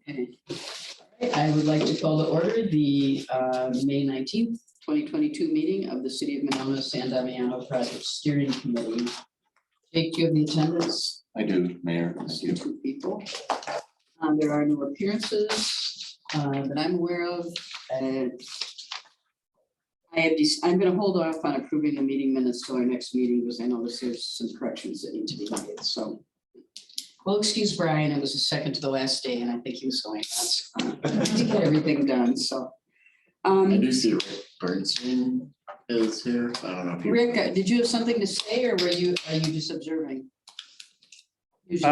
Okay. I would like to call to order the May 19th, 2022 meeting of the City of Monona San Damiano Project Steering Committee. Jake, do you have the attendance? I do, Mayor. Thank you. 2 people. There are no appearances that I'm aware of. And I'm going to hold off on approving the meeting minutes till our next meeting because I notice there's some corrections that need to be made. So we'll excuse Brian. It was the second to the last day, and I think he was going nuts to get everything done. So, I do see Rick Bernstein is here. I don't know if you. Rick, did you have something to say, or are you just observing? Usually.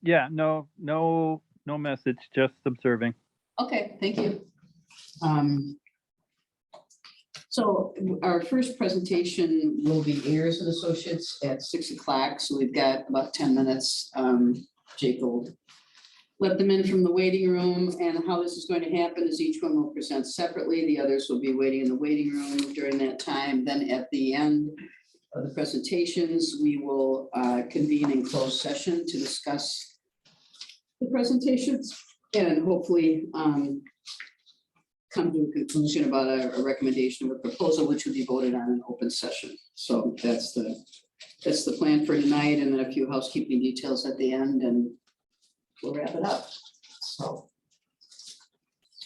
No message, just observing. Okay, thank you. So our first presentation will be Ayers and Associates at 6 o'clock. So we've got about 10 minutes. Jake will let them in from the waiting room, and how this is going to happen is each one will present separately. The others will be waiting in the waiting room during that time. Then at the end of the presentations, we will convene in closed session to discuss the presentations and hopefully come to a conclusion about a recommendation of a proposal, which would be voted on in open session. So that's the plan for tonight, and then a few housekeeping details at the end, and we'll wrap it up. So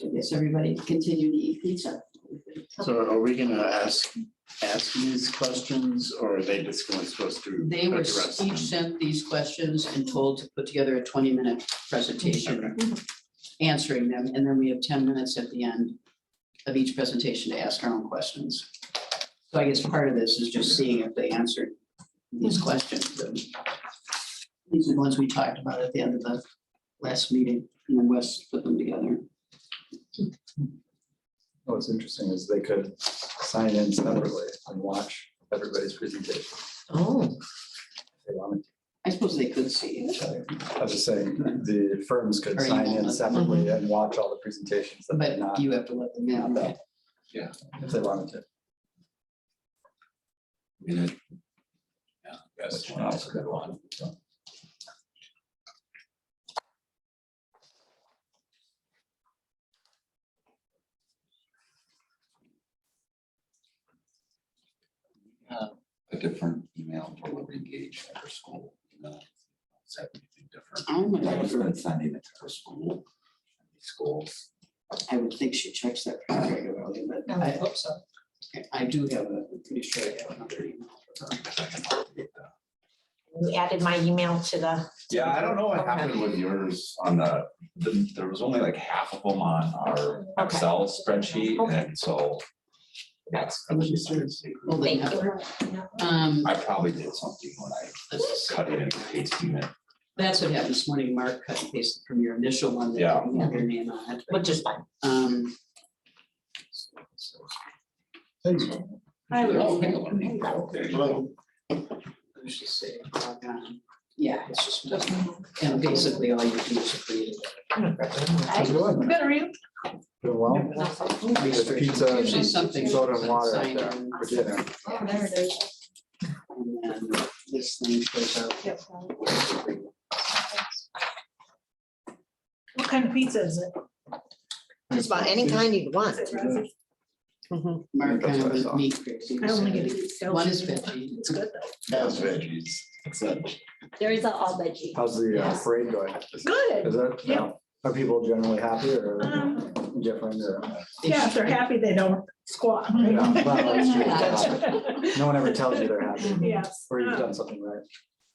I guess everybody continue to eat pizza. So are we gonna ask these questions, or are they just supposed to? They were address them? each sent these questions and told to put together a 20-minute presentation answering them, and then we have 10 minutes at the end of each presentation to ask our own questions. So I guess part of this is just seeing if they answered these questions. And these are the ones we talked about at the end of the last meeting, and then Wes put them together. What's interesting is they could sign in separately and watch everybody's presentation. Oh, if they wanted to. I suppose they could see each other, I was just saying, the firms could Or you sign in won't. separately and watch all the presentations that they're but not, you have to let them in. Okay. if they wanted to. Yeah, Which one else could want. a different email for Liberty Engage at her school. Is that anything different? I'm not I was sure. gonna send it to her school. Schools. I would think she checks that pretty regularly, but I hope so. I do have I'm pretty sure I have another email for her. You added my email to the. Yeah, I don't know what happened with yours on there was only like half of them on our Excel spreadsheet, and so. That's. Well, then, Thank you. I probably did something when I cut it and pasted it. That's what happened this morning. Mark cut and pasted from your initial one that Yeah. didn't have your name on it. Which is fine. Hey, You should say, log on. Yeah, it's just, and basically all you do is create it. how's it going? Good, are you? Doing well? There's pizza, Usually something. soda and water out Sign there in. for dinner. Oh, there it is. And then this thing goes out. Yep. What kind of pizza is it? Just about any kind you'd want. Is it Resi? Mark That's kind what I of saw. meat crazy. I only get to so eat One is Belgian. veggie. It's good though. That's veggies. Except. There is a all veggie. How's the Yes. parade going? Good. Is it? Yeah. Are people generally happy or different or? Yeah, if they're happy, they don't squat. Yeah, right? well, that's true. Yes. No one ever tells you they're happy Yes. or you've done something right. I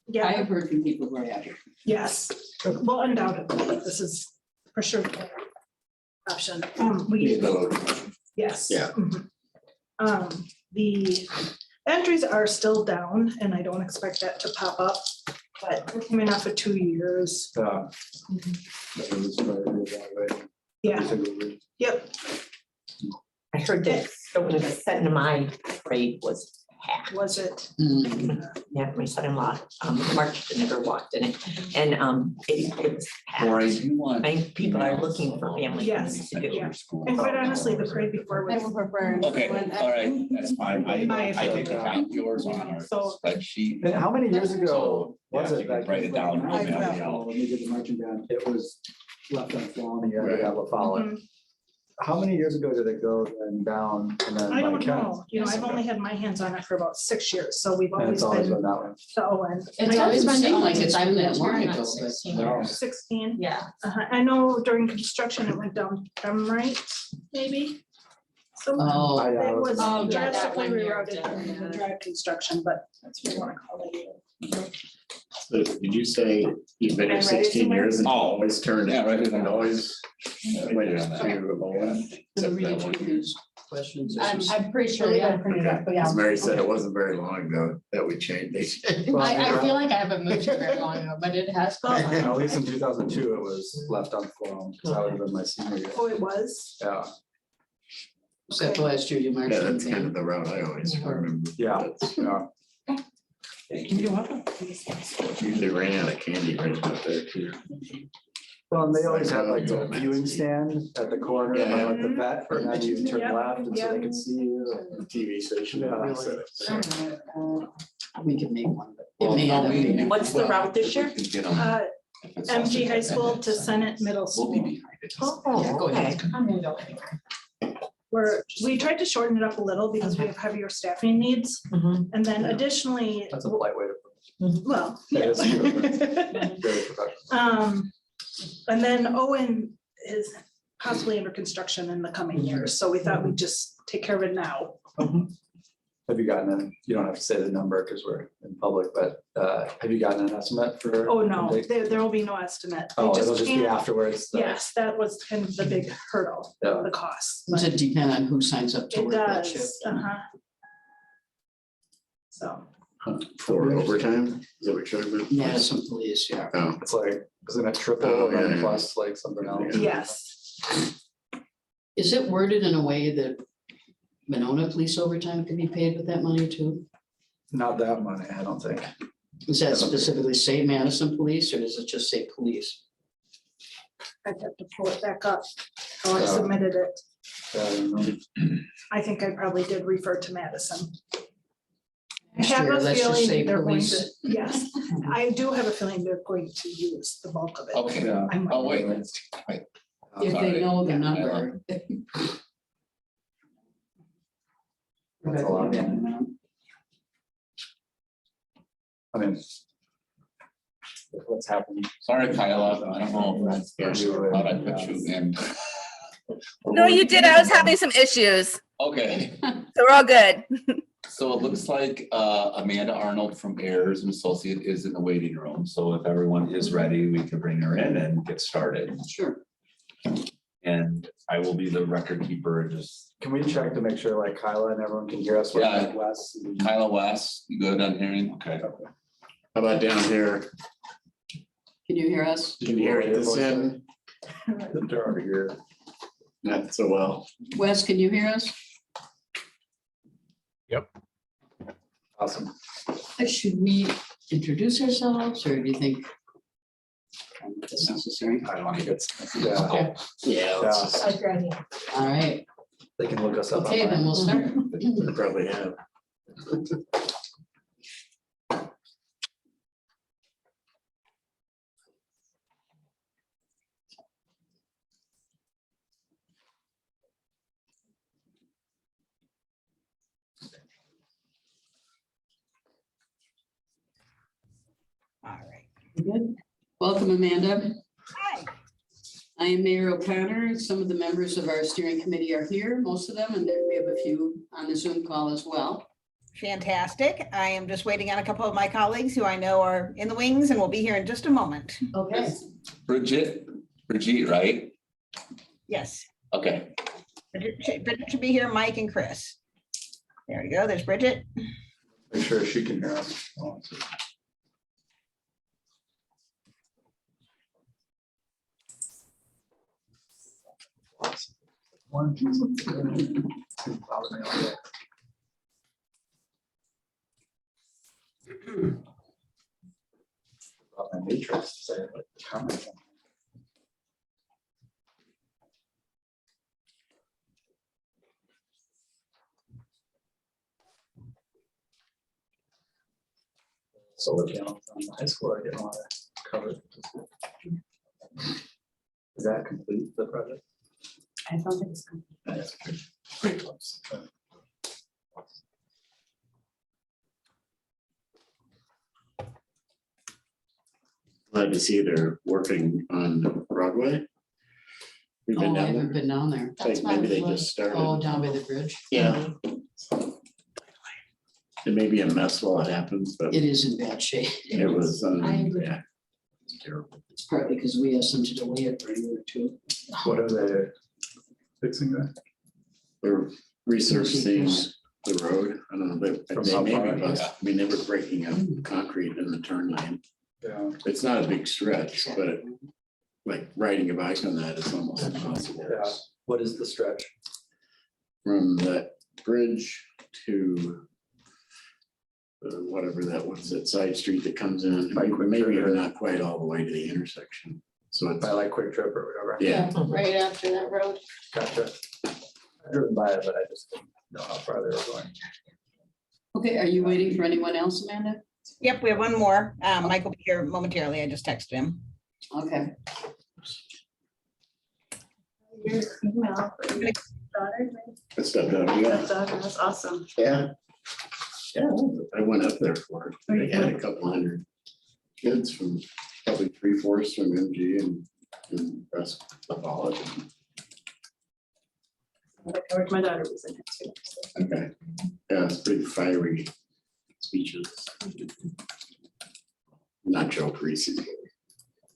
Yeah, have heard from people who are happy. yes. Well, undoubtedly, this is for sure the better option. Yes. Yeah. Mhm. The entries are still down and I don't expect that to pop up, but we're coming off of 2 years. That was very good that way. Yeah, Basically, yep. I heard that when the set in my parade was hacked. Was it? Yeah, my son-in-law, Mark never walked in it. And it was Or I hacked. do want. I think people are looking for family Yes, things to do. yeah. And quite honestly, the parade before was. Okay, all right, that's fine. I did count yours on our So- spreadsheet. And how many years ago So, was yeah, it? you can that write it down. When we did the marching band, it was left unflown, you had to have a follow. Mhm. How many years ago did it go then down and then? I don't like, know, I've only had my hands on it for about 6 years, so we've And it's always always been been that way. the Owen. It doesn't seem like it's been that long Turn ago, at but 16 No. years. 16. Yeah. I know during construction it went down, right, maybe? So oh, it was Oh, yeah, that drastically 1 year rerouted did, during the yeah. drive construction, but that's what we want to call it. So did you say you've been Am I here ready 16 years and somewhere? always turned Yeah, right and there. always went Yeah. to Owen? to read through these questions. I'm pretty sure, Believe yeah. I printed it, but yeah. As Mary said, it wasn't very long ago that we changed. I feel like I haven't moved here very long ago, but it has. gone on. At least in 2002, it was left unflown, because that would have been my senior year. Oh, it was? Yeah, Was that the last year you marched? Yeah, in that's kind band? of the route I always remember. yeah, That's- yeah. Usually ran out of candy right out there too. Well, and they always had like the viewing stand at the corner, by, Yeah. like the vet, and then you turn Yep, left and so they could see you. TV station. Yeah. We can make one, but it Well, may no, end up we- being. What's the route this year? We can get 'em if it's less MG than High 10 School minutes, to then Senate Middle We'll be School. behind it. Yeah, go ahead. Okay. I'm gonna go anywhere. We tried to shorten it up a little because we have heavier staffing needs. Mhm. And then Yeah. additionally, That's a polite way to well, That yeah. is true. put it. Very professional. And then Owen is possibly under construction in the coming years, so we thought we'd just take care of it now. Have you gotten an, you don't have to say the number because we're in public, but have you gotten an estimate for? Oh, no, the- there will be no estimate. We Oh, just it'll just be can't- afterwards. Yes, that was kind of the big hurdle, Yeah. the cost. Does it depend on who signs up to It work that shift? does, So, For overtime, is that what you're talking about? Yeah, some police, yeah. Oh, It's like, isn't it triple Oh, and then yeah. plus like something else? yes, Is it worded in a way that Monona police overtime can be paid with that money too? Not that money, I don't think. Does that specifically say Madison Police or does it just say police? I'd have to pull it back up. How I Yeah. submitted it. I don't know. I think I probably did refer to Madison. I Next have year, a let's just say feeling they're going to, police. yes, I do have a feeling they're going to use the bulk of it. Okay, Yeah. I'm- oh, wait. If they know the Yeah, number. That's a lot. I mean. with what's happening. Sorry, Kyla, I don't know. How'd I put you in? No, you did. I was having some issues, Okay, so we're all good. so it looks like Amanda Arnold from Ayers and Associate is in the waiting room. So if everyone is ready, we can bring her in and get started. Sure. And I will be the record keeper, just Can we check to make sure like Kyla and everyone can hear us? Yeah. Wes. and- Kyla West, you good on hearing? Okay. how about down here? Can you hear us? Can you hear this in? They're already here. Not so well. Wes, can you hear us? Awesome. Should we introduce ourselves or do you think that's necessary? I don't think it's, yeah, Okay, Yeah. let's Yeah. all right. they can look us up. Okay, then we'll start. They probably have. All right. Good. Welcome, Amanda. Hi. I am Mayor O'Connor. Some of the members of our steering committee are here, most of them, and then we have a few on the Zoom call as well. Fantastic. I am just waiting on a couple of my colleagues who I know are in the wings and will be here in just a moment. Okay. Brigitte, right? Yes. Okay. Bridget should be here, Mike and Chris. There we go. There's Bridget. Make sure she can hear us. One. About my matrix, say, like, comment. Solar panels on the high school, I didn't want to cover. Is that that complete, the project? I don't think it's. That's pretty close. Glad to see they're working on Broadway. We've Oh, been I down haven't there. been down there. I think maybe they just started. Oh, down by the bridge. Yeah. It may be a mess while it happens, but It is in bad shape. it was, I agree. yeah. It's terrible. It's partly because we asked them to delay it for a year or two. What are they fixing that? They're resurfacing the road. I don't know, From they how may far? be, I mean, they were breaking up concrete in the turn lane. Yeah. It's not a big stretch, but like riding a bike on that is almost impossible. Yeah. What is the stretch? From that bridge to whatever that was, that side street that comes in, By Quick maybe Trip. even not quite all the way to the intersection. So it's, By like Quick Trip or whatever? yeah, Right after that road. Gotcha. I've driven by it, but I just didn't know how far they were going. Okay, are you waiting for anyone else, Amanda? Yep, we have one more. Mike will be here momentarily. I just texted him. Okay. Your email for your daughter, that stuff, yeah, that's awesome. yeah. Yeah, I went up there for it. They had a couple hundred kids from, probably 3/4 from MG and the rest of college. My daughter was in it too. So. Okay, yeah, it's pretty fiery speeches. Not Joe Parisi's.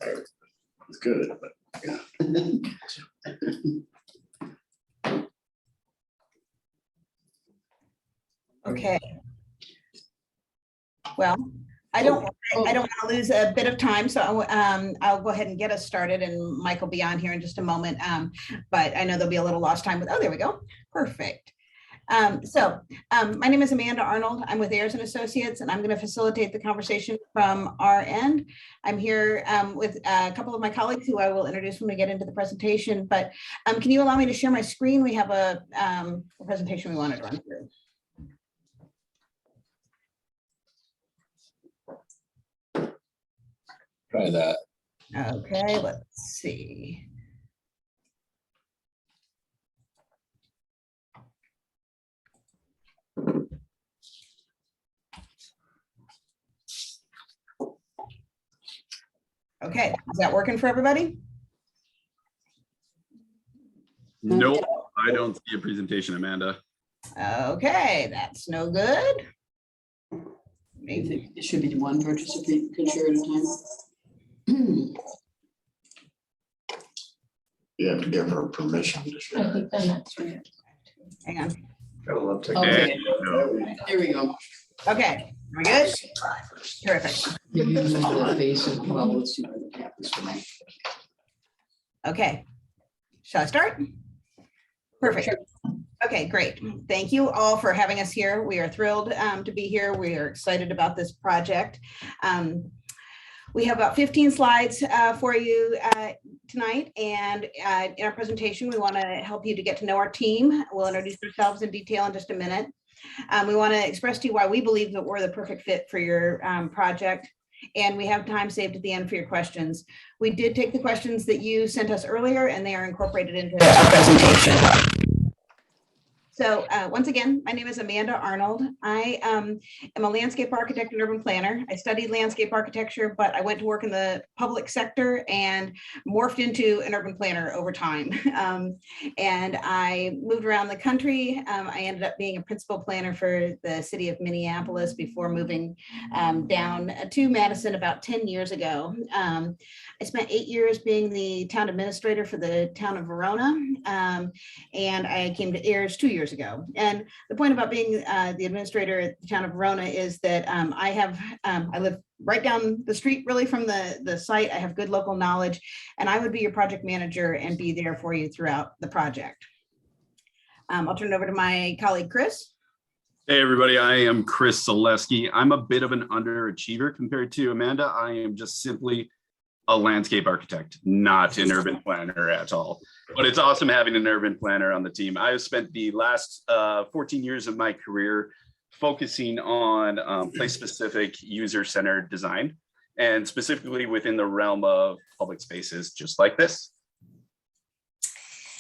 It's good, but yeah. Okay. Well, I don't want to lose a bit of time, so I'll go ahead and get us started, and Mike will be on here in just a moment. But I know there'll be a little lost time with, oh, there we go. Perfect. My name is Amanda Arnold. I'm with Ayers and Associates, and I'm going to facilitate the conversation from our end. I'm here with a couple of my colleagues who I will introduce when we get into the presentation. But can you allow me to share my screen? We have a presentation we wanted to run through. Try that. Okay, let's see. Okay, is that working for everybody? Nope, I don't see a presentation, Amanda. Okay, that's no good. I think it should be one participant can share at a time. You have to give her permission to I share. think then that's right. Hang on. Gotta love Okay, technology. there we go. Okay, we good? Terrific. Give you the face and well, let's see what happens for me. Okay. Shall I start? Perfect. Okay, great. Thank you all for having us here. We are thrilled to be here. We are excited about this project. We have about 15 slides for you tonight, and in our presentation, we want to help you to get to know our team. We'll introduce ourselves in detail in just a minute. We want to express to you why we believe that we're the perfect fit for your project, and we have time saved at the end for your questions. We did take the questions that you sent us earlier, and they are incorporated into our presentation. So once again, my name is Amanda Arnold. I am a landscape architect and urban planner. I studied landscape architecture, but I went to work in the public sector and morphed into an urban planner over time. And I moved around the country. I ended up being a principal planner for the city of Minneapolis before moving down to Madison about 10 years ago. I spent 8 years being the town administrator for the town of Verona. And I came to Ayers 2 years ago. And the point about being the administrator at the town of Verona is that I live right down the street really from the site. I have good local knowledge, and I would be your project manager and be there for you throughout the project. I'll turn it over to my colleague, Chris. Hey, everybody, I am Chris Zaleski. I'm a bit of an underachiever compared to Amanda. I am just simply a landscape architect, not an urban planner at all. But it's awesome having an urban planner on the team. I've spent the last 14 years of my career focusing on place-specific user-centered design, and specifically within the realm of public spaces just like this.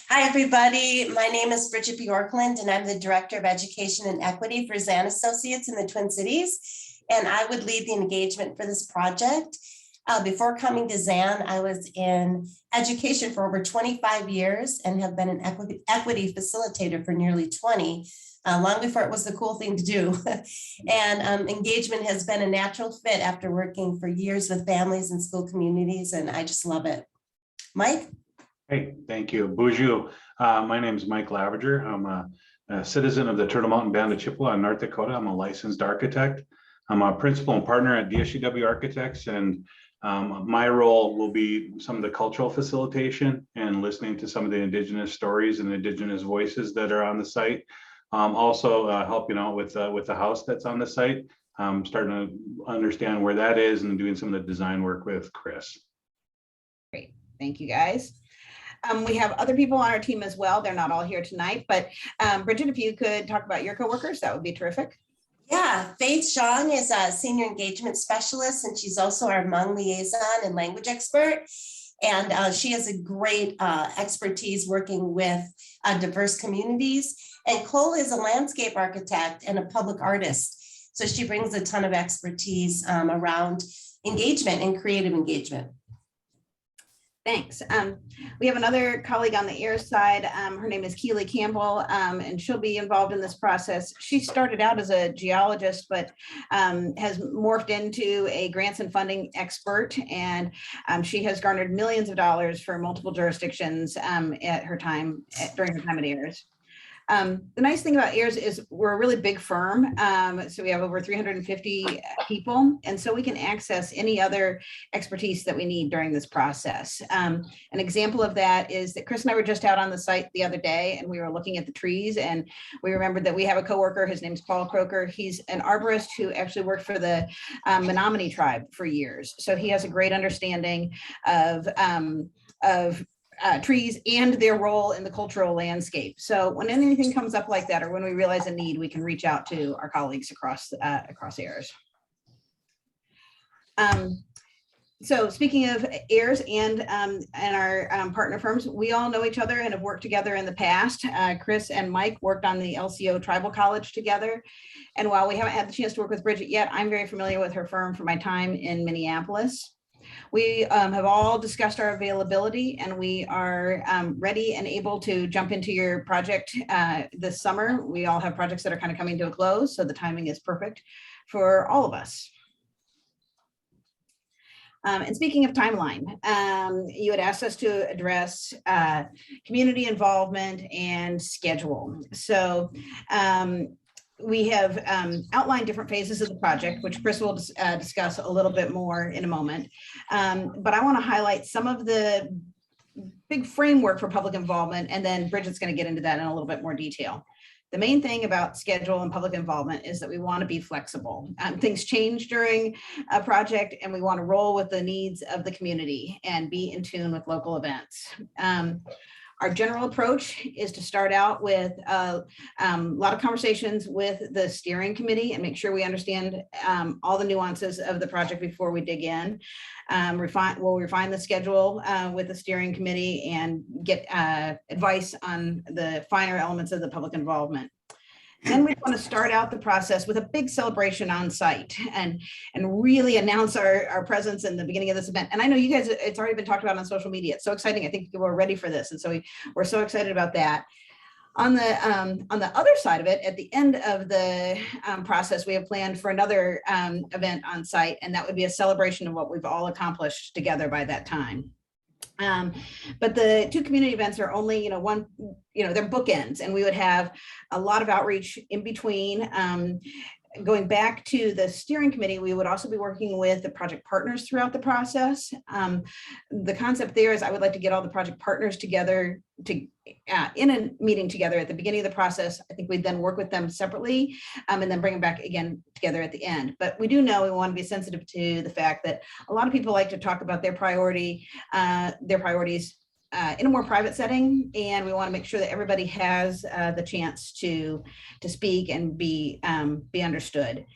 Hi, everybody. My name is Bridget Bjorkland, and I'm the Director of Education and Equity for Zan Associates in the Twin Cities. And I would lead the engagement for this project. Before coming to Zan, I was in education for over 25 years and have been an equity facilitator for nearly 20, long before it was the cool thing to do. And engagement has been a natural fit after working for years with families and school communities, and I just love it. Mike? Hey, thank you. Bonjour. My name is Mike Laverger. I'm a citizen of the Turtle Mountain Band of Chippewa in North Dakota. I'm a licensed architect. I'm a principal and partner at DSUW Architects, and my role will be some of the cultural facilitation and listening to some of the Indigenous stories and Indigenous voices that are on the site. Also helping out with the house that's on the site. Starting to understand where that is and doing some of the design work with Chris. Great, thank you guys. We have other people on our team as well. They're not all here tonight, but Bridget, if you could talk about your coworkers, that would be terrific. Yeah, Faith Zhang is a senior engagement specialist, and she's also our Hmong liaison and language expert. And she has a great expertise working with diverse communities. And Cole is a landscape architect and a public artist. So she brings a ton of expertise around engagement and creative engagement. Thanks. We have another colleague on the air side. Her name is Keely Campbell, and she'll be involved in this process. She started out as a geologist, but has morphed into a grants and funding expert, and she has garnered millions of dollars for multiple jurisdictions during her time at AIRS. The nice thing about AIRS is we're a really big firm. So we have over 350 people. And so we can access any other expertise that we need during this process. An example of that is that Chris and I were just out on the site the other day, and we were looking at the trees, and we remembered that we have a coworker. His name's Paul Croker. He's an arborist who actually worked for the Menominee tribe for years. So he has a great understanding of trees and their role in the cultural landscape. So when anything comes up like that, or when we realize a need, we can reach out to our colleagues across AIRS. So speaking of AIRS and our partner firms, we all know each other and have worked together in the past. Chris and Mike worked on the LCO Tribal College together. And while we haven't had the chance to work with Bridget yet, I'm very familiar with her firm from my time in Minneapolis. We have all discussed our availability, and we are ready and able to jump into your project this summer. We all have projects that are kind of coming to a close, so the timing is perfect for all of us. And speaking of timeline, you had asked us to address community involvement and schedule. So we have outlined different phases of the project, which Chris will discuss a little bit more in a moment. But I want to highlight some of the big framework for public involvement, and then Bridget's going to get into that in a little bit more detail. The main thing about schedule and public involvement is that we want to be flexible. Things change during a project, and we want to roll with the needs of the community and be in tune with local events. Our general approach is to start out with a lot of conversations with the steering committee and make sure we understand all the nuances of the project before we dig in. We'll refine the schedule with the steering committee and get advice on the finer elements of the public involvement. Then we want to start out the process with a big celebration on site and really announce our presence in the beginning of this event. And I know you guys, it's already been talked about on social media. It's so exciting. I think people are ready for this. And so we're so excited about that. On the other side of it, at the end of the process, we have planned for another event on site, and that would be a celebration of what we've all accomplished together by that time. But the two community events are only, they're bookends, and we would have a lot of outreach in between. Going back to the steering committee, we would also be working with the project partners throughout the process. The concept there is I would like to get all the project partners together in a meeting together at the beginning of the process. I think we'd then work with them separately and then bring them back again together at the end. But we do know we want to be sensitive to the fact that a lot of people like to talk about their priorities in a more private setting, and we want to make sure that everybody has the chance to speak and be understood.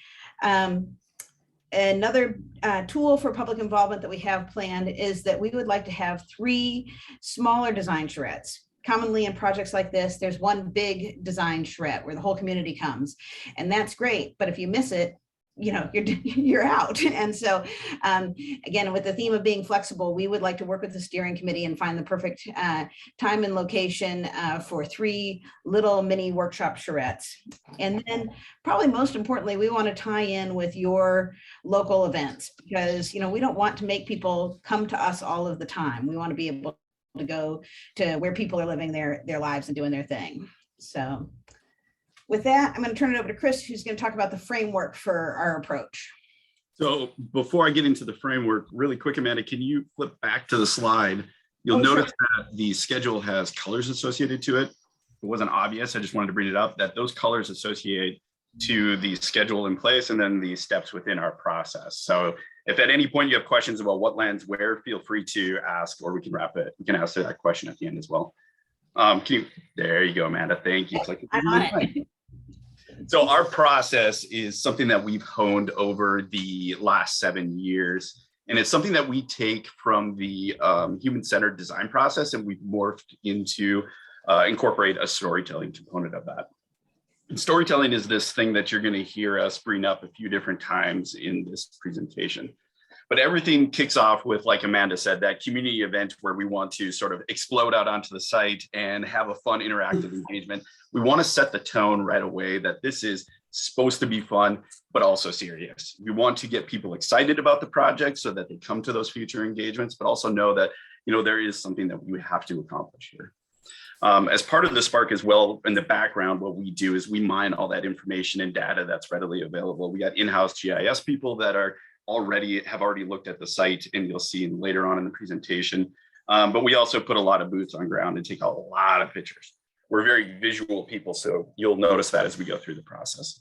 Another tool for public involvement that we have planned is that we would like to have 3 smaller design charrettes commonly in projects like this, there's one big design charrette where the whole community comes, and that's great. But if you miss it, you know, you're out. And so again, with the theme of being flexible, we would like to work with the steering committee and find the perfect time and location for 3 little mini workshop charrettes. And then probably most importantly, we want to tie in with your local events, because, you know, we don't want to make people come to us all of the time. We want to be able to go to where people are living their lives and doing their thing. So with that, I'm going to turn it over to Chris, who's going to talk about the framework for our approach. So before I get into the framework, really quick, Amanda, can you flip back to the slide? You'll notice that the schedule has colors associated to it. It wasn't obvious. I just wanted to bring it up that those colors associate to the schedule in place and then the steps within our process. So if at any point you have questions about what lands where, feel free to ask, or we can wrap it. You can answer that question at the end as well. There you go, Amanda. Thank you. I'm on it. So our process is something that we've honed over the last 7 years. And it's something that we take from the human-centered design process, and we've morphed into incorporate a storytelling component of that. And storytelling is this thing that you're going to hear us bring up a few different times in this presentation. But everything kicks off with, like Amanda said, that community event where we want to sort of explode out onto the site and have a fun interactive engagement. We want to set the tone right away that this is supposed to be fun, but also serious. We want to get people excited about the project so that they come to those future engagements, but also know that, you know, there is something that we have to accomplish here. As part of the Spark as well, in the background, what we do is we mine all that information and data that's readily available. We got in-house GIS people that are have already looked at the site, and you'll see later on in the presentation. But we also put a lot of boots on ground and take a lot of pictures. We're very visual people, so you'll notice that as we go through the process.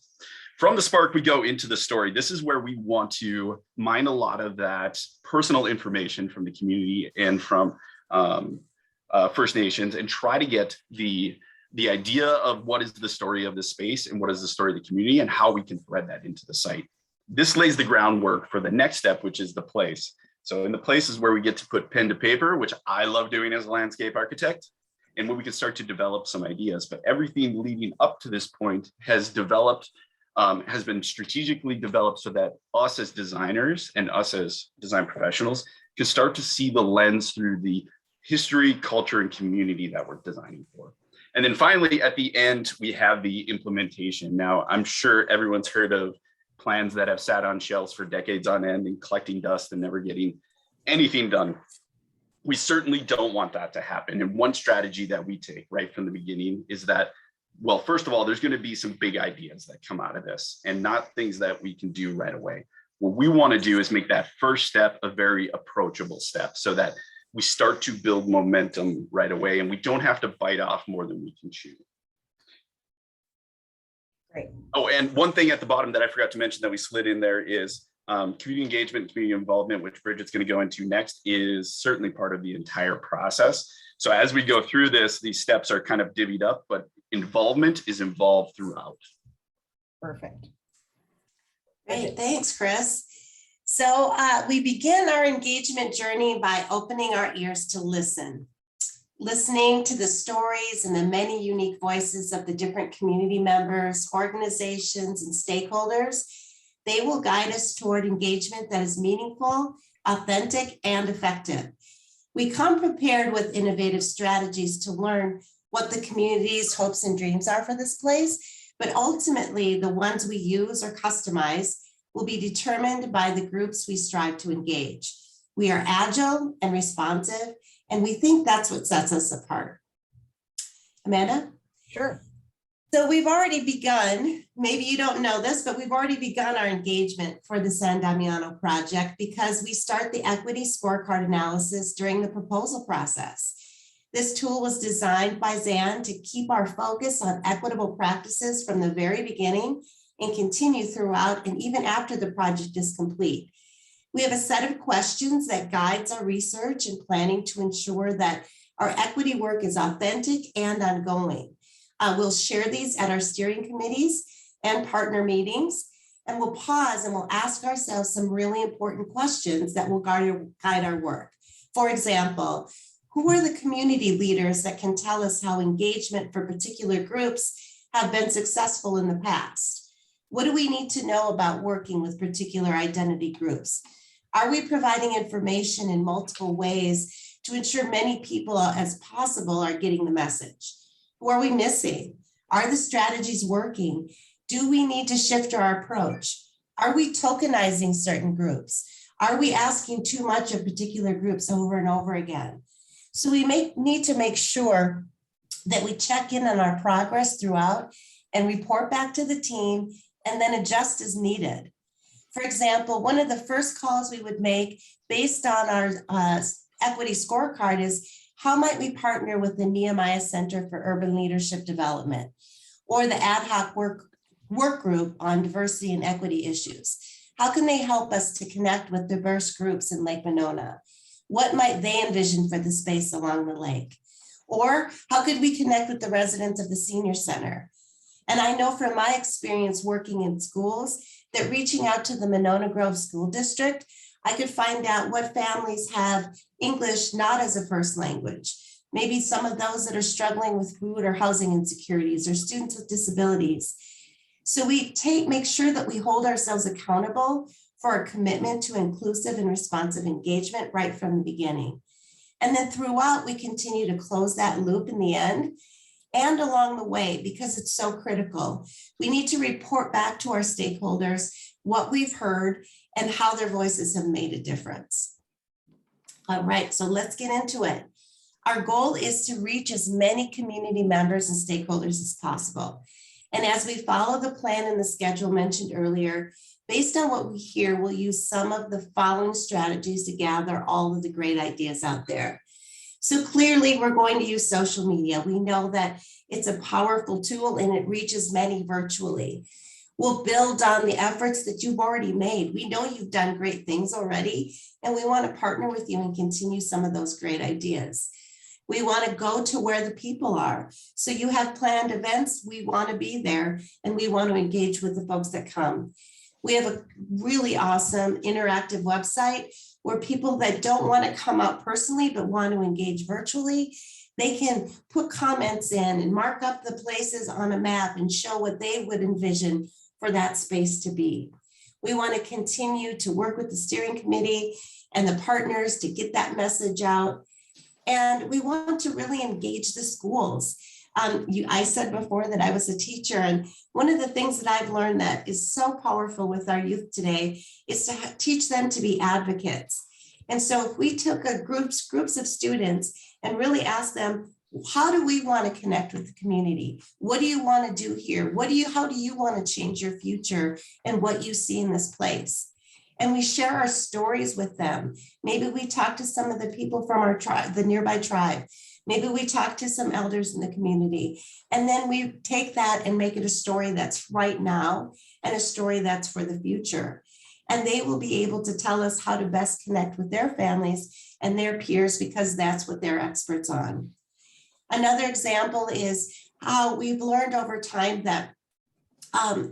From the Spark, we go into the story. This is where we want to mine a lot of that personal information from the community and from First Nations, and try to get the idea of what is the story of the space and what is the story of the community and how we can thread that into the site. This lays the groundwork for the next step, which is the place. So in the place is where we get to put pen to paper, which I love doing as a landscape architect, and where we can start to develop some ideas. But everything leading up to this point has developed, has been strategically developed so that us as designers and us as design professionals can start to see the lens through the history, culture, and community that we're designing for. And then finally, at the end, we have the implementation. Now, I'm sure everyone's heard of plans that have sat on shelves for decades on end and collecting dust and never getting anything done. We certainly don't want that to happen. And one strategy that we take right from the beginning is that, well, first of all, there's going to be some big ideas that come out of this and not things that we can do right away. What we want to do is make that first step a very approachable step so that we start to build momentum right away and we don't have to bite off more than we can chew. Great. Oh, and one thing at the bottom that I forgot to mention that we slid in there is community engagement, community involvement, which Bridget's going to go into next, is certainly part of the entire process. So as we go through this, these steps are kind of divvied up, but involvement is involved throughout. Perfect. Great, thanks, Chris. So we begin our engagement journey by opening our ears to listen. Listening to the stories and the many unique voices of the different community members, organizations, and stakeholders, they will guide us toward engagement that is meaningful, authentic, and effective. We come prepared with innovative strategies to learn what the community's hopes and dreams are for this place, but ultimately the ones we use or customize will be determined by the groups we strive to engage. We are agile and responsive, and we think that's what sets us apart. Amanda? Sure. So we've already begun, maybe you don't know this, but we've already begun our engagement for the San Damiano project because we start the equity scorecard analysis during the proposal process. This tool was designed by Zan to keep our focus on equitable practices from the very beginning and continue throughout and even after the project is complete. We have a set of questions that guides our research and planning to ensure that our equity work is authentic and ongoing. We'll share these at our steering committees and partner meetings, and we'll pause and we'll ask ourselves some really important questions that will guide our work. For example, Who are the community leaders that can tell us how engagement for particular groups have been successful in the past? What do we need to know about working with particular identity groups? Are we providing information in multiple ways to ensure many people as possible are getting the message? Who are we missing? Are the strategies working? Do we need to shift our approach? Are we tokenizing certain groups? Are we asking too much of particular groups over and over again? So we need to make sure that we check in on our progress throughout and report back to the team and then adjust as needed. For example, one of the first calls we would make based on our equity scorecard is how might we partner with the Nehemiah Center for Urban Leadership Development or the ad hoc work group on diversity and equity issues? How can they help us to connect with diverse groups in Lake Monona? What might they envision for the space along the lake? Or how could we connect with the residents of the senior center? And I know from my experience working in schools that reaching out to the Monona Grove School District, I could find out what families have English not as a first language. Maybe some of those that are struggling with food or housing insecurities or students with disabilities. So we make sure that we hold ourselves accountable for our commitment to inclusive and responsive engagement right from the beginning. And then throughout, we continue to close that loop in the end and along the way, because it's so critical. We need to report back to our stakeholders what we've heard and how their voices have made a difference. All right, so let's get into it. Our goal is to reach as many community members and stakeholders as possible. And as we follow the plan and the schedule mentioned earlier, based on what we hear, we'll use some of the following strategies to gather all of the great ideas out there. So clearly, we're going to use social media. We know that it's a powerful tool and it reaches many virtually. We'll build on the efforts that you've already made. We know you've done great things already, and we want to partner with you and continue some of those great ideas. We want to go to where the people are. So you have planned events, we want to be there, and we want to engage with the folks that come. We have a really awesome interactive website where people that don't want to come out personally but want to engage virtually, they can put comments in and mark up the places on a map and show what they would envision for that space to be. We want to continue to work with the steering committee and the partners to get that message out. And we want to really engage the schools. I said before that I was a teacher, and one of the things that I've learned that is so powerful with our youth today is to teach them to be advocates. And so if we took groups of students and really asked them, how do we want to connect with the community? What do you want to do here? How do you want to change your future and what you see in this place? And we share our stories with them. Maybe we talk to some of the people from our tribe, the nearby tribe. Maybe we talk to some elders in the community, and then we take that and make it a story that's right now and a story that's for the future. And they will be able to tell us how to best connect with their families and their peers, because that's what they're experts on. Another example is how we've learned over time that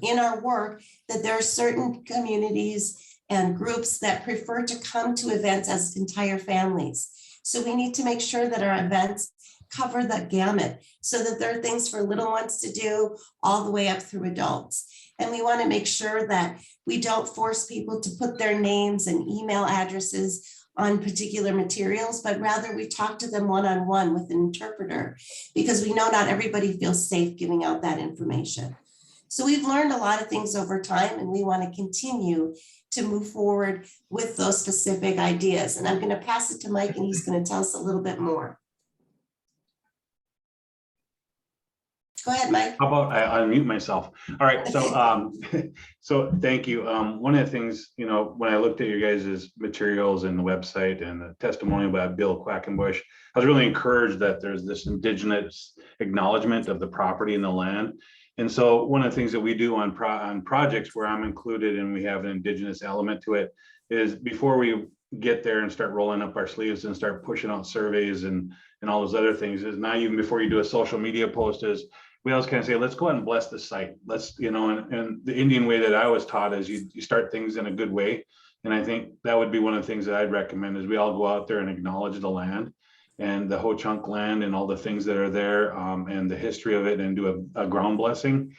in our work that there are certain communities and groups that prefer to come to events as entire families. So we need to make sure that our events cover the gamut so that there are things for little ones to do all the way up through adults. And we want to make sure that we don't force people to put their names and email addresses on particular materials, but rather we talk to them one-on-one with an interpreter, because we know not everybody feels safe giving out that information. So we've learned a lot of things over time, and we want to continue to move forward with those specific ideas. And I'm going to pass it to Mike, and he's going to tell us a little bit more. Go ahead, Mike. How about I unmute myself? All right, so so thank you. One of the things, when I looked at your guys' materials and the website and the testimonial about Bill Quackenbush, I was really encouraged that there's this Indigenous acknowledgement of the property and the land. And so one of the things that we do on projects where I'm included and we have an Indigenous element to it is, before we get there and start rolling up our sleeves and start pushing out surveys and all those other things, is now even before you do a social media post, is we always kind of say, let's go ahead and bless the site. Let's, and the Indian way that I was taught is you start things in a good way. And I think that would be one of the things that I'd recommend, is we all go out there and acknowledge the land. and the Ho Chunk land and all the things that are there, and the history of it, and do a ground blessing.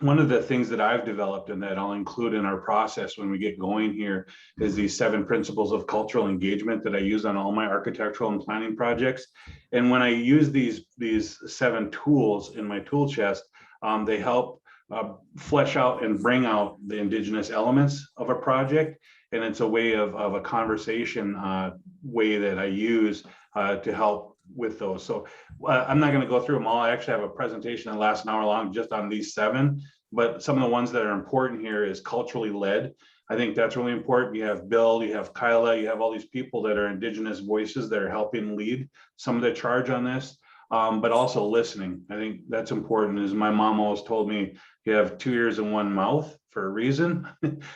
One of the things that I've developed and that I'll include in our process when we get going here is these 7 principles of cultural engagement that I use on all my architectural and planning projects. And when I use these 7 tools in my tool chest, they help flesh out and bring out the Indigenous elements of a project. And it's a way of a conversation way that I use to help with those. So I'm not going to go through them all. I actually have a presentation that lasts an hour long just on these 7, but some of the ones that are important here is culturally led. I think that's really important. You have Bill, you have Kyla, you have all these people that are Indigenous voices that are helping lead some of the charge on this, but also listening. I think that's important. As my mom always told me, you have 2 ears and 1 mouth for a reason.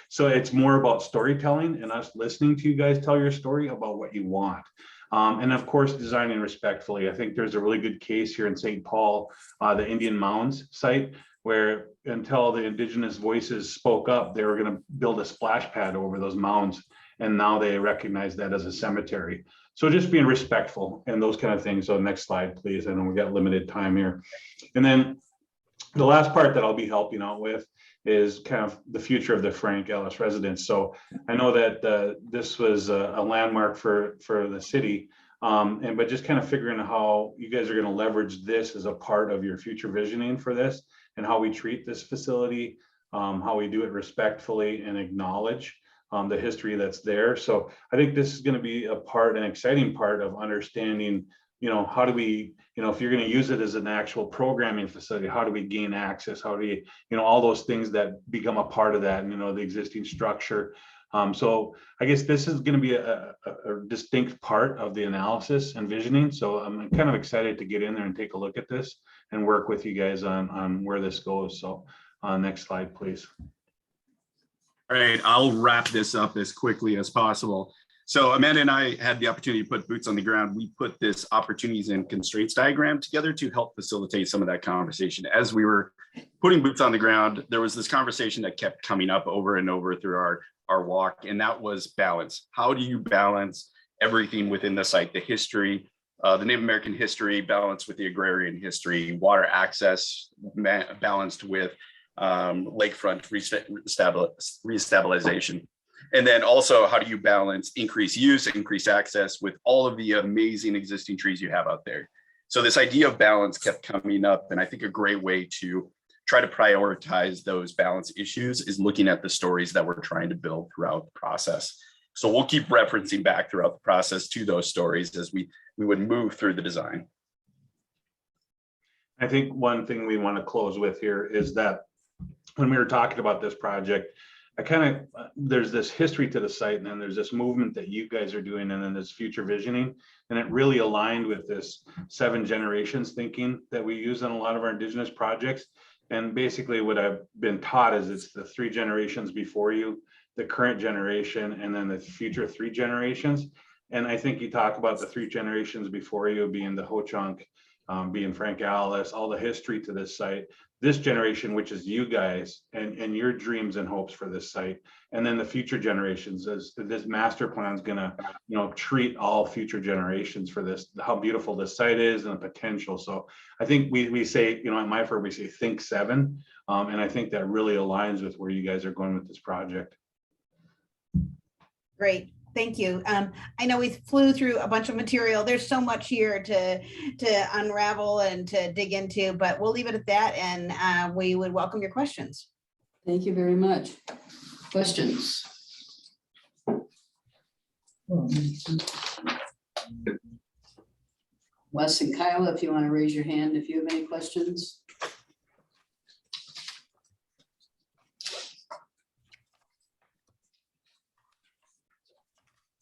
So it's more about storytelling and us listening to you guys tell your story about what you want. And of course, designing respectfully. I think there's a really good case here in St. Paul, the Indian Mounds site, where until the Indigenous voices spoke up, they were going to build a splash pad over those mounds. And now they recognize that as a cemetery. So just being respectful and those kind of things. So next slide, please. I know we got limited time here. And then the last part that I'll be helping out with is kind of the future of the Frank Ellis residence. So I know that this was a landmark for the city, but just kind of figuring out how you guys are going to leverage this as a part of your future visioning for this, and how we treat this facility, how we do it respectfully and acknowledge the history that's there. So I think this is going to be an exciting part of understanding, how do we, if you're going to use it as an actual programming facility, how do we gain access? How do we, all those things that become a part of that, and, the existing structure. So I guess this is going to be a distinct part of the analysis and visioning. So I'm kind of excited to get in there and take a look at this and work with you guys on where this goes. So next slide, please. All right, I'll wrap this up as quickly as possible. So Amanda and I had the opportunity to put boots on the ground. We put this opportunities and constraints diagram together to help facilitate some of that conversation. As we were putting boots on the ground, there was this conversation that kept coming up over and over through our walk, and that was balance. How do you balance everything within the site, the history, the Native American history, balanced with the agrarian history, water access, balanced with lakefront restabilization. And then also, how do you balance increased use, increased access with all of the amazing existing trees you have out there? So this idea of balance kept coming up. And I think a great way to try to prioritize those balance issues is looking at the stories that we're trying to build throughout the process. So we'll keep referencing back throughout the process to those stories as we would move through the design. I think one thing we want to close with here is that when we were talking about this project, there's this history to the site, and then there's this movement that you guys are doing, and then this future visioning, and it really aligned with this 7 generations thinking that we use on a lot of our Indigenous projects. And basically what I've been taught is it's the 3 generations before you, the current generation, and then the future 3 generations. And I think you talk about the 3 generations before you being the Ho Chunk, being Frank Ellis, all the history to this site. This generation, which is you guys and your dreams and hopes for this site, and then the future generations, as this master plan is going to, treat all future generations for this, how beautiful this site is and the potential. So I think we say, at my firm, we say think 7, and I think that really aligns with where you guys are going with this project. Great. Thank you. I know we flew through a bunch of material. There's so much here to unravel and to dig into, but we'll leave it at that, and we would welcome your questions. Thank you very much. Questions? Wes and Kyla, if you want to raise your hand if you have any questions.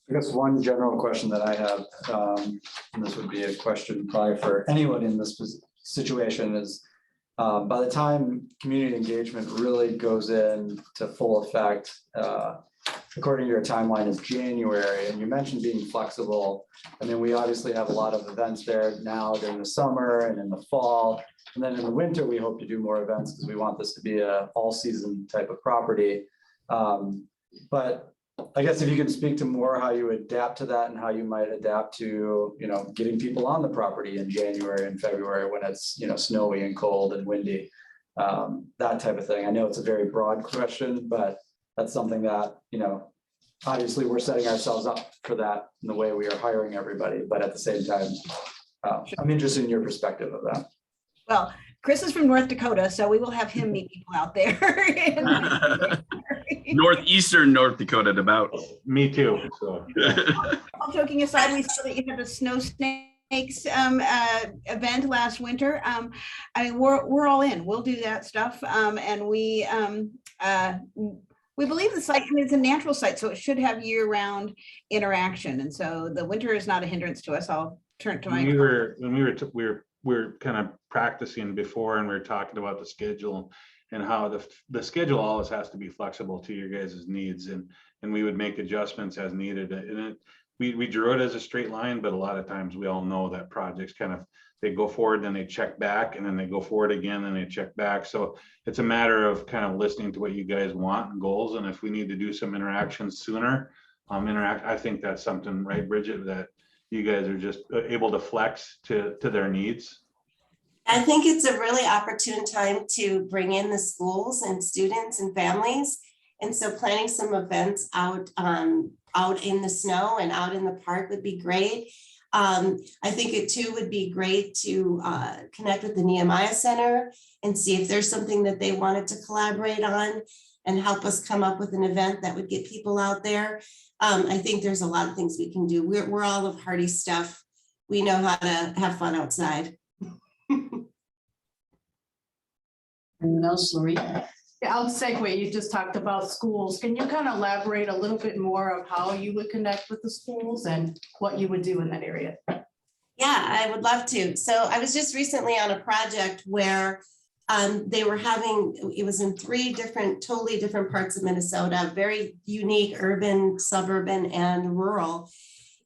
I guess one general question that I have, and this would be a question probably for anyone in this situation, is by the time community engagement really goes into full effect, according to your timeline is January, and you mentioned being flexible. I mean, we obviously have a lot of events there now during the summer and in the fall. And then in the winter, we hope to do more events because we want this to be a all season type of property. But I guess if you can speak to more how you adapt to that and how you might adapt to, you know, getting people on the property in January and February when it's, you know, snowy and cold and windy. That type of thing. I know it's a very broad question, but that's something that, you know, obviously we're setting ourselves up for that in the way we are hiring everybody, but at the same time, I'm interested in your perspective of that. Well, Chris is from North Dakota, so we will have him meet people out there. Northeastern North Dakota at about. Me too, so. All joking aside, we saw that you had a snow snakes event last winter. I mean, we're all in. We'll do that stuff. And we believe the site, I mean, it's a natural site, so it should have year-round interaction. And so the winter is not a hindrance to us. I'll turn to my. We were kind of practicing before, and we were talking about the schedule and how the schedule always has to be flexible to your guys' needs, and we would make adjustments as needed. And we drew it as a straight line, but a lot of times we all know that projects kind of, they go forward, then they check back, and then they go forward again, and they check back. So it's a matter of kind of listening to what you guys want and goals. And if we need to do some interactions sooner, I think that's something, right, Bridget, that you guys are just able to flex to their needs. I think it's a really opportune time to bring in the schools and students and families. And so planning some events out in the snow and out in the park would be great. I think it too would be great to connect with the Nehemiah Center and see if there's something that they wanted to collaborate on and help us come up with an event that would get people out there. I think there's a lot of things we can do. We're all of hardy stuff. We know how to have fun outside. Anyone else, Lori? Yeah, I'll segue. You just talked about schools. Can you kind of elaborate a little bit more of how you would connect with the schools and what you would do in that area? Yeah, I would love to. So I was just recently on a project where they were having, it was in totally different parts of Minnesota, very unique, urban, suburban, and rural.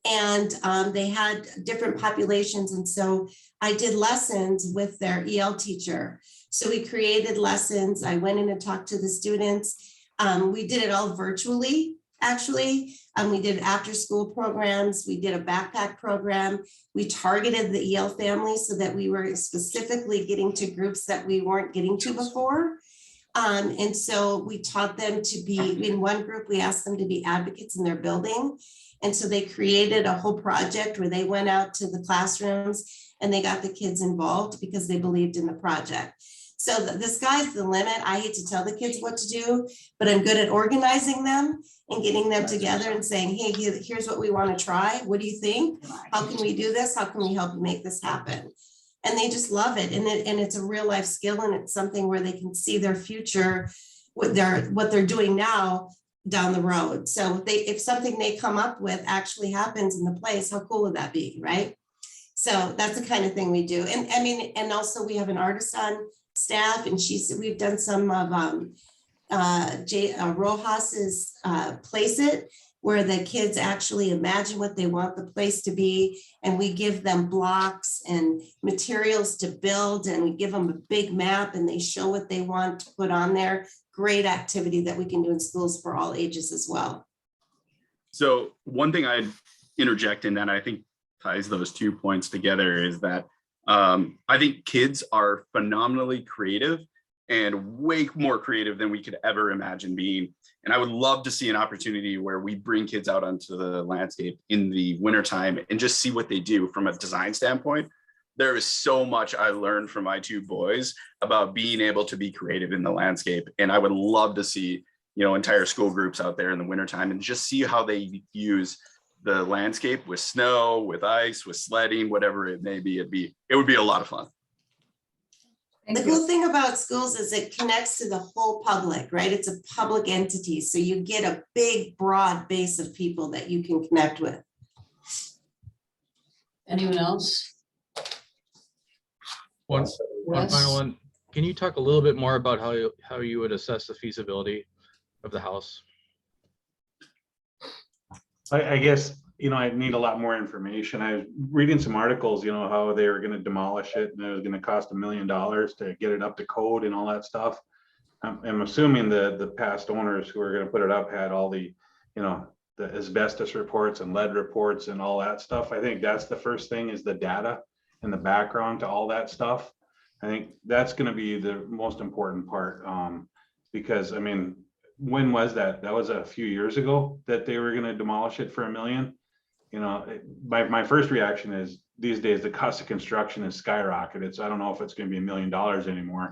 And they had different populations. And so I did lessons with their EL teacher. So we created lessons. I went in and talked to the students. We did it all virtually, actually. We did after school programs. We did a backpack program. We targeted the EL families so that we were specifically getting to groups that we weren't getting to before. And so we taught them to be, in one group, we asked them to be advocates in their building. And so they created a whole project where they went out to the classrooms and they got the kids involved because they believed in the project. So the sky's the limit. I hate to tell the kids what to do, but I'm good at organizing them and getting them together and saying, hey, here's what we want to try. What do you think? How can we do this? How can we help you make this happen? And they just love it. And it's a real life skill, and it's something where they can see their future, what they're doing now down the road. So if something they come up with actually happens in the place, how cool would that be, right? So that's the kind of thing we do. And I mean, and also we have an artist on staff, and we've done some of Rojas's Place It, where the kids actually imagine what they want the place to be, and we give them blocks and materials to build, and we give them a big map, and they show what they want to put on there. Great activity that we can do in schools for all ages as well. So one thing I'd interject in that I think ties those 2 points together is that I think kids are phenomenally creative and way more creative than we could ever imagine being. And I would love to see an opportunity where we bring kids out onto the landscape in the wintertime and just see what they do from a design standpoint. There is so much I learned from my 2 boys about being able to be creative in the landscape. And I would love to see, you know, entire school groups out there in the wintertime and just see how they use the landscape with snow, with ice, with sledding, whatever it may be. It would be a lot of fun. The cool thing about schools is it connects to the whole public, right? It's a public entity. So you get a big, broad base of people that you can connect with. Anyone else? One Yes. final one. Can you talk a little bit more about how you would assess the feasibility of the house? I guess, you know, I need a lot more information. I was reading some articles, you know, how they were going to demolish it and it was going to cost $1 million to get it up to code and all that stuff. I'm assuming the past owners who are going to put it up had all the you know, the asbestos reports and lead reports and all that stuff. I think that's the first thing, is the data and the background to all that stuff. I think that's gonna be the most important part, because I mean, when was that? That was a few years ago that they were gonna demolish it for $1 million. You know, my first reaction is, these days, the cost of construction is skyrocketed, so I don't know if it's gonna be $1 million anymore.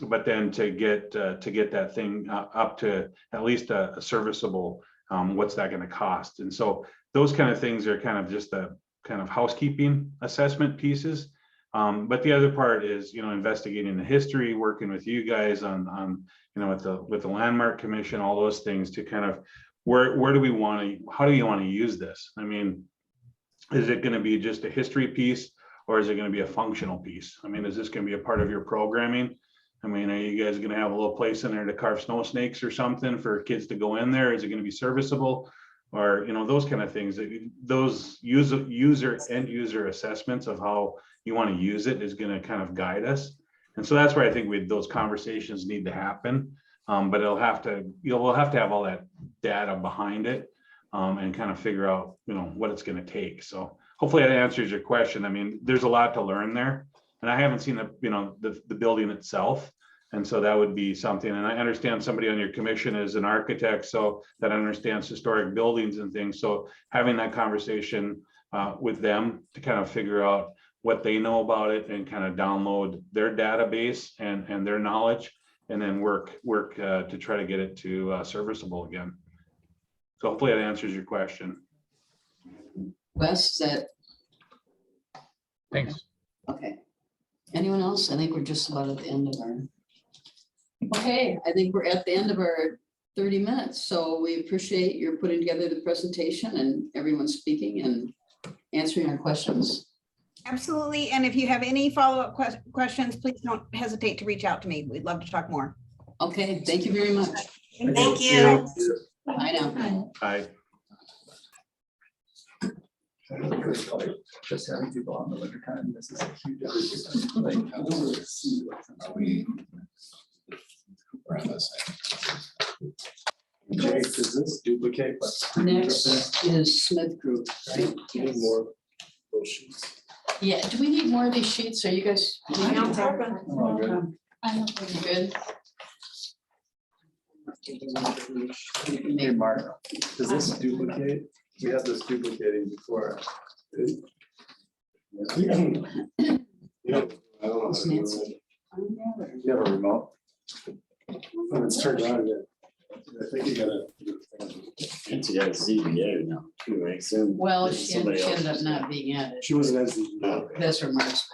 But then to get that thing up to at least a serviceable, what's that gonna cost? And so those kind of things are kind of just the kind of housekeeping assessment pieces. But the other part is, you know, investigating the history, working with you guys on you know, with the Landmark Commission, all those things to kind of, where do we want to, how do you want to use this? I mean, is it going to be just a history piece, or is it going to be a functional piece? I mean, is this going to be a part of your programming? I mean, are you guys going to have a little place in there to carve snow snakes or something for kids to go in there? Is it going to be serviceable? Or, you know, those kind of things, those end user assessments of how you want to use it is going to kind of guide us. And so that's where I think those conversations need to happen. But we'll have to have all that data behind it, and kind of figure out, you know, what it's going to take. So hopefully that answers your question. I mean, there's a lot to learn there, and I haven't seen the building itself. And so that would be something, and I understand somebody on your commission is an architect, so that understands historic buildings and things. So having that conversation with them to kind of figure out what they know about it and kind of download their database and their knowledge, and then work to try to get it to serviceable again. So hopefully that answers your question. Wes, is that Thanks. okay? Anyone else? I think we're just about at the end of our. Okay, I think we're at the end of our 30 minutes, so we appreciate your putting together the presentation and everyone speaking and answering our questions. Absolutely. And if you have any follow-up questions, please don't hesitate to reach out to me. We'd love to talk more. Okay, thank you very much. Thank you. Bye now. Hi. Just having people on the winter time, this is a huge. Like, how do we see what's in the Jake, does this duplicate what's Next is Smith Group, right? Need more little sheets. Yeah, do we need more of these sheets? Are you guys? Oh, good. Good. Hey, Mark, does this duplicate? We had this duplicating before. Yeah, I don't know. How to do it. You have a remote? When it's turned on, yeah. I think you gotta. It's got ZBA now too, right? Soon. Well, Maybe she somebody ended else up not being added. She wasn't as. No. That's her marks.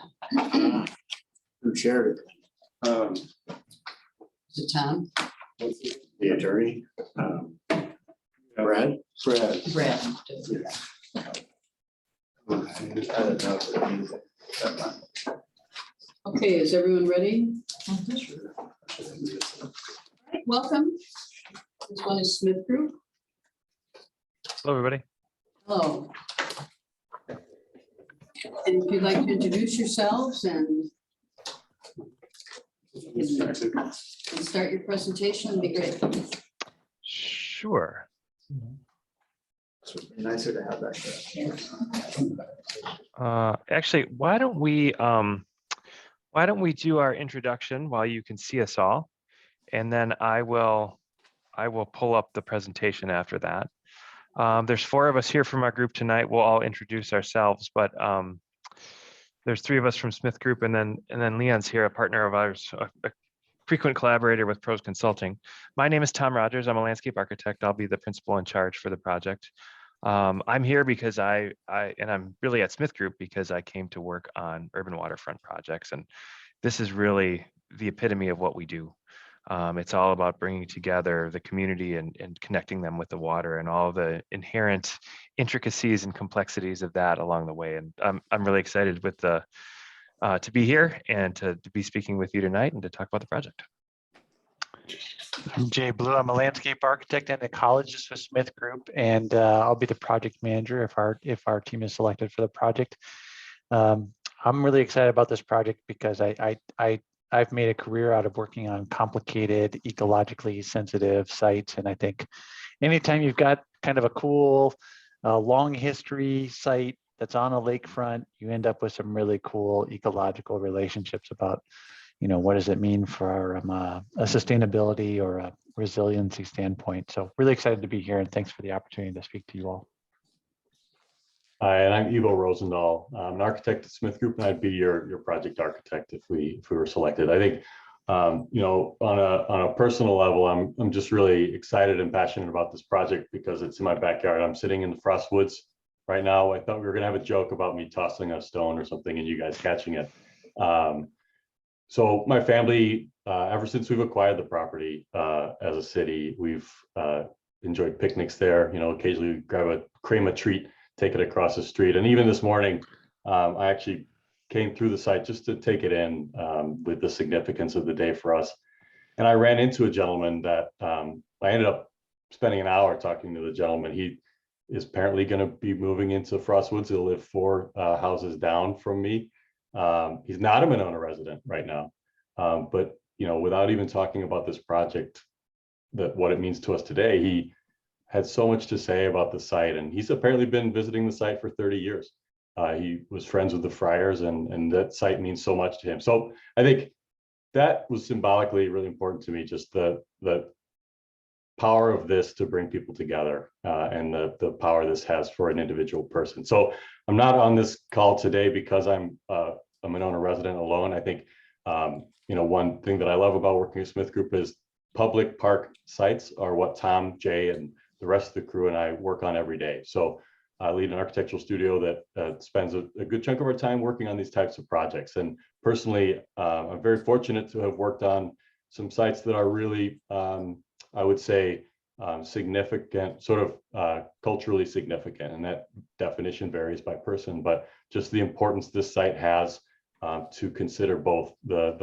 Who chaired it? Is it Tom? The attorney? Brad? Brad. Brad. I don't know. Okay, is everyone ready? Welcome. This one is Smith Group. Hello, everybody. Hello. And if you'd like to introduce yourselves and start your presentation, would be great. Sure. It's nicer to have that. Actually, why don't we do our introduction while you can see us all, and then I will pull up the presentation after that. There's 4 of us here from our group tonight. We'll all introduce ourselves, but there's 3 of us from Smith Group, and then Leon's here, a partner of ours, a frequent collaborator with Pros Consulting. My name is Tom Rogers. I'm a landscape architect. I'll be the principal in charge for the project. I'm here because and I'm really at Smith Group because I came to work on urban waterfront projects, and this is really the epitome of what we do. It's all about bringing together the community and connecting them with the water and all the inherent intricacies and complexities of that along the way. And I'm really excited with to be here and to be speaking with you tonight and to talk about the project. I'm Jay Blue. I'm a landscape architect and ecologist with Smith Group, and I'll be the project manager if our team is selected for the project. I'm really excited about this project because I've made a career out of working on complicated, ecologically sensitive sites, and I think anytime you've got kind of a cool, long history site that's on a lakefront, you end up with some really cool ecological relationships about, what does it mean for a sustainability or a resiliency standpoint. So really excited to be here, and thanks for the opportunity to speak to you all. Hi, and I'm Ivo Rosendahl. I'm an architect at Smith Group, and I'd be your project architect if we were selected. I think, on a personal level, I'm just really excited and passionate about this project because it's in my backyard. I'm sitting in the Frost Woods right now. I thought we were going to have a joke about me tossing a stone or something and you guys catching it. So my family, ever since we've acquired the property as a city, we've enjoyed picnics there. Occasionally crave a treat, take it across the street. And even this morning, I actually came through the site just to take it in with the significance of the day for us. And I ran into a gentleman that I ended up spending an hour talking to the gentleman. He is apparently going to be moving into Frostwoods. He'll live 4 houses down from me. He's not a Monona resident right now, but without even talking about this project, what it means to us today, he had so much to say about the site, and he's apparently been visiting the site for 30 years. He was friends with the Friars, and that site means so much to him. So I think that was symbolically really important to me, just the power of this to bring people together, and the power this has for an individual person. So I'm not on this call today because I'm a Monona resident alone. I think one thing that I love about working at Smith Group is public park sites are what Tom, Jay, and the rest of the crew and I work on every day. So I lead an architectural studio that spends a good chunk of our time working on these types of projects. And personally, I'm very fortunate to have worked on some sites that are really, I would say, significant, sort of culturally significant. And that definition varies by person, but just the importance this site has to consider both the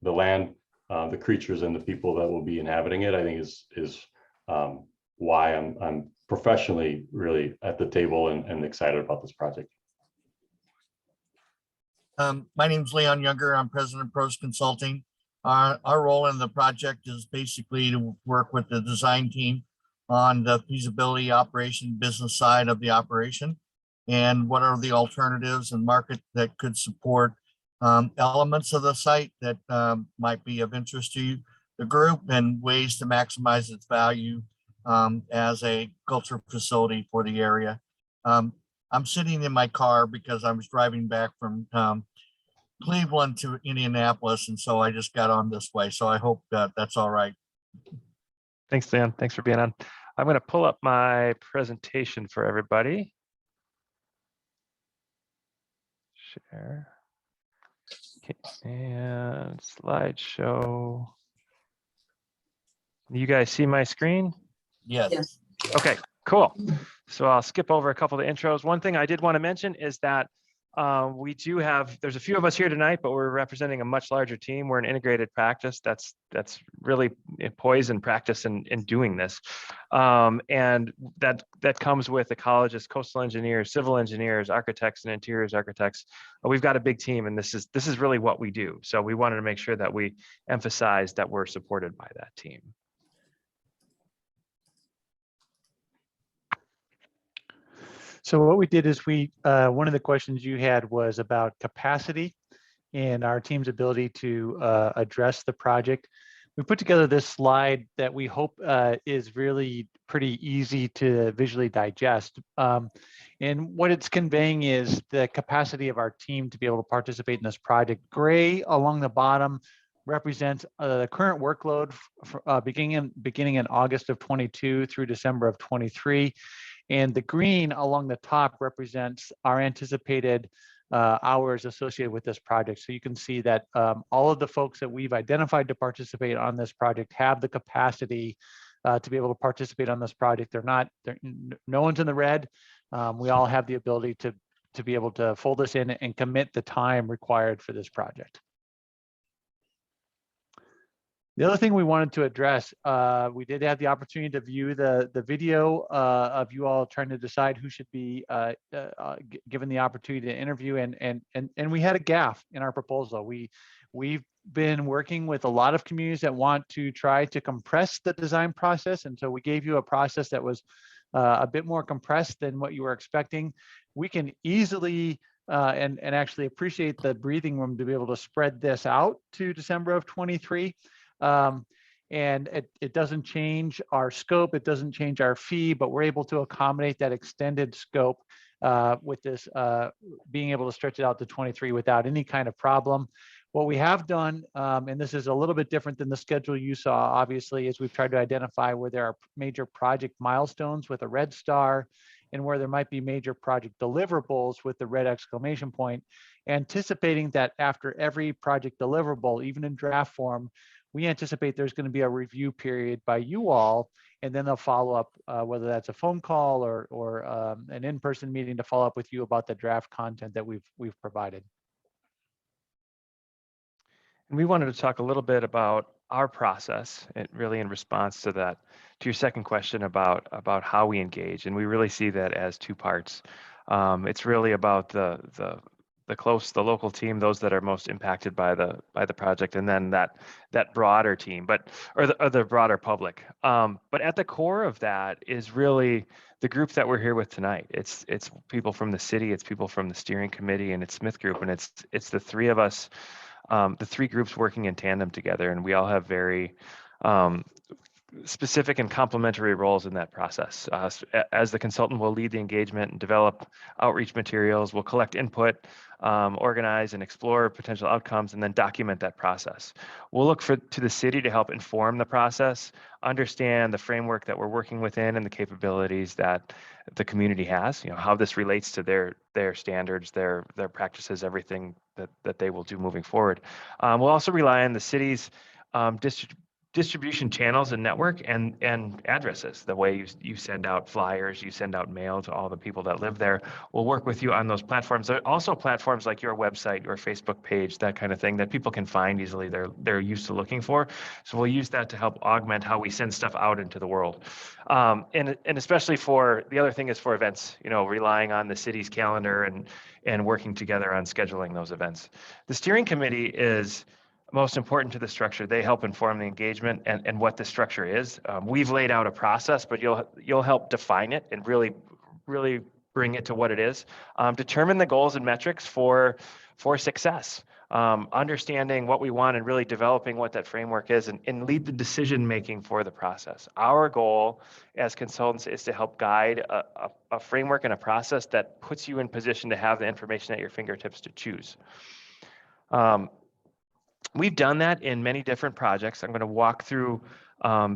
land, the creatures, and the people that will be inhabiting it, I think is why I'm professionally really at the table and excited about this project. My name's Leon Younger. I'm president of Pros Consulting. Our role in the project is basically to work with the design team on the feasibility, operation, business side of the operation, and what are the alternatives and market that could support elements of the site that might be of interest to the group, and ways to maximize its value as a cultural facility for the area. I'm sitting in my car because I was driving back from Cleveland to Indianapolis, and so I just got on this way. So I hope that that's all right. Thanks, Dan. Thanks for being on. I'm going to pull up my presentation for everybody. Share. Okay, and slideshow. You guys see my screen? Yes. Okay, cool. So I'll skip over a couple of the intros. One thing I did want to mention is that we do have, there's a few of us here tonight, but we're representing a much larger team. We're an integrated practice. That's really poised and practice in doing this. And that comes with ecologists, coastal engineers, civil engineers, architects, and interiors architects. We've got a big team, and this is really what we do. So we wanted to make sure that we emphasize that we're supported by that team. So what we did is one of the questions you had was about capacity and our team's ability to address the project. We put together this slide that we hope is really pretty easy to visually digest. And what it's conveying is the capacity of our team to be able to participate in this project. Gray along the bottom represents the current workload beginning in August of 22 through December of 23. And the green along the top represents our anticipated hours associated with this project. So you can see that all of the folks that we've identified to participate on this project have the capacity to be able to participate on this project. No one's in the red. We all have the ability to be able to fold this in and commit the time required for this project. The other thing we wanted to address, we did have the opportunity to view the video of you all trying to decide who should be given the opportunity to interview, and we had a gaffe in our proposal. We been working with a lot of communities that want to try to compress the design process. And so we gave you a process that was a bit more compressed than what you were expecting. We can easily and actually appreciate the breathing room to be able to spread this out to December of 23. And it doesn't change our scope, it doesn't change our fee, but we're able to accommodate that extended scope with this being able to stretch it out to 23 without any kind of problem. What we have done, and this is a little bit different than the schedule you saw, obviously, is we've tried to identify where there are major project milestones with a red star and where there might be major project deliverables with the red exclamation point, anticipating that after every project deliverable, even in draft form, we anticipate there's going to be a review period by you all, and then they'll follow up, whether that's a phone call or an in-person meeting to follow up with you about the draft content that we've provided. And we wanted to talk a little bit about our process, and really in response to that, to your second question about how we engage. And we really see that as two parts. It's really about the local team, those that are most impacted by the project, and then that broader team, or the broader public. But at the core of that is really the group that we're here with tonight. It's people from the city, it's people from the steering committee, and it's Smith Group, and it's the three of us. The three groups working in tandem together, and we all have very specific and complementary roles in that process. As the consultant, we'll lead the engagement and develop outreach materials. We'll collect input, organize and explore potential outcomes, and then document that process. We'll look to the city to help inform the process, understand the framework that we're working within and the capabilities that the community has, how this relates to their standards, their practices, everything that they will do moving forward. We'll also rely on the city's distribution channels and network and addresses. The way you send out flyers, you send out mail to all the people that live there. We'll work with you on those platforms. There are also platforms like your website, your Facebook page, that kind of thing that people can find easily. They're used to looking for. So we'll use that to help augment how we send stuff out into the world. And especially for the other thing is for events, relying on the city's calendar and working together on scheduling those events. The steering committee is most important to the structure. They help inform the engagement and what the structure is. We've laid out a process, but you'll help define it and really bring it to what it is. Determine the goals and metrics for success. Understanding what we want and really developing what that framework is and lead the decision making for the process. Our goal as consultants is to help guide a framework and a process that puts you in position to have the information at your fingertips to choose. We've done that in many different projects. I'm going to walk through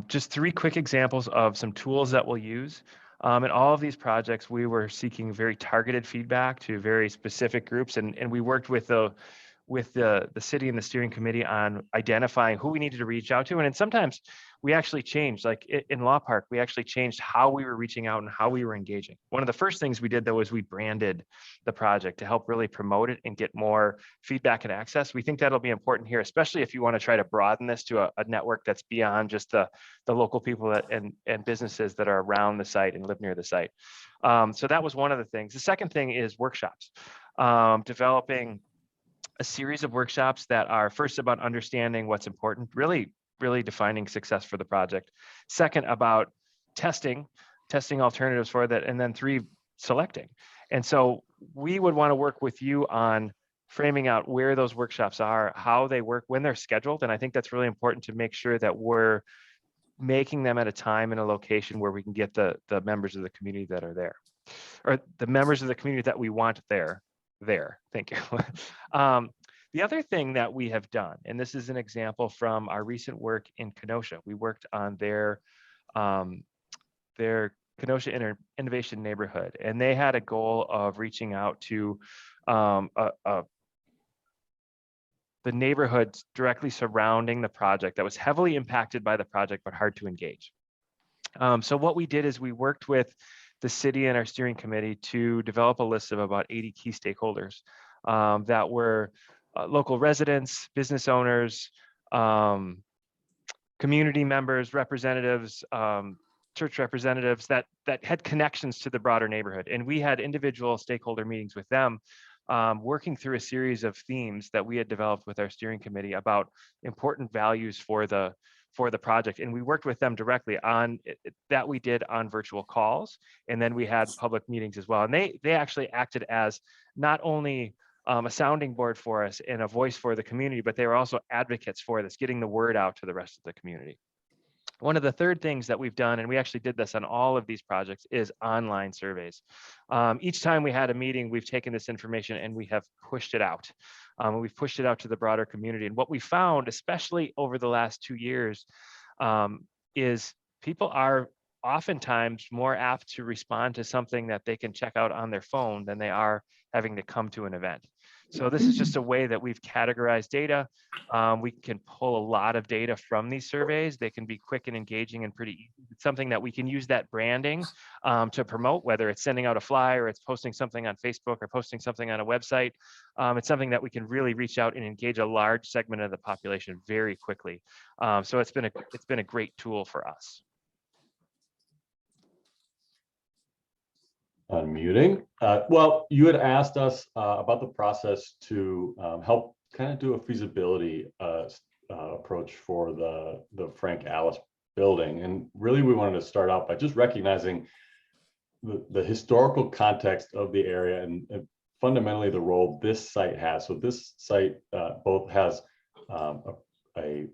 just 3 quick examples of some tools that we'll use. In all of these projects, we were seeking very targeted feedback to very specific groups, and we worked with the city and the steering committee on identifying who we needed to reach out to. And then sometimes we actually changed, like in Law Park, we actually changed how we were reaching out and how we were engaging. One of the first things we did, though, was we branded the project to help really promote it and get more feedback and access. We think that'll be important here, especially if you want to try to broaden this to a network that's beyond just the local people and businesses that are around the site and live near the site. So that was one of the things. The second thing is workshops, developing a series of workshops that are first about understanding what's important, really defining success for the project. Second, about testing alternatives for that. And then 3, selecting. And so we would want to work with you on framing out where those workshops are, how they work, when they're scheduled. And I think that's really important to make sure that we're making them at a time and a location where we can get the members of the community that are there, or the members of the community that we want there. Thank you. The other thing that we have done, and this is an example from our recent work in Kenosha, we worked on their Kenosha Innovation Neighborhood, and they had a goal of reaching out to the neighborhoods directly surrounding the project that was heavily impacted by the project, but hard to engage. So what we did is we worked with the city and our steering committee to develop a list of about 80 key stakeholders that were local residents, business owners, community members, representatives, church representatives that had connections to the broader neighborhood. And we had individual stakeholder meetings with them working through a series of themes that we had developed with our steering committee about important values for the project. And we worked with them directly on that. We did on virtual calls, and then we had public meetings as well. And they actually acted as not only a sounding board for us and a voice for the community, but they were also advocates for this, getting the word out to the rest of the community. One of the third things that we've done, and we actually did this on all of these projects, is online surveys. Each time we had a meeting, we've taken this information and we have pushed it out. We've pushed it out to the broader community. And what we found, especially over the last 2 years, is people are oftentimes more apt to respond to something that they can check out on their phone than they are having to come to an event. So this is just a way that we've categorized data. We can pull a lot of data from these surveys. They can be quick and engaging and pretty easy. It's something that we can use that branding to promote, whether it's sending out a flyer, it's posting something on Facebook or posting something on a website. It's something that we can really reach out and engage a large segment of the population very quickly. So it's been a great tool for us. Unmuting. Well, you had asked us about the process to help kind of do a feasibility approach for the Frank Alice building. And really, we wanted to start out by just recognizing the historical context of the area and fundamentally the role this site has. So this site both has a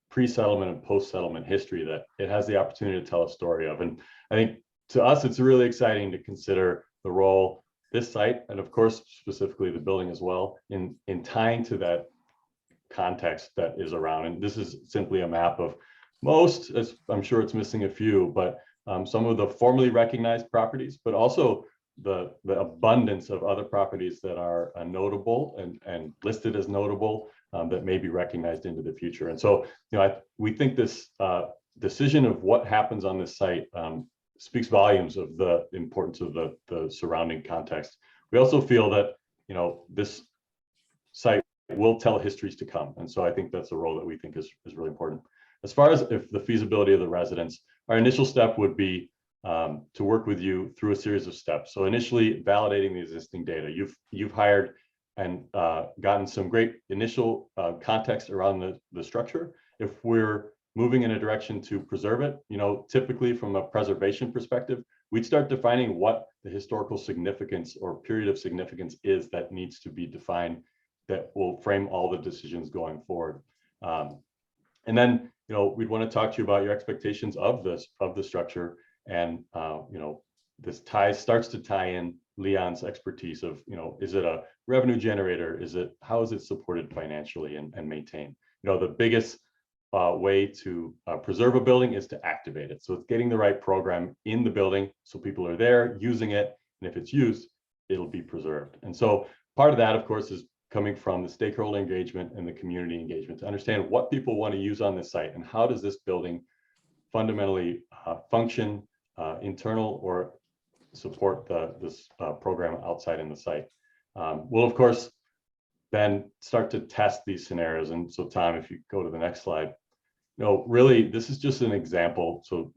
pre-settlement and post-settlement history that it has the opportunity to tell a story of. And I think to us, it's really exciting to consider the role this site, and of course, specifically the building as well, in tying to that context that is around. And this is simply a map of most, as I'm sure it's missing a few, but some of the formally recognized properties, but also the abundance of other properties that are notable and listed as notable that may be recognized into the future. And so, we think this decision of what happens on this site speaks volumes of the importance of the surrounding context. We also feel that, this site will tell histories to come. And so I think that's a role that we think is really important. As far as if the feasibility of the residents, our initial step would be to work with you through a series of steps. So initially validating the existing data. You've hired and gotten some great initial context around the structure. If we're moving in a direction to preserve it, typically from a preservation perspective, we'd start defining what the historical significance or period of significance is that needs to be defined that will frame all the decisions going forward. And then, we'd want to talk to you about your expectations of the structure. And, this starts to tie in Leon's expertise of, is it a revenue generator? How is it supported financially and maintained? The biggest way to preserve a building is to activate it. So it's getting the right program in the building so people are there using it. And if it's used, it'll be preserved. And so part of that, of course, is coming from the stakeholder engagement and the community engagement to understand what people want to use on this site and how does this building fundamentally function, internal or support this program outside in the site. We'll, of course, then start to test these scenarios. And so, Tom, if you go to the next slide, really, this is just an example. So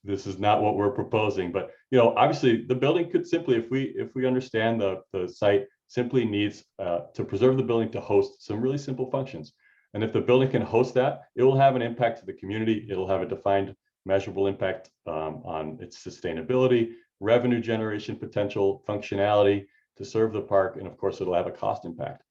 this is not what we're proposing, but, obviously the building could simply, if we understand the site simply needs to preserve the building to host some really simple functions. And if the building can host that, it will have an impact to the community. It'll have a defined measurable impact on its sustainability, revenue generation potential, functionality to serve the park, and of course, it'll have a cost impact.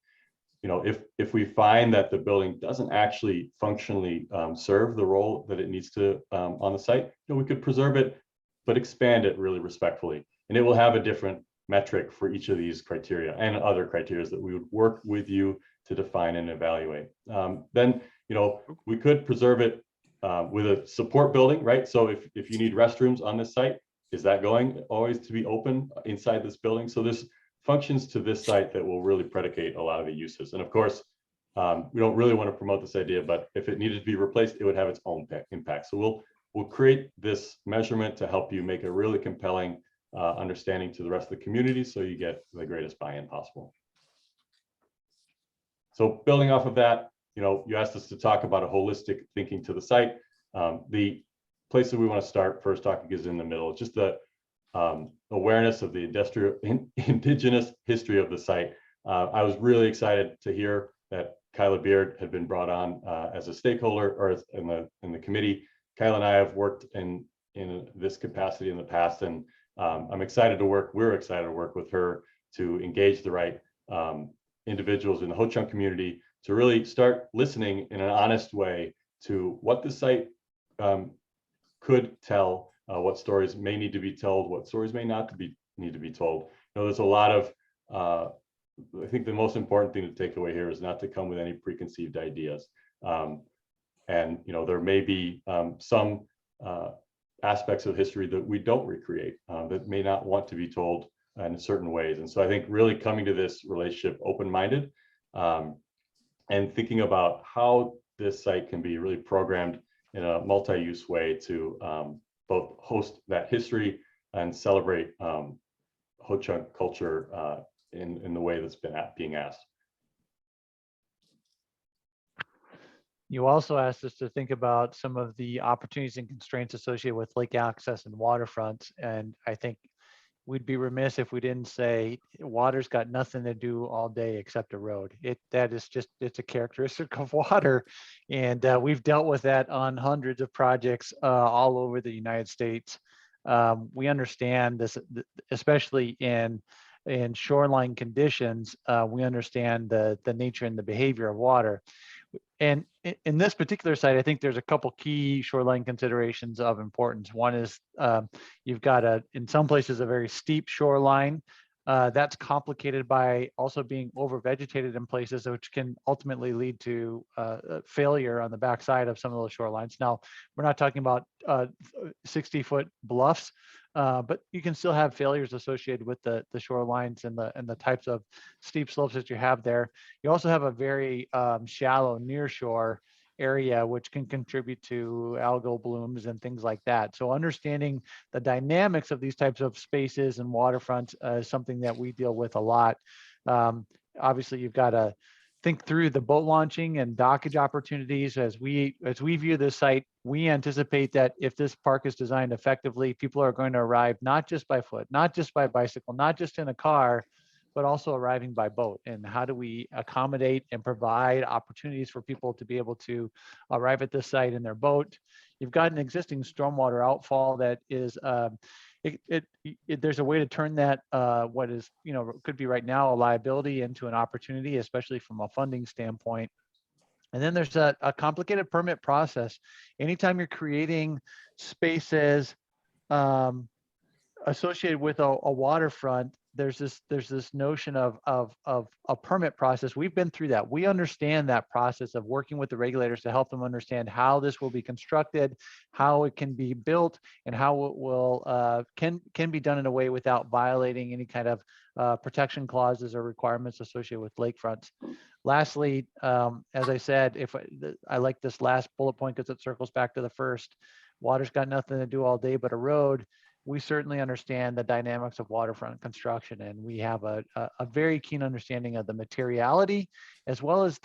If we find that the building doesn't actually functionally serve the role that it needs to on the site, we could preserve it, but expand it really respectfully. And it will have a different metric for each of these criteria and other criteria that we would work with you to define and evaluate. Then, we could preserve it with a support building, right? So if you need restrooms on this site, is that going always to be open inside this building? So there's functions to this site that will really predicate a lot of the uses. And of course, we don't really want to promote this idea, but if it needed to be replaced, it would have its own impact. So we'll create this measurement to help you make a really compelling understanding to the rest of the community so you get the greatest buy-in possible. So building off of that, you asked us to talk about a holistic thinking to the site. The place that we want to start first, Dockage is in the middle. It's just awareness of the indigenous history of the site. I was really excited to hear that Kyla Beard had been brought on as a stakeholder or in the committee. Kyla and I have worked in this capacity in the past, and we're excited to work with her to engage the right individuals in the Ho-Chunk community to really start listening in an honest way to what the site could tell, what stories may need to be told, what stories may not need to be told. You know, there's a lot of, I think the most important thing to take away here is not to come with any preconceived ideas. And, you know, there may be some aspects of history that we don't recreate, that may not want to be told in certain ways. And so I think really coming to this relationship open-minded and thinking about how this site can be really programmed in a multi-use way to both host that history and celebrate Ho-Chunk culture in the way that's been being asked. You also asked us to think about some of the opportunities and constraints associated with lake access and waterfront. And I think we'd be remiss if we didn't say water's got nothing to do all day except a road. It's a characteristic of water. And we've dealt with that on hundreds of projects all over the United States. We understand this, especially in shoreline conditions, we understand the nature and the behavior of water. And in this particular site, I think there's a couple key shoreline considerations of importance. One is you've got in some places, a very steep shoreline that's complicated by also being overvegetated in places, which can ultimately lead to failure on the backside of some of those shorelines. Now, we're not talking about 60-foot bluffs, but you can still have failures associated with the shorelines and the types of steep slopes that you have there. You also have a very shallow near shore area, which can contribute to algal blooms and things like that. So understanding the dynamics of these types of spaces and waterfronts is something that we deal with a lot. Obviously, you've got to think through the boat launching and dockage opportunities. As we view this site, we anticipate that if this park is designed effectively, people are going to arrive not just by foot, not just by bicycle, not just in a car, but also arriving by boat. And how do we accommodate and provide opportunities for people to be able to arrive at this site in their boat? You've got an existing stormwater outfall that is, there's a way to turn that, what is, could be right now a liability into an opportunity, especially from a funding standpoint. And then there's a complicated permit process. Anytime you're creating spaces associated with a waterfront, there's this notion of a permit process. We've been through that. We understand that process of working with the regulators to help them understand how this will be constructed, how it can be built, and how it will can be done in a way without violating any kind of protection clauses or requirements associated with lakefronts. Lastly, as I said, I like this last bullet point because it circles back to the first. Water's got nothing to do all day but a road. We certainly understand the dynamics of waterfront construction, and we have a very keen understanding of the materiality, as well as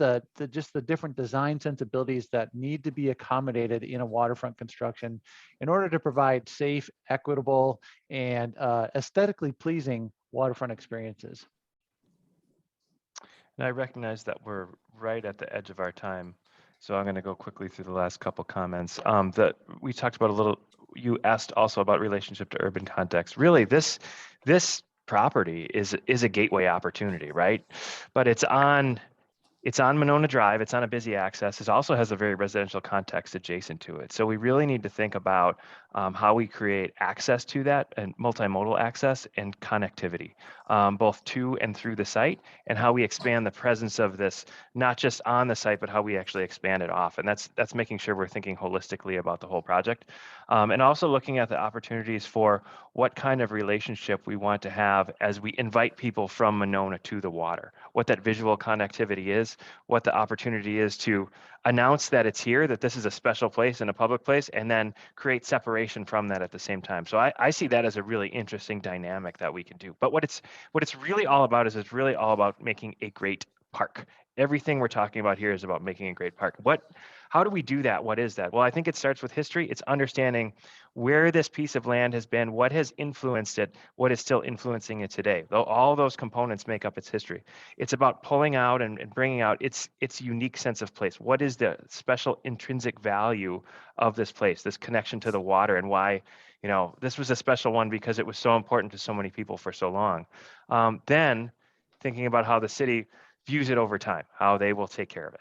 just the different design sensibilities that need to be accommodated in a waterfront construction in order to provide safe, equitable, and aesthetically pleasing waterfront experiences. And I recognize that we're right at the edge of our time, so I'm going to go quickly through the last couple comments. That we talked about a little. You asked also about relationship to urban context. Really, this property is a gateway opportunity, right? But it's on Monona Drive. It's on a busy access. It also has a very residential context adjacent to it. So we really need to think about how we create access to that and multimodal access and connectivity, both to and through the site, and how we expand the presence of this, not just on the site, but how we actually expand it off. And that's making sure we're thinking holistically about the whole project. And also looking at the opportunities for what kind of relationship we want to have as we invite people from Monona to the water, what that visual connectivity is, what the opportunity is to announce that it's here, that this is a special place and a public place, and then create separation from that at the same time. So I see that as a really interesting dynamic that we can do. But what it's really all about is it's really all about making a great park. Everything we're talking about here is about making a great park. how do we do that? What is that? Well, I think it starts with history. It's understanding where this piece of land has been, what has influenced it, what is still influencing it today. Though all those components make up its history. It's about pulling out and bringing out its unique sense of place. What is the special intrinsic value of this place, this connection to the water, and why, you know, this was a special one because it was so important to so many people for so long. Then thinking about how the city views it over time, how they will take care of it.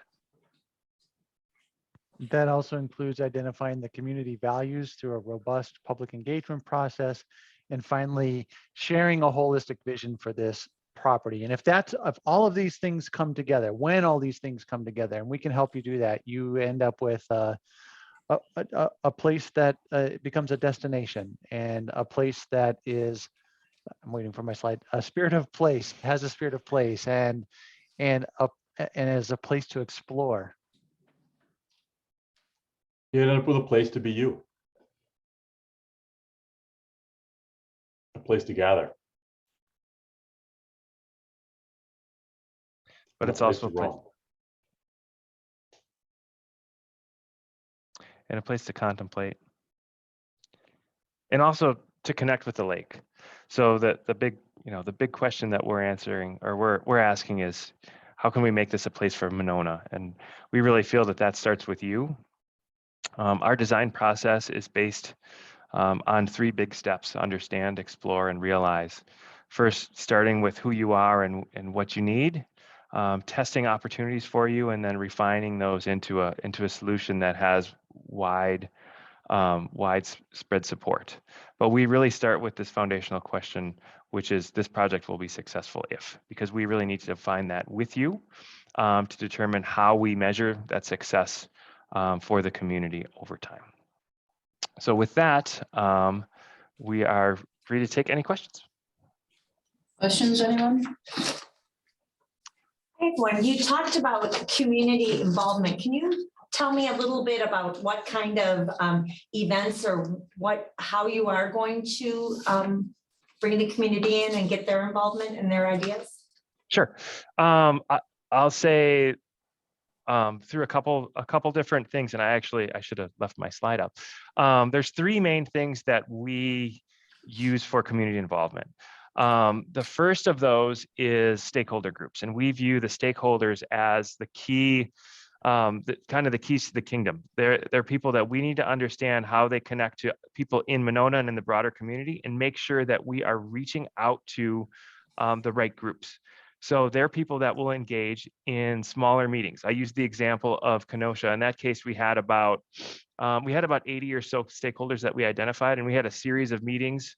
That also includes identifying the community values through a robust public engagement process. And finally, sharing a holistic vision for this property. And if all of these things come together, when all these things come together, and we can help you do that, you end up with a place that becomes a destination, and a place that is, I'm waiting for my slide, a spirit of place, has a spirit of place, and as a place to explore. You end up with a place to be you. A place to gather. But it's also a place, and a place to contemplate, and also to connect with the lake. So that the big question that we're answering, or we're asking, is how can we make this a place for Monona? And we really feel that starts with you. Our design process is based on 3 big steps: understand, explore, and realize. First, starting with who you are and what you need, testing opportunities for you, and then refining those into a solution that has widespread support. But we really start with this foundational question, which is, this project will be successful if, because we really need to define that with you to determine how we measure that success for the community over time. So with that, we are free to take any questions. Questions, anyone? Hey, when you talked about community involvement, can you tell me a little bit about what kind of events or how you are going to bring the community in and get their involvement and their ideas? Sure. I'll say through a couple different things, and I should have left my slide up. There's 3 main things that we use for community involvement. The first of those is stakeholder groups, and we view the stakeholders as the key, kind of the keys to the kingdom. They're people that we need to understand how they connect to people in Monona and in the broader community, and make sure that we are reaching out to the right groups. So they're people that will engage in smaller meetings. I used the example of Kenosha. In that case, we had about 80 or so stakeholders that we identified, and we had a series of meetings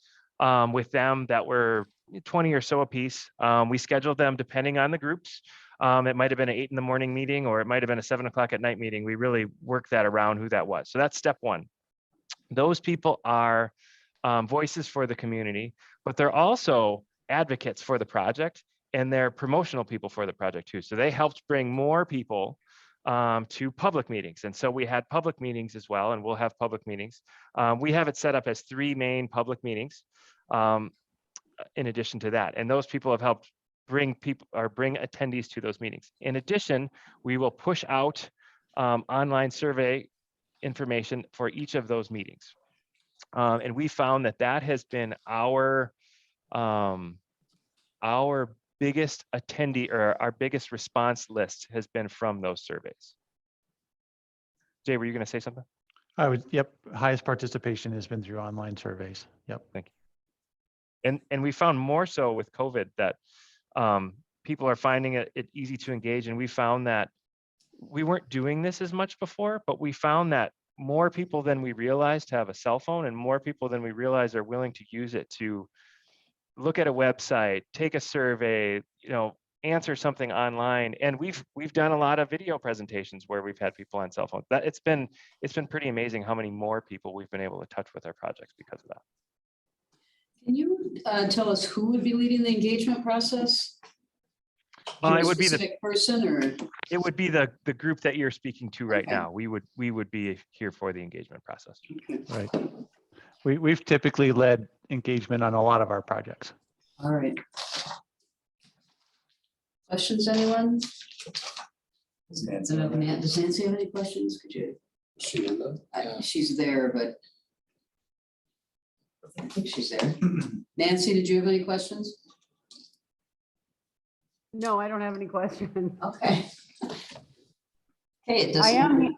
with them that were 20 or so apiece. We scheduled them depending on the groups. It might have been an 8 a.m. meeting, or it might have been a 7 o'clock at night meeting. We really worked that around who that was. So that's step 1. Those people are voices for the community, but they're also advocates for the project, and they're promotional people for the project too. So they helped bring more people to public meetings. And so we had public meetings as well, and we'll have public meetings. We have it set up as 3 main public meetings in addition to that. And those people have helped bring attendees to those meetings. In addition, we will push out online survey information for each of those meetings. And we found that has been our biggest attendee, or our biggest response list has been from those surveys. Jay, were you going to say something? Yep. Highest participation has been through online surveys. Yep. Thank you. And we found more so with COVID that people are finding it easy to engage. And we found that we weren't doing this as much before, but we found that more people than we realized have a cell phone, and more people than we realized are willing to use it to look at a website, take a survey, answer something online. And we've done a lot of video presentations where we've had people on cell phones. It's been pretty amazing how many more people we've been able to touch with our projects because of that. Can you tell us who would be leading the engagement process? It would be the specific person, or it would be the group that you're speaking to right now. We would be here for the engagement process. Right. We've typically led engagement on a lot of our projects. All right. Questions, anyone? Is Nancy So, on there? Does Nancy have any questions? Could you? She's there, but I think she's there. Nancy, did you have any questions? No, I don't have any questions. Okay. Hey, it I am, doesn't.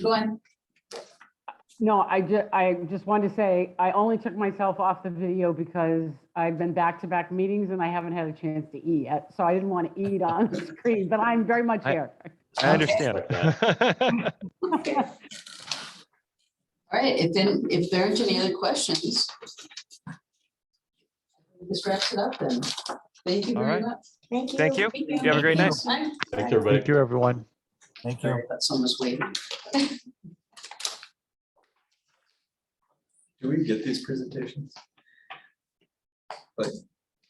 Go on. no, I just wanted to say, I only took myself off the video because I've been back-to-back meetings and I haven't had a chance to eat yet. So I didn't want to eat on the screen, but I'm very much here. I understand. Okay. All right, if there aren't any other questions, this wraps it up then. Thank you All very right. much. Thank you. Thank you. You have a great night. Bye. Thanks, everybody. Thank you, everyone. Thank Sorry, that's almost waiting. Do we get these presentations? Like,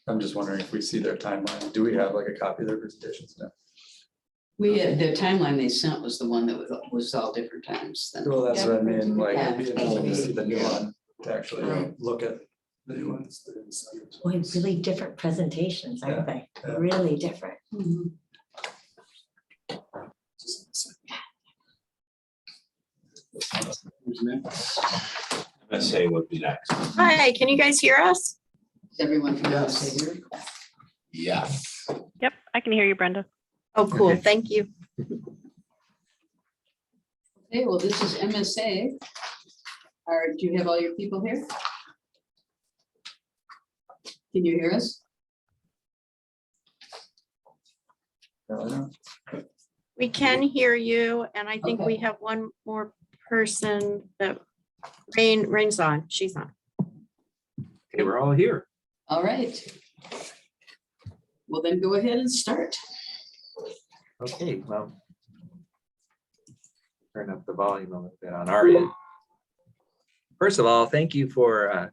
I'm just wondering if we see their timeline. Do we have like a copy of their presentations now? The timeline they sent was the one that was all different times. then. Well, that's what I mean, like, Yeah. it'd be interesting to see the new one, to actually look at the new ones. Boy, really different presentations, aren't they? Yeah. Really different. Mhm. MSA would be next. Hi, can you guys hear us? Is everyone from MSA here? Yes. Yep, I can hear you, Brenda. Oh, cool. Thank you. Okay, well, this is MSA. Do you have all your people here? Can you hear us? We can hear you, and I think we Okay. have one more person that Rain's on. She's on. Okay, we're all here. All right. Well, then go ahead and start. Okay, well. Turn up the volume a little bit on our end. First of all, thank you for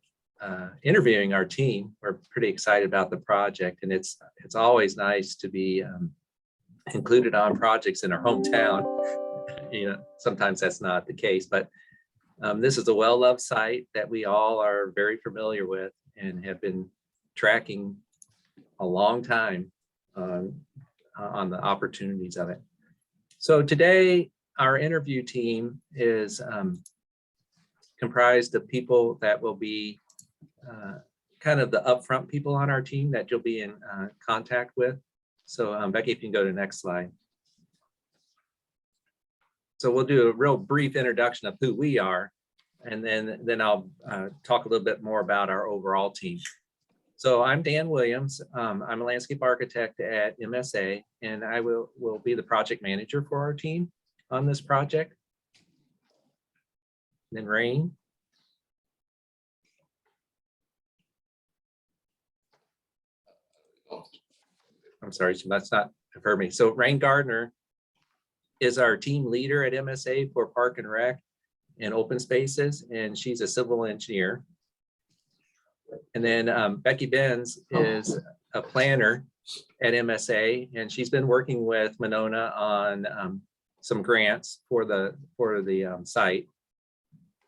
interviewing our team. We're pretty excited about the project, and it's always nice to be included on projects in our hometown. You know, sometimes that's not the case, but this is a well-loved site that we all are very familiar with and have been tracking a long time on the opportunities of it. So today, our interview team is comprised of people that will be kind of the upfront people on our team that you'll be in contact with. So Becky, if you can go to the next slide. So we'll do a real brief introduction of who we are, and then I'll talk a little bit more about our overall team. So I'm Dan Williams. I'm a landscape architect at MSA, and I will be the project manager for our team on this project. Then Rain. I'm sorry, she must not have heard me. So Rain Gardner is our team leader at MSA for Park and Rec and open spaces, and she's a civil engineer. And then Becky Benz is a planner at MSA, and she's been working with Monona on some grants for the site.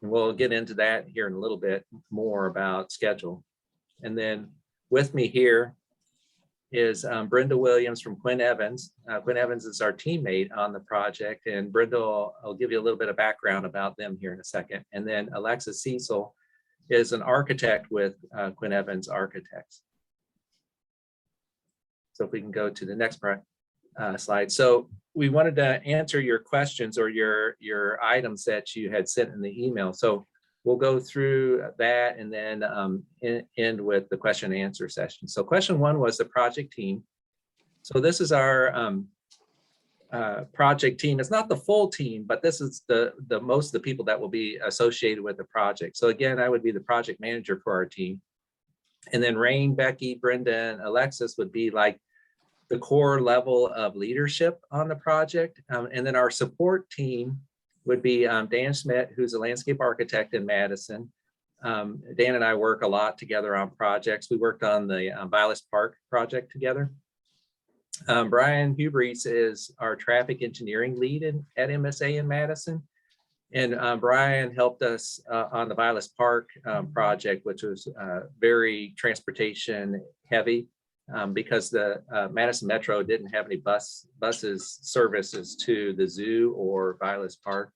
And we'll get into that here in a little bit more about schedule. And then with me here is Brenda Williams from Quinn Evans. Quinn Evans is our teammate on the project, and Brenda will give you a little bit of background about them here in a second. And then Alexis Cecil is an architect with Quinn Evans Architects. So if we can go to the next slide. So we wanted to answer your questions or your items that you had sent in the email. So we'll go through that and then end with the question and answer session. So question one was the project team. So this is our project team. It's not the full team, but this is the most of the people that will be associated with the project. So again, I would be the project manager for our team. And then Rain, Becky, Brenda, and Alexis would be like the core level of leadership on the project. And then our support team would be Dan Schmidt, who's a landscape architect in Madison. Dan and I work a lot together on projects. We worked on the Vilas Park project together. Brian Hubries is our traffic engineering lead at MSA in Madison. And Brian helped us on the Vilas Park project, which was very transportation heavy. because the Madison Metro didn't have any buses services to the zoo or Vilas Park.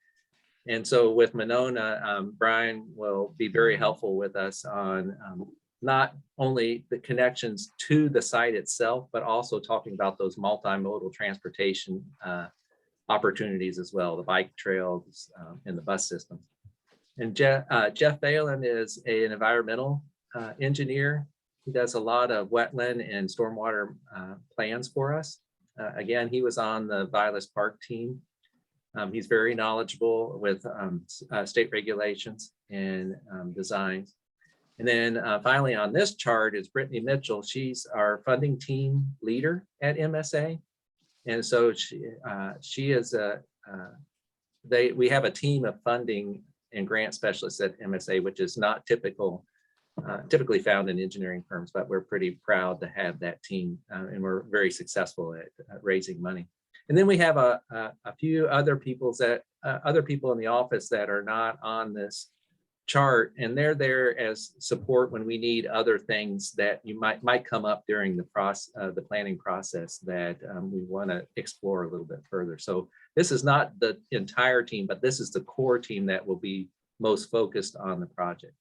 And so with Monona, Brian will be very helpful with us on not only the connections to the site itself, but also talking about those multimodal transportation opportunities as well, the bike trails and the bus system. And Jeff Phelan is an environmental engineer. He does a lot of wetland and stormwater plans for us. Again, he was on the Vilas Park team. He's very knowledgeable with state regulations and designs. And then finally on this chart is Brittany Mitchell. She's our funding team leader at MSA. And so she is we have a team of funding and grant specialists at MSA, which is not typically found in engineering firms, but we're pretty proud to have that team, and we're very successful at raising money. And then we have a few other people in the office that are not on this chart, and they're there as support when we need other things that you might come up during the planning process that we want to explore a little bit further. So this is not the entire team, but this is the core team that will be most focused on the project.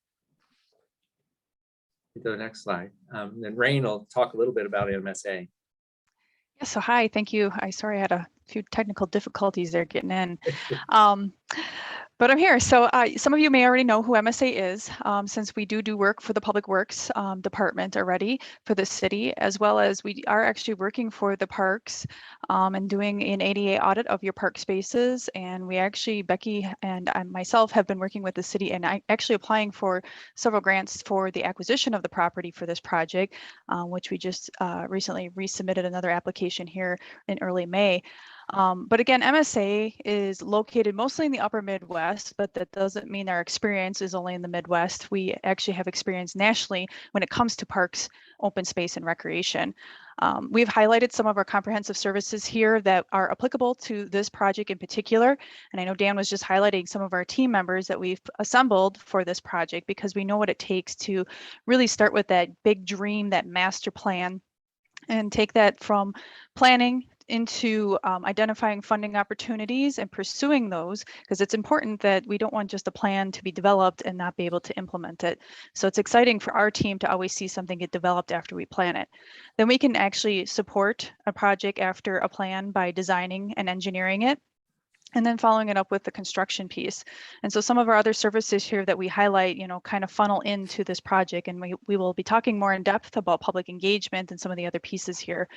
Go to the next slide. Then Rain will talk a little bit about MSA. Yeah, so hi, thank you. Sorry I had a few technical difficulties there getting in. But I'm here. So some of you may already know who MSA is, since we do work for the Public Works Department already for the city, as well as we are actually working for the parks and doing an ADA audit of your park spaces. And we actually, Becky and I myself have been working with the city and actually applying for several grants for the acquisition of the property for this project, which we just recently resubmitted another application here in early May. But again, MSA is located mostly in the upper Midwest, but that doesn't mean our experience is only in the Midwest. We actually have experience nationally when it comes to parks, open space, and recreation. We've highlighted some of our comprehensive services here that are applicable to this project in particular. And I know Dan was just highlighting some of our team members that we've assembled for this project because we know what it takes to really start with that big dream, that master plan, and take that from planning into identifying funding opportunities and pursuing those, because it's important that we don't want just a plan to be developed and not be able to implement it. So it's exciting for our team to always see something get developed after we plan it. Then we can actually support a project after a plan by designing and engineering it, and then following it up with the construction piece. And so some of our other services here that we highlight, kind of funnel into this project, and we will be talking more in depth about public engagement and some of the other pieces here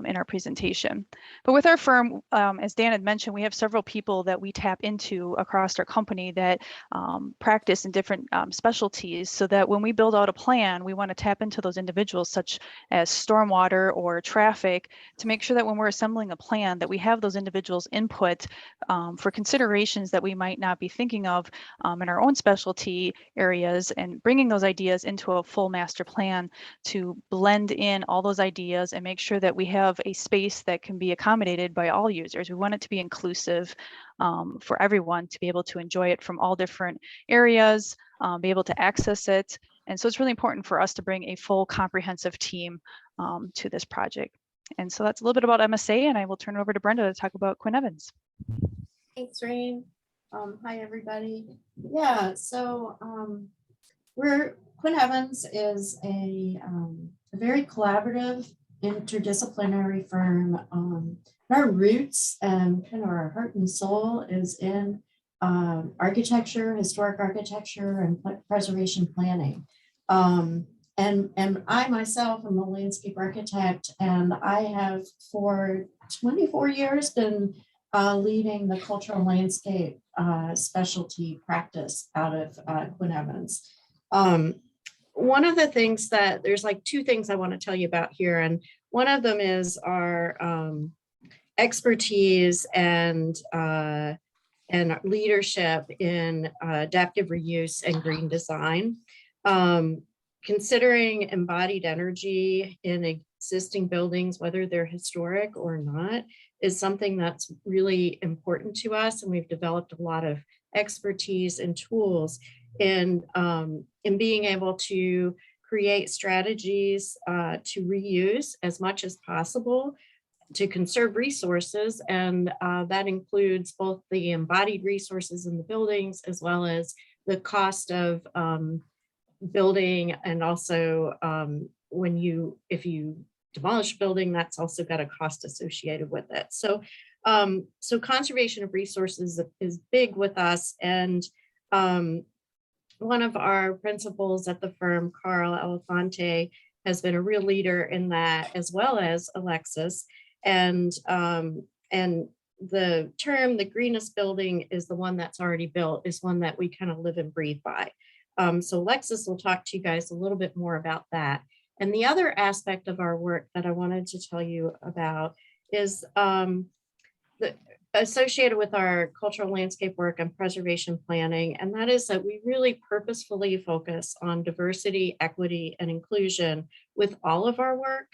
in our presentation. But with our firm, as Dan had mentioned, we have several people that we tap into across our company that practice in different specialties, so that when we build out a plan, we want to tap into those individuals such as stormwater or traffic to make sure that when we're assembling a plan that we have those individuals' input for considerations that we might not be thinking of in our own specialty areas, and bringing those ideas into a full master plan to blend in all those ideas and make sure that we have a space that can be accommodated by all users. We want it to be inclusive for everyone to be able to enjoy it from all different areas, be able to access it. And so it's really important for us to bring a full comprehensive team to this project. And so that's a little bit about MSA, and I will turn it over to Brenda to talk about Quinn Evans. Thanks, Rain. Hi, everybody. Yeah, so Quinn Evans is a very collaborative, interdisciplinary firm. Our roots and kind of our heart and soul is in architecture, historic architecture, and preservation planning. And I myself am a landscape architect, and I have for 24 years been leading the cultural landscape specialty practice out of Quinn Evans. One of the things that there's like two things I want to tell you about here, and one of them is our expertise and leadership in adaptive reuse and green design. Considering embodied energy in existing buildings, whether they're historic or not, is something that's really important to us, and we've developed a lot of expertise and tools in being able to create strategies to reuse as much as possible to conserve resources. And that includes both the embodied resources in the buildings as well as the cost of building. And also if you demolish a building, that's also got a cost associated with it. So conservation of resources is big with us. And one of our principals at the firm, Carl Elefante, has been a real leader in that, as well as Alexis. And the term, the greenest building is the one that's already built, is one that we kind of live and breathe by. So Alexis will talk to you guys a little bit more about that. And the other aspect of our work that I wanted to tell you about is associated with our cultural landscape work and preservation planning. And that is that we really purposefully focus on diversity, equity, and inclusion with all of our work.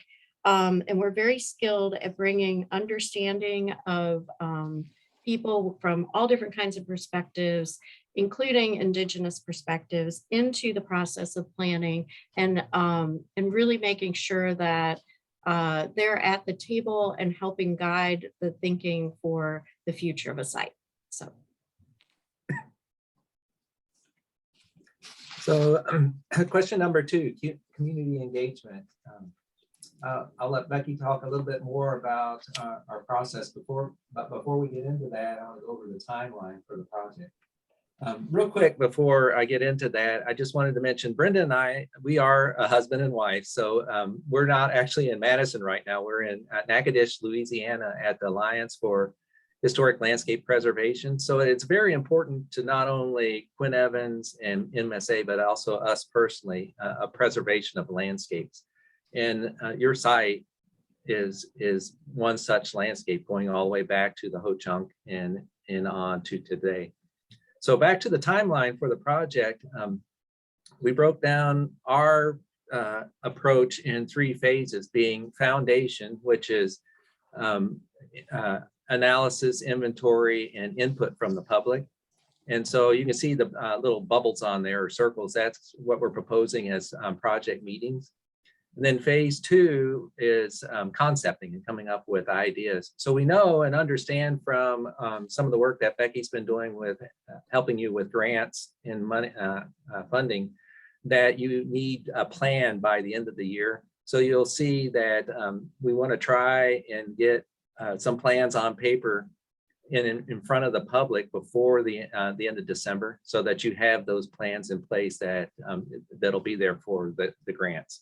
And we're very skilled at bringing understanding of people from all different kinds of perspectives, including Indigenous perspectives, into the process of planning, and really making sure that they're at the table and helping guide the thinking for the future of a site. So question number 2, community engagement. I'll let Becky talk a little bit more about our process but before we get into that, I'll go over the timeline for the project. Real quick, before I get into that, I just wanted to mention Brenda and I, we are a husband and wife. So we're not actually in Madison right now. We're in Natchitoches, Louisiana at the Alliance for Historic Landscape Preservation. So it's very important to not only Quinn Evans and MSA, but also us personally, a preservation of landscapes. And your site is one such landscape going all the way back to the Ho-Chunk and on to today. So back to the timeline for the project, we broke down our approach in 3 phases, being foundation, which is analysis, inventory, and input from the public. And so you can see the little bubbles on there, or circles. That's what we're proposing as project meetings. And then phase 2 is concepting and coming up with ideas. So we know and understand from some of the work that Becky's been doing with helping you with grants and money funding, that you need a plan by the end of the year. So you'll see that we want to try and get some plans on paper in front of the public before the end of December, so that you have those plans in place that that'll be there for the grants.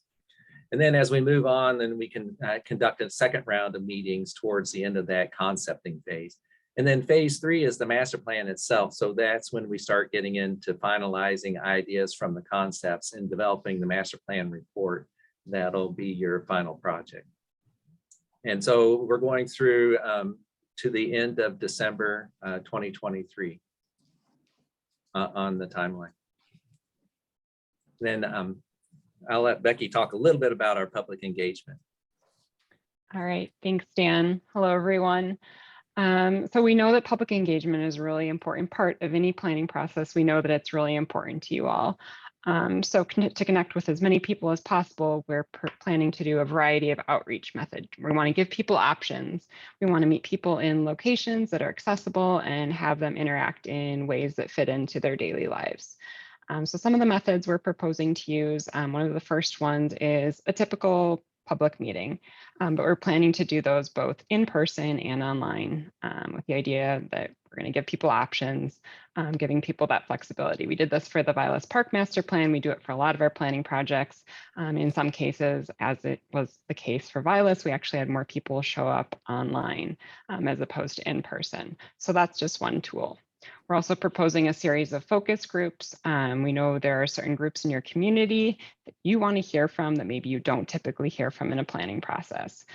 And then as we move on, then we can conduct a second round of meetings towards the end of that concepting phase. And then phase 3 is the master plan itself. So that's when we start getting into finalizing ideas from the concepts and developing the master plan report. That'll be your final project. And so we're going through to the end of December 2023 on the timeline. Then I'll let Becky talk a little bit about our public engagement. All right, thanks, Dan. Hello, everyone. So we know that public engagement is a really important part of any planning process. We know that it's really important to you all. So to connect with as many people as possible, we're planning to do a variety of outreach methods. We want to give people options. We want to meet people in locations that are accessible and have them interact in ways that fit into their daily lives. So some of the methods we're proposing to use, one of the first ones is a typical public meeting, but we're planning to do those both in person and online, with the idea that we're going to give people options, giving people that flexibility. We did this for the Vilas Park Master Plan. We do it for a lot of our planning projects. In some cases, as it was the case for Vilas, we actually had more people show up online as opposed to in person. So that's just one tool. We're also proposing a series of focus groups. We know there are certain groups in your community that you want to hear from that maybe you don't typically hear from in a planning process.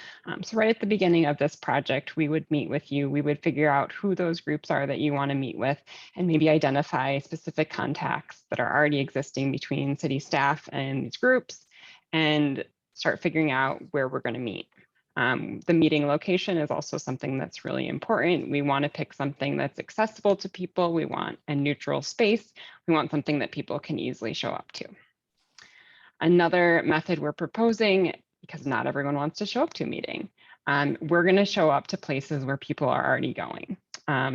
So right at the beginning of this project, we would meet with you. We would figure out who those groups are that you want to meet with, and maybe identify specific contacts that are already existing between city staff and these groups, and start figuring out where we're going to meet. The meeting location is also something that's really important. We want to pick something that's accessible to people. We want a neutral space. We want something that people can easily show up to. Another method we're proposing, because not everyone wants to show up to a meeting, we're going to show up to places where people are already going.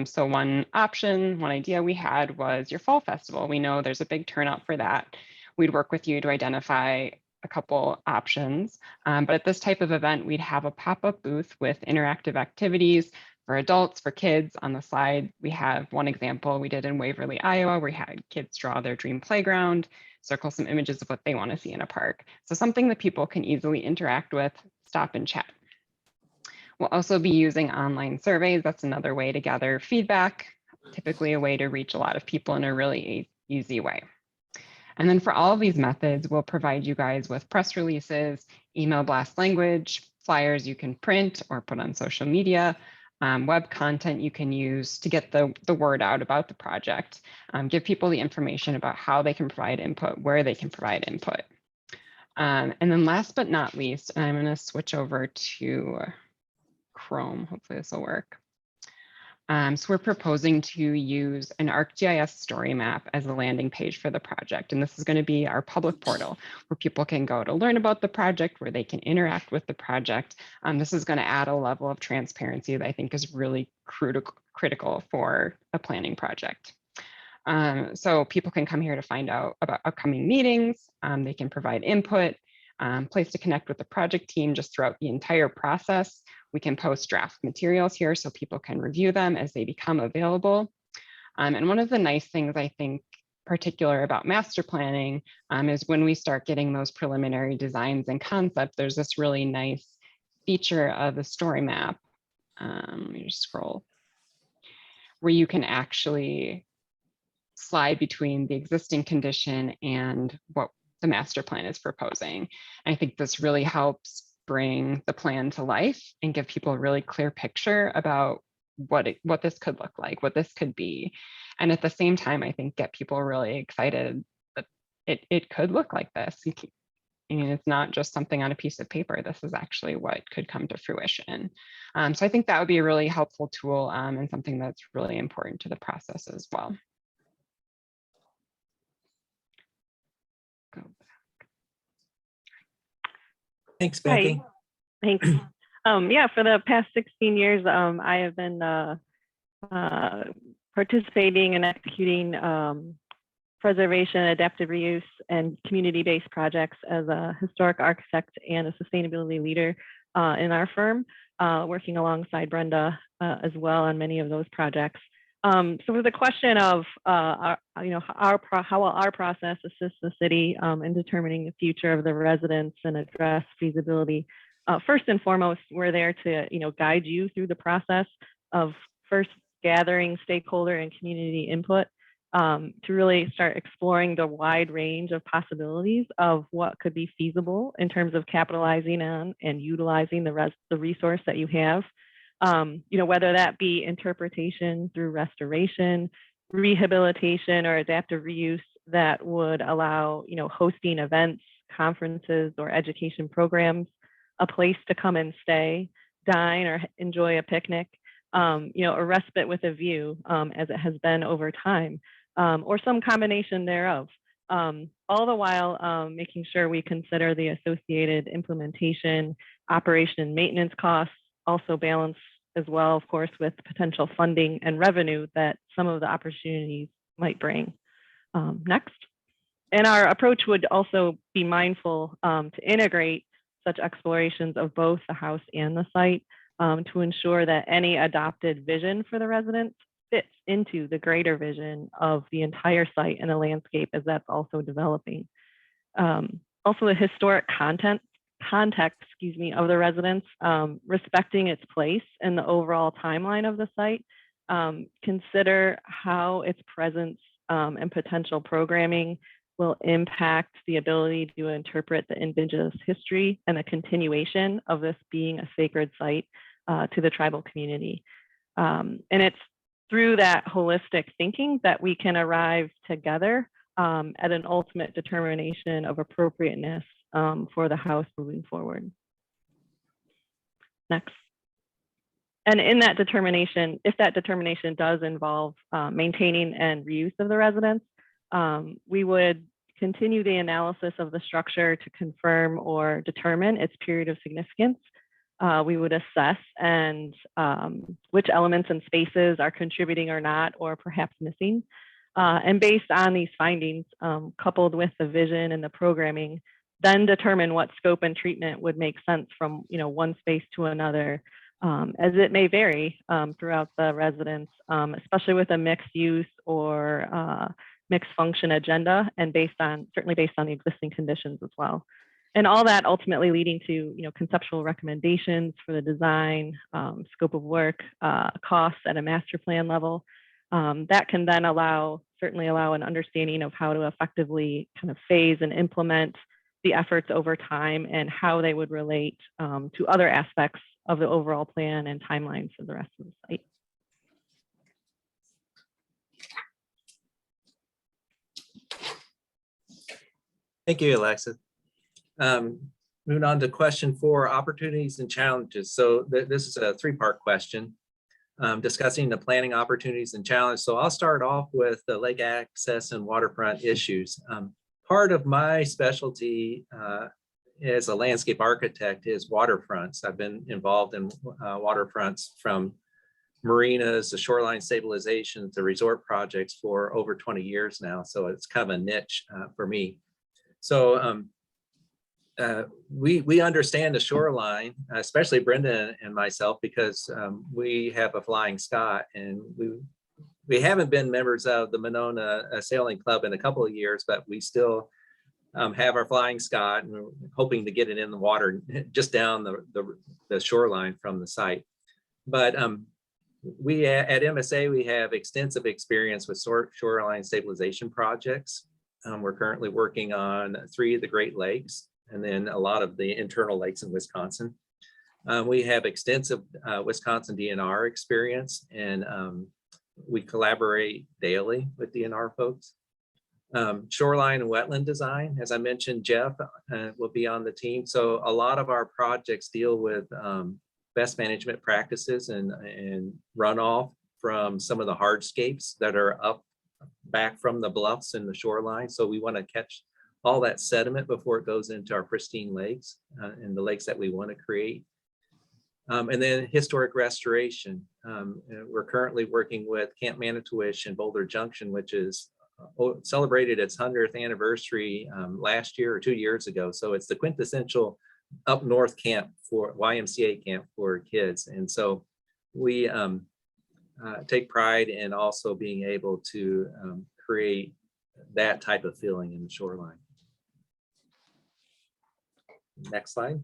So one idea we had was your fall festival. We know there's a big turnout for that. We'd work with you to identify a couple options. But at this type of event, we'd have a pop-up booth with interactive activities for adults, for kids. On the slide, we have one example we did in Waverly, Iowa, where we had kids draw their dream playground, circle some images of what they want to see in a park. So something that people can easily interact with, stop and chat. We'll also be using online surveys. That's another way to gather feedback, typically a way to reach a lot of people in a really easy way. And then for all of these methods, we'll provide you guys with press releases, email blast language, flyers you can print or put on social media, web content you can use to get the word out about the project, give people the information about how they can provide input, where they can provide input. And then last but not least, and I'm going to switch over to Chrome. Hopefully this will work. So we're proposing to use an ArcGIS story map as a landing page for the project. And this is going to be our public portal where people can go to learn about the project, where they can interact with the project. This is going to add a level of transparency that I think is really critical for a planning project. So people can come here to find out about upcoming meetings. They can provide input, place to connect with the project team just throughout the entire process. We can post draft materials here so people can review them as they become available. And one of the nice things I think particular about master planning is when we start getting those preliminary designs and concepts, there's this really nice feature of the story map. Let me just scroll, where you can actually slide between the existing condition and what the master plan is proposing. And I think this really helps bring the plan to life and give people a really clear picture about what this could look like, what this could be. And at the same time, I think get people really excited that it could look like this. I mean, it's not just something on a piece of paper. This is actually what could come to fruition. So I think that would be a really helpful tool and something that's really important to the process as well. Thanks, Becky. Hi. Thanks. Yeah, for the past 16 years, I have been participating and executing preservation, adaptive reuse, and community-based projects as a historic architect and a sustainability leader in our firm, working alongside Brenda as well on many of those projects. So for the question of how will our process assist the city in determining the future of the residents and address feasibility, first and foremost, we're there to guide you through the process of first gathering stakeholder and community input to really start exploring the wide range of possibilities of what could be feasible in terms of capitalizing on and utilizing the resource that you have. Whether that be interpretation through restoration, rehabilitation, or adaptive reuse that would allow, hosting events, conferences, or education programs, a place to come and stay, dine, or enjoy a picnic, a respite with a view, as it has been over time, or some combination thereof. All the while making sure we consider the associated implementation, operation, and maintenance costs, also balance as well, of course, with potential funding and revenue that some of the opportunities might bring. Next. And our approach would also be mindful to integrate such explorations of both the house and the site to ensure that any adopted vision for the residents fits into the greater vision of the entire site and the landscape as that's also developing. Also the historic context, of the residents, respecting its place in the overall timeline of the site. Consider how its presence and potential programming will impact the ability to interpret the indigenous history and the continuation of this being a sacred site to the tribal community. And it's through that holistic thinking that we can arrive together at an ultimate determination of appropriateness for the house moving forward. Next. And in that determination, if that determination does involve maintaining and reuse of the residence, we would continue the analysis of the structure to confirm or determine its period of significance. We would assess and which elements and spaces are contributing or not, or perhaps missing. And based on these findings, coupled with the vision and the programming, then determine what scope and treatment would make sense from one space to another, as it may vary throughout the residence, especially with a mixed use or mixed function agenda, and certainly based on the existing conditions as well. And all that ultimately leading to conceptual recommendations for the design, scope of work, costs at a master plan level. That can then certainly allow an understanding of how to effectively kind of phase and implement the efforts over time and how they would relate to other aspects of the overall plan and timelines for the rest of the site. Thank you, Alexa. Moving on to question 4, opportunities and challenges. So this is a 3-part question discussing the planning opportunities and challenges. So I'll start off with the lake access and waterfront issues. Part of my specialty as a landscape architect is waterfronts. I've been involved in waterfronts from marinas, to shoreline stabilization, to resort projects for over 20 years now. So it's kind of a niche for me. So we understand the shoreline, especially Brenda and myself, because we have a flying Scot, and we haven't been members of the Monona Sailing Club in a couple of years, but we still have our flying Scot, and we're hoping to get it in the water just down the shoreline from the site. But we at MSA, we have extensive experience with shoreline stabilization projects. We're currently working on 3 of the Great Lakes, and then a lot of the internal lakes in Wisconsin. We have extensive Wisconsin DNR experience, and we collaborate daily with DNR folks. Shoreline and wetland design, as I mentioned, Jeff will be on the team. So a lot of our projects deal with best management practices and runoff from some of the hardscapes that are up back from the bluffs and the shoreline. So we want to catch all that sediment before it goes into our pristine lakes and the lakes that we want to create. And then historic restoration. We're currently working with Camp Manitowish in Boulder Junction, which is celebrated its 100th anniversary last year or 2 years ago. So it's the quintessential up north camp for YMCA camp for kids. And so we take pride in also being able to create that type of feeling in the shoreline. Next slide.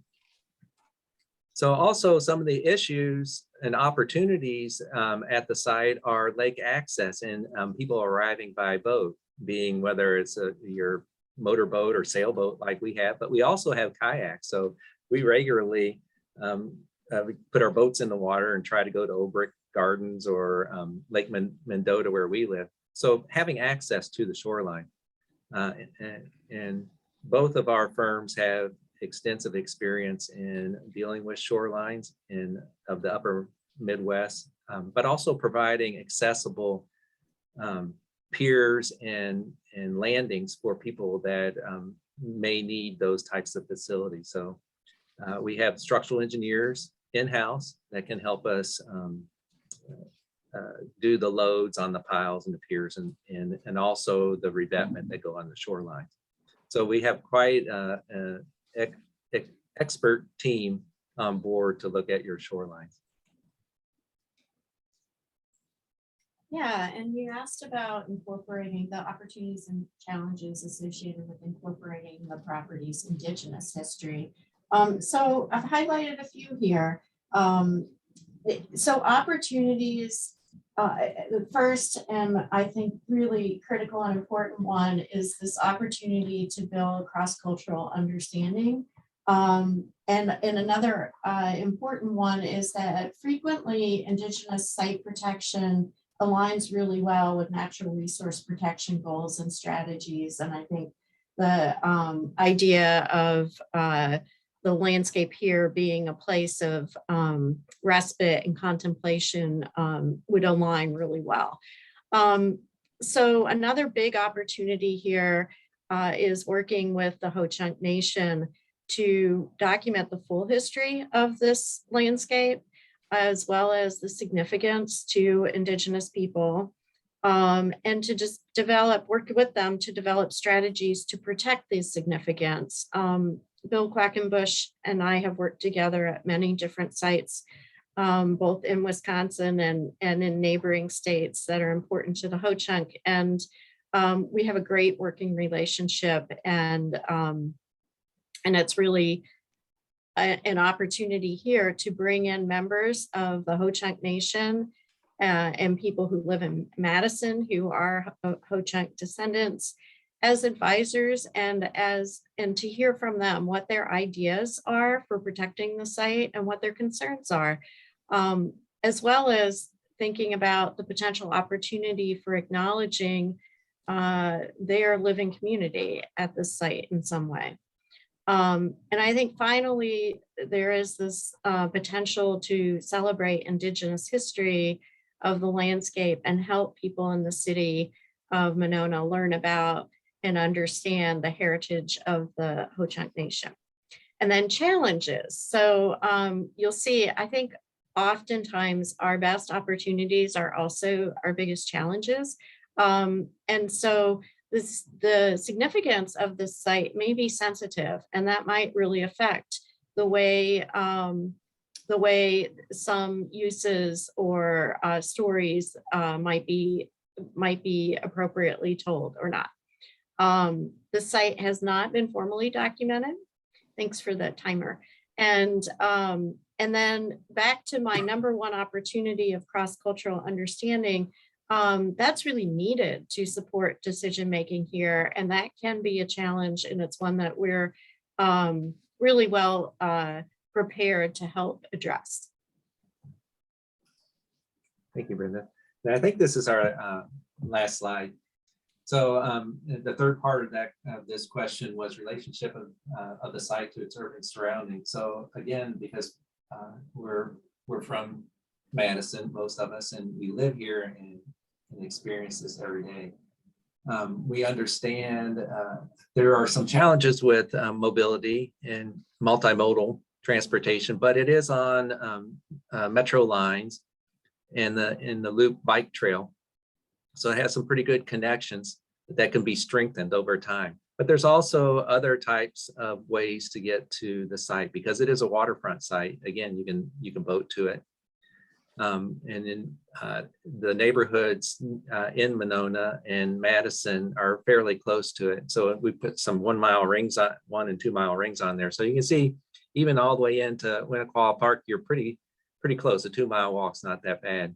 So also some of the issues and opportunities at the site are lake access and people arriving by boat, being whether it's your motorboat or sailboat like we have, but we also have kayaks. So we regularly we put our boats in the water and try to go to Old Brick Gardens or Lake Mendota where we live. So having access to the shoreline. And both of our firms have extensive experience in dealing with shorelines of the upper Midwest, but also providing accessible piers and landings for people that may need those types of facilities. So we have structural engineers in-house that can help us do the loads on the piles and the piers and also the revetment that go on the shoreline. So we have quite an expert team on board to look at your shorelines. Yeah, and you asked about incorporating the opportunities and challenges associated with incorporating the property's Indigenous history. So I've highlighted a few here. So opportunities, the first and I think really critical and important one is this opportunity to build cross-cultural understanding. And another important one is that frequently Indigenous site protection aligns really well with natural resource protection goals and strategies. And I think the idea of the landscape here being a place of respite and contemplation would align really well. So another big opportunity here is working with the Ho-Chunk Nation to document the full history of this landscape, as well as the significance to Indigenous people, and to just work with them to develop strategies to protect these significance. Bill Quackenbush and I have worked together at many different sites, both in Wisconsin and in neighboring states that are important to the Ho-Chunk. And we have a great working relationship, and it's really an opportunity here to bring in members of the Ho-Chunk Nation and people who live in Madison who are Ho-Chunk descendants as advisors, and to hear from them what their ideas are for protecting the site and what their concerns are, as well as thinking about the potential opportunity for acknowledging their living community at this site in some way. And I think finally, there is this potential to celebrate Indigenous history of the landscape and help people in the city of Monona learn about and understand the heritage of the Ho-Chunk Nation. And then challenges. So you'll see, I think oftentimes our best opportunities are also our biggest challenges. And so the significance of this site may be sensitive, and that might really affect the way some uses or stories might be appropriately told or not. The site has not been formally documented. Thanks for the timer. And then back to my number one opportunity of cross-cultural understanding, that's really needed to support decision-making here. And that can be a challenge, and it's one that we're really well prepared to help address. Thank you, Brenda. And I think this is our last slide. So the third part of this question was relationship of the site to its urban surroundings. So again, because we're from Madison, most of us, and we live here and experience this every day. We understand there are some challenges with mobility and multimodal transportation, but it is on metro lines and in the loop bike trail. So it has some pretty good connections that can be strengthened over time. But there's also other types of ways to get to the site because it is a waterfront site. Again, you can boat to it. And in the neighborhoods in Monona and Madison are fairly close to it. So we put some 1 and 2 mile rings on there. So you can see even all the way into Winnequa Park, you're pretty close. A 2 mile walk's not that bad.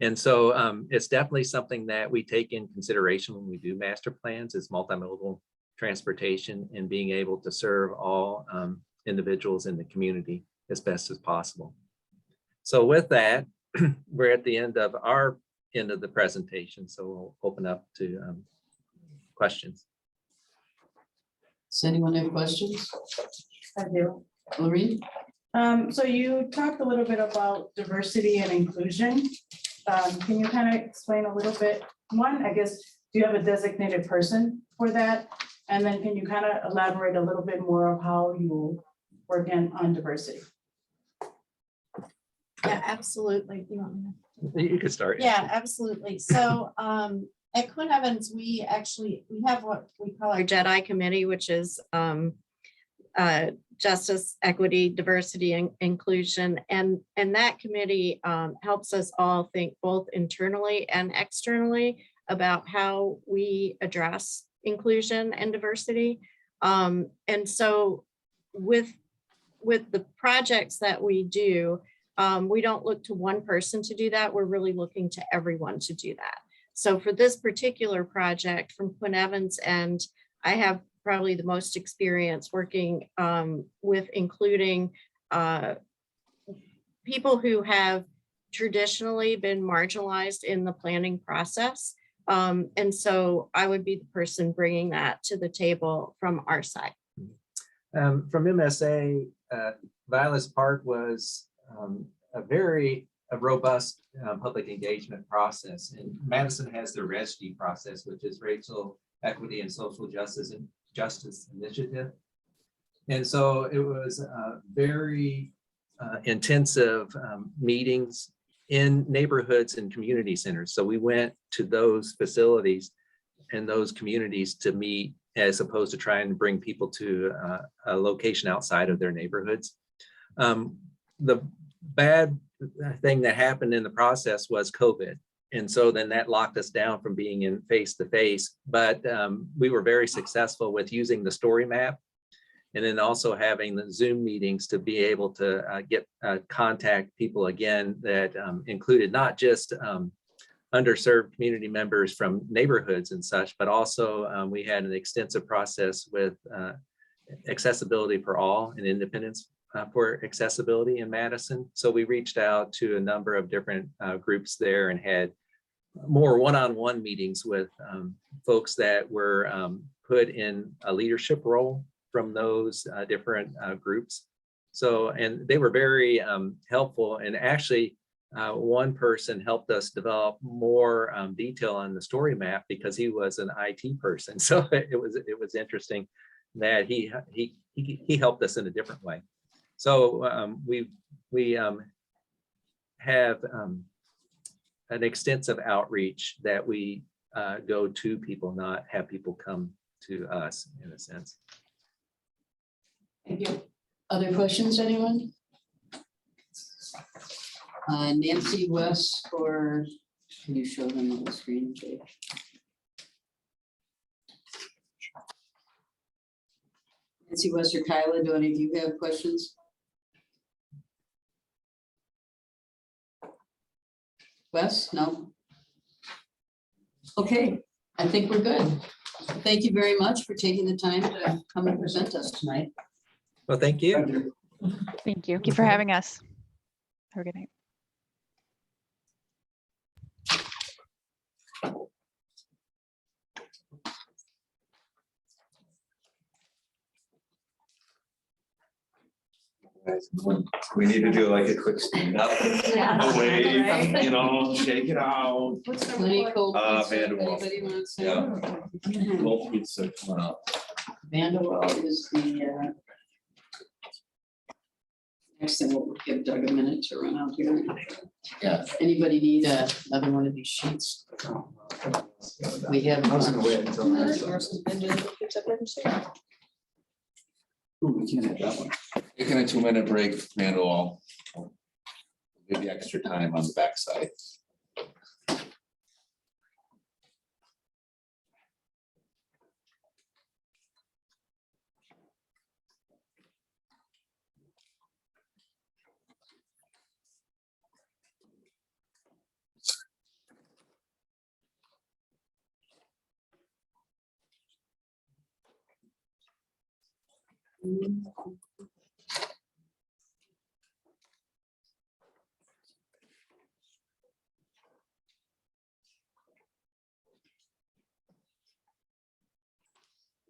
And so it's definitely something that we take in consideration when we do master plans is multimodal transportation and being able to serve all individuals in the community as best as possible. So with that, we're at the end of the presentation. So we'll open up to questions. Does anyone have questions? I do. Lorraine? So you talked a little bit about diversity and inclusion. Can you kind of explain a little bit? One, I guess, do you have a designated person for that? And then can you kind of elaborate a little bit more of how you work on diversity? Yeah, absolutely. You could start. Yeah, absolutely. So at Quinn Evans, we have what we call our Jedi Committee, which is justice, equity, diversity, and inclusion. And that committee helps us all think both internally and externally about how we address inclusion and diversity. And so with the projects that we do, we don't look to one person to do that. We're really looking to everyone to do that. So for this particular project from Quinn Evans, and I have probably the most experience working with including people who have traditionally been marginalized in the planning process. And so I would be the person bringing that to the table from our side. From MSA, Violet's part was a very robust public engagement process. And Madison has the RESG process, which is Rachel Equity and Social Justice Initiative. And so it was very intensive meetings in neighborhoods and community centers. So we went to those facilities and those communities to meet, as opposed to trying to bring people to a location outside of their neighborhoods. The bad thing that happened in the process was COVID. And so then that locked us down from being in face-to-face, but we were very successful with using the story map, and then also having the Zoom meetings to be able to contact people again that included not just underserved community members from neighborhoods and such, but also we had an extensive process with accessibility for all and independence for accessibility in Madison. So we reached out to a number of different groups there and had more one-on-one meetings with folks that were put in a leadership role from those different groups. So, and they were very helpful, and actually one person helped us develop more detail on the story map because he was an IT person. So it was interesting that he helped us in a different way. So we have an extensive outreach that we go to people, not have people come to us, in a sense. Thank you. Other questions, anyone? Nancy West, or can you show them on the screen, Jake? Nancy West or Kyla, do any of you have questions? Wes, no? Okay, I think we're good. Thank you very much for taking the time to come and present us tonight. Well, thank you. Thank you. Thank you for having us. Have a good night. We need to do like a quick stand up, wave, you know, shake it out. What's the plenty cold pizza? Vanderwall. Anybody want to say? Yeah. Cold pizza coming up. Vanderwall is the next thing. We'll give Doug a minute to run out here. Yeah. Anybody need another one of these sheets? We have. I was gonna wait until next time. Ooh, we can't have that one. Taking a 2-minute break, Mandel. Give you extra time on the backside.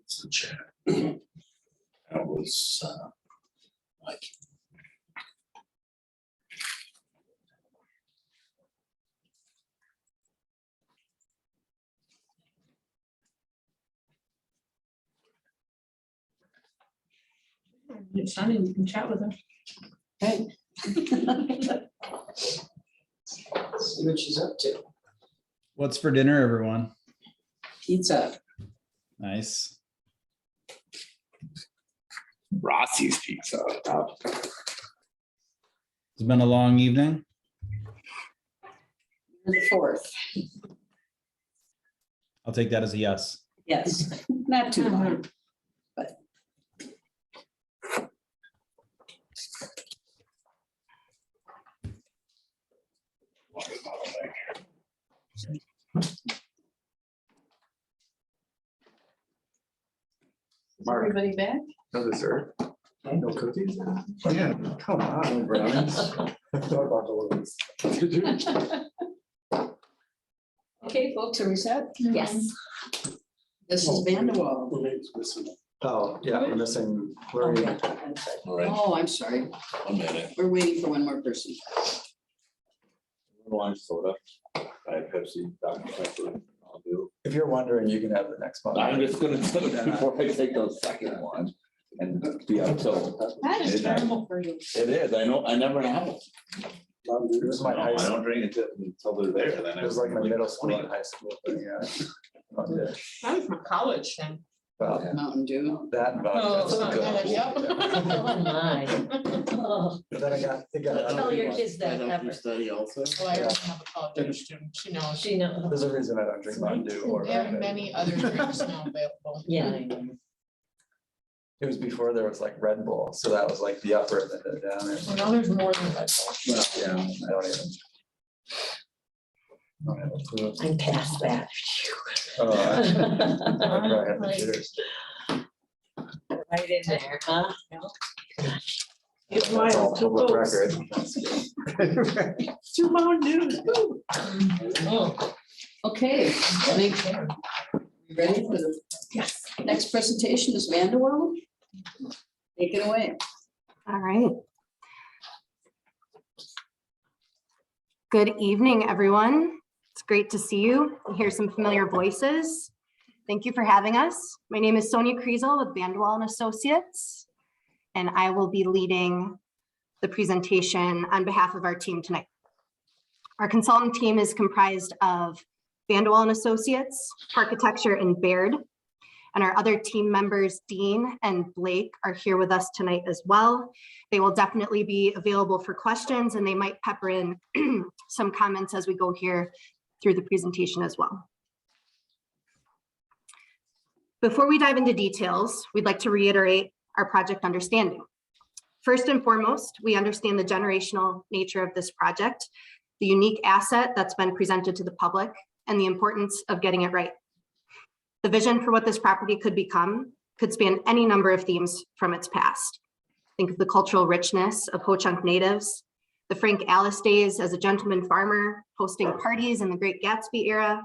It's the chat. That was like. It's funny, you can chat with them. Okay. See what she's up to. What's for dinner, everyone? Pizza. Nice. Rossi's Pizza. It's been a long evening. The 4th. I'll take that as a yes. Yes, not too long. Is everybody back? No dessert? No cookies? Oh, yeah, come on, brownies. I thought about the ones. Did you? Okay, folks, are we set? Yes. This is Vanderwall. Oh, yeah, we're missing. Where are you? All right. Oh, I'm sorry. 1 minute. We're waiting for one more person. Lime soda. I have Pepsi, Dr. Pepper. do. If you're wondering, you can have the next one. I'm just gonna do that before I take those second one and be up till. That is midnight. terrible for you. It is, I know, I never have. It was my high I school. don't drink it until they're there, then. It was like my middle school and high school thing, yeah. Loved it. I'm from college then. Well, Mountain Dew. that and Oh, vodka. yep. Oh, my. Oh, But then it got Tell your ugly. kids that. Help ever. you study also. Well, I don't have a college student, she knows. She knows. There's a reason I don't drink Mountain Dew or. There are vodka. many other drinks now available. Yeah, I know. It was before there was like Red Bull, so that was like the upper and the downer. Well, now there's more than that. Well, yeah, I don't even. don't have a clue. I'm past that. Oh, I probably have the jitters. Right in there, huh? It's That's all my public record. That's good. 2 Mountain Dews. Oh, okay. Thank you. You ready for the next presentation is Vanderwall? Take it away. All right. Good evening, everyone. It's great to see you and hear some familiar voices. Thank you for having us. My name is Sonia Kriesel with Vanderwall and Associates, and I will be leading the presentation on behalf of our team tonight. Our consultant team is comprised of Vanderwall and Associates, Architecture, and Baird. And our other team members, Dean and Blake, are here with us tonight as well. They will definitely be available for questions, and they might pepper in some comments as we go here through the presentation as well. Before we dive into details, we'd like to reiterate our project understanding. First and foremost, we understand the generational nature of this project, the unique asset that's been presented to the public, and the importance of getting it right. The vision for what this property could become could span any number of themes from its past. Think of the cultural richness of Ho-Chunk natives, the Frank Ellis days as a gentleman farmer, hosting parties in the Great Gatsby era,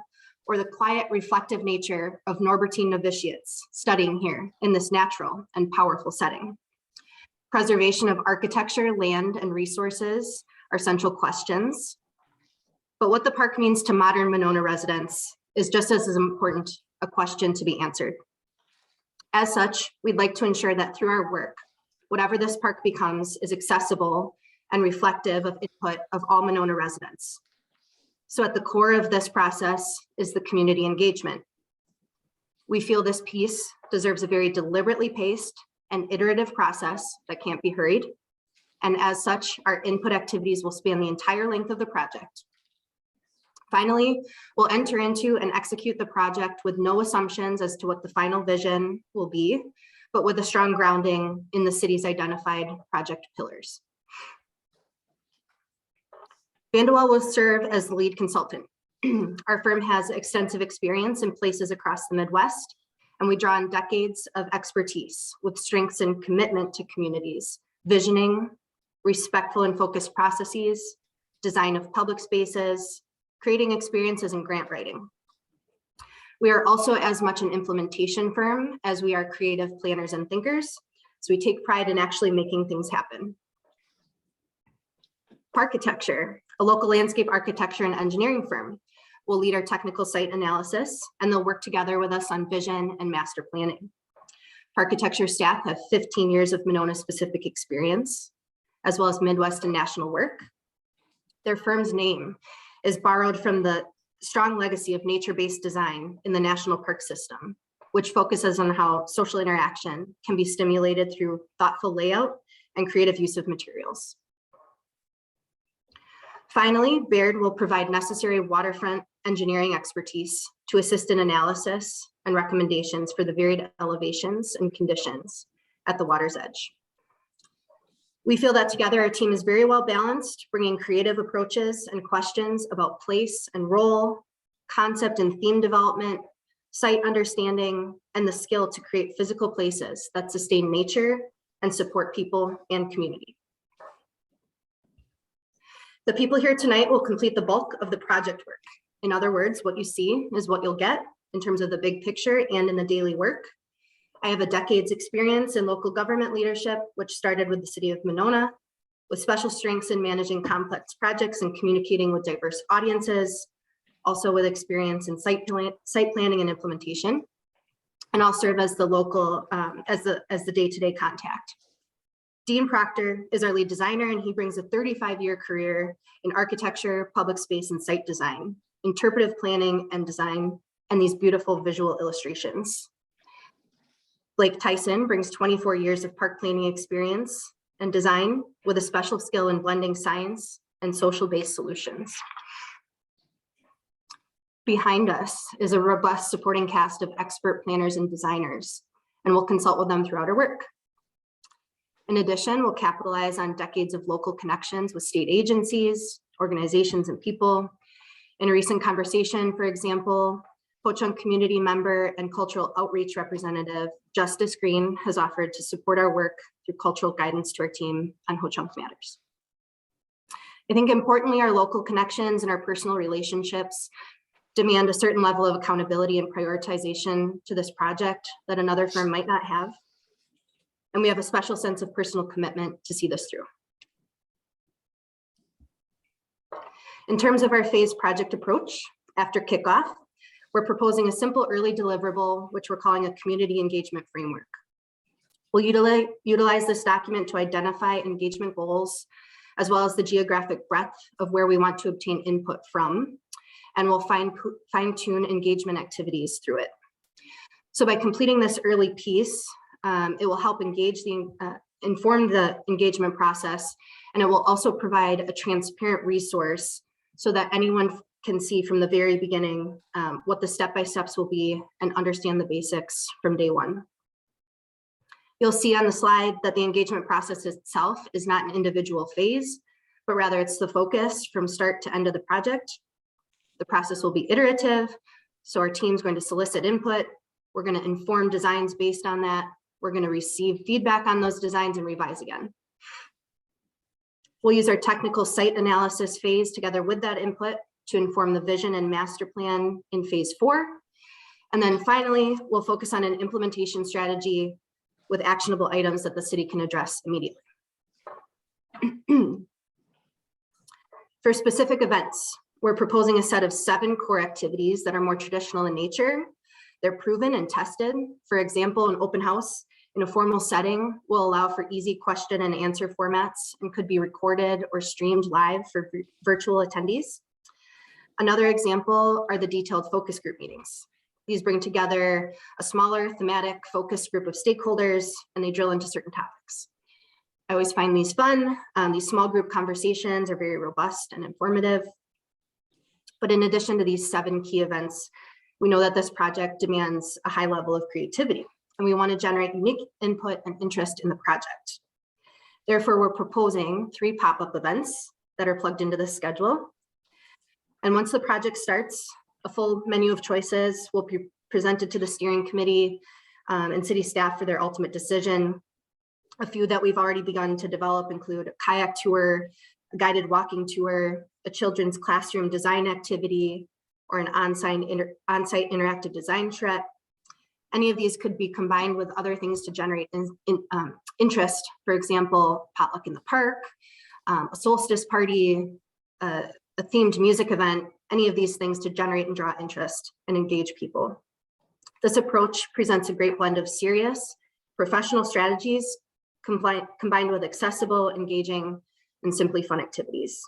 or the quiet, reflective nature of Norbertine novitiates studying here in this natural and powerful setting. Preservation of architecture, land, and resources are central questions. But what the park means to modern Monona residents is just as important a question to be answered. As such, we'd like to ensure that through our work, whatever this park becomes is accessible and reflective of input of all Monona residents. So at the core of this process is the community engagement. We feel this piece deserves a very deliberately paced and iterative process that can't be hurried. And as such, our input activities will span the entire length of the project. Finally, we'll enter into and execute the project with no assumptions as to what the final vision will be, but with a strong grounding in the city's identified project pillars. Vanderwall will serve as the lead consultant. Our firm has extensive experience in places across the Midwest, and we draw on decades of expertise with strengths and commitment to communities, visioning, respectful and focused processes, design of public spaces, creating experiences, and grant writing. We are also as much an implementation firm as we are creative planners and thinkers, so we take pride in actually making things happen. Architecture, a local landscape architecture and engineering firm, will lead our technical site analysis, and they'll work together with us on vision and master planning. Architecture staff have 15 years of Monona-specific experience, as well as Midwest and national work. Their firm's name is borrowed from the strong legacy of nature-based design in the national park system, which focuses on how social interaction can be stimulated through thoughtful layout and creative use of materials. Finally, Baird will provide necessary waterfront engineering expertise to assist in analysis and recommendations for the varied elevations and conditions at the water's edge. We feel that together our team is very well balanced, bringing creative approaches and questions about place and role, concept and theme development, site understanding, and the skill to create physical places that sustain nature and support people and community. The people here tonight will complete the bulk of the project work. In other words, what you see is what you'll get in terms of the big picture and in the daily work. I have a decade's experience in local government leadership, which started with the city of Monona, with special strengths in managing complex projects and communicating with diverse audiences, also with experience in site planning and implementation. And I'll serve as the local, as the day-to-day contact. Dean Proctor is our lead designer, and he brings a 35-year career in architecture, public space, and site design, interpretive planning and design, and these beautiful visual illustrations. Blake Tyson brings 24 years of park planning experience and design with a special skill in blending science and social-based solutions. Behind us is a robust supporting cast of expert planners and designers, and we'll consult with them throughout our work. In addition, we'll capitalize on decades of local connections with state agencies, organizations, and people. In a recent conversation, for example, Ho-Chunk community member and cultural outreach representative, Justice Green, has offered to support our work through cultural guidance to our team on Ho-Chunk matters. I think importantly, our local connections and our personal relationships demand a certain level of accountability and prioritization to this project that another firm might not have. And we have a special sense of personal commitment to see this through. In terms of our phased project approach, after kickoff, we're proposing a simple early deliverable, which we're calling a community engagement framework. We'll utilize this document to identify engagement goals, as well as the geographic breadth of where we want to obtain input from, and we'll fine-tune engagement activities through it. So by completing this early piece, it will help inform the engagement process, and it will also provide a transparent resource so that anyone can see from the very beginning what the step-by-steps will be and understand the basics from day one. You'll see on the slide that the engagement process itself is not an individual phase, but rather it's the focus from start to end of the project. The process will be iterative, so our team's going to solicit input. We're going to inform designs based on that. We're going to receive feedback on those designs and revise again. We'll use our technical site analysis phase together with that input to inform the vision and master plan in phase 4. And then finally, we'll focus on an implementation strategy with actionable items that the city can address immediately. For specific events, we're proposing a set of 7 core activities that are more traditional in nature. They're proven and tested. For example, an open house in a formal setting will allow for easy question and answer formats and could be recorded or streamed live for virtual attendees. Another example are the detailed focus group meetings. These bring together a smaller thematic focus group of stakeholders, and they drill into certain topics. I always find these fun. These small group conversations are very robust and informative. But in addition to these 7 key events, we know that this project demands a high level of creativity, and we want to generate unique input and interest in the project. Therefore, we're proposing 3 pop-up events that are plugged into the schedule. And once the project starts, a full menu of choices will be presented to the steering committee and city staff for their ultimate decision. A few that we've already begun to develop include a kayak tour, a guided walking tour, a children's classroom design activity, or an on-site interactive design charrette. Any of these could be combined with other things to generate interest. For example, potluck in the park, a solstice party, a themed music event, any of these things to generate and draw interest and engage people. This approach presents a great blend of serious, professional strategies combined with accessible, engaging, and simply fun activities.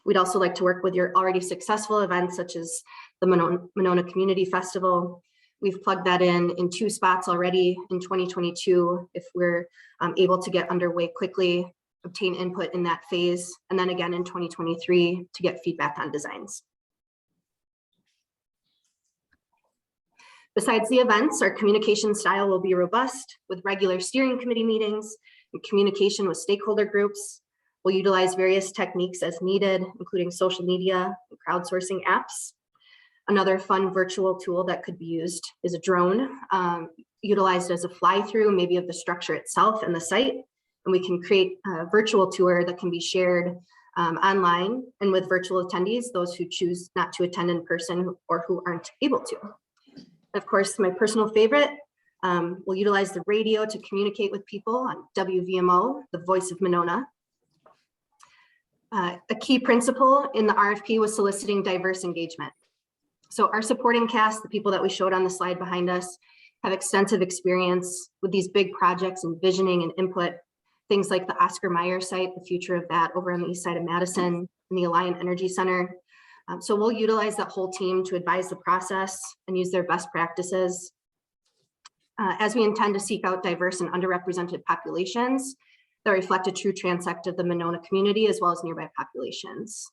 We'd also like to work with your already successful events, such as the Monona Community Festival. We've plugged that in 2 spots already in 2022, if we're able to get underway quickly, obtain input in that phase, and then again in 2023 to get feedback on designs. Besides the events, our communication style will be robust with regular steering committee meetings and communication with stakeholder groups. We'll utilize various techniques as needed, including social media and crowdsourcing apps. Another fun virtual tool that could be used is a drone, utilized as a fly-through, maybe of the structure itself and the site. And we can create a virtual tour that can be shared online and with virtual attendees, those who choose not to attend in person or who aren't able to. Of course, my personal favorite, we'll utilize the radio to communicate with people on WVMO, the voice of Monona. A key principle in the RFP was soliciting diverse engagement. So our supporting cast, the people that we showed on the slide behind us, have extensive experience with these big projects and visioning and input, things like the Oscar Mayer site, the future of that over on the east side of Madison, and the Alliant Energy Center. So we'll utilize that whole team to advise the process and use their best practices. As we intend to seek out diverse and underrepresented populations that reflect a true transect of the Monona community as well as nearby populations.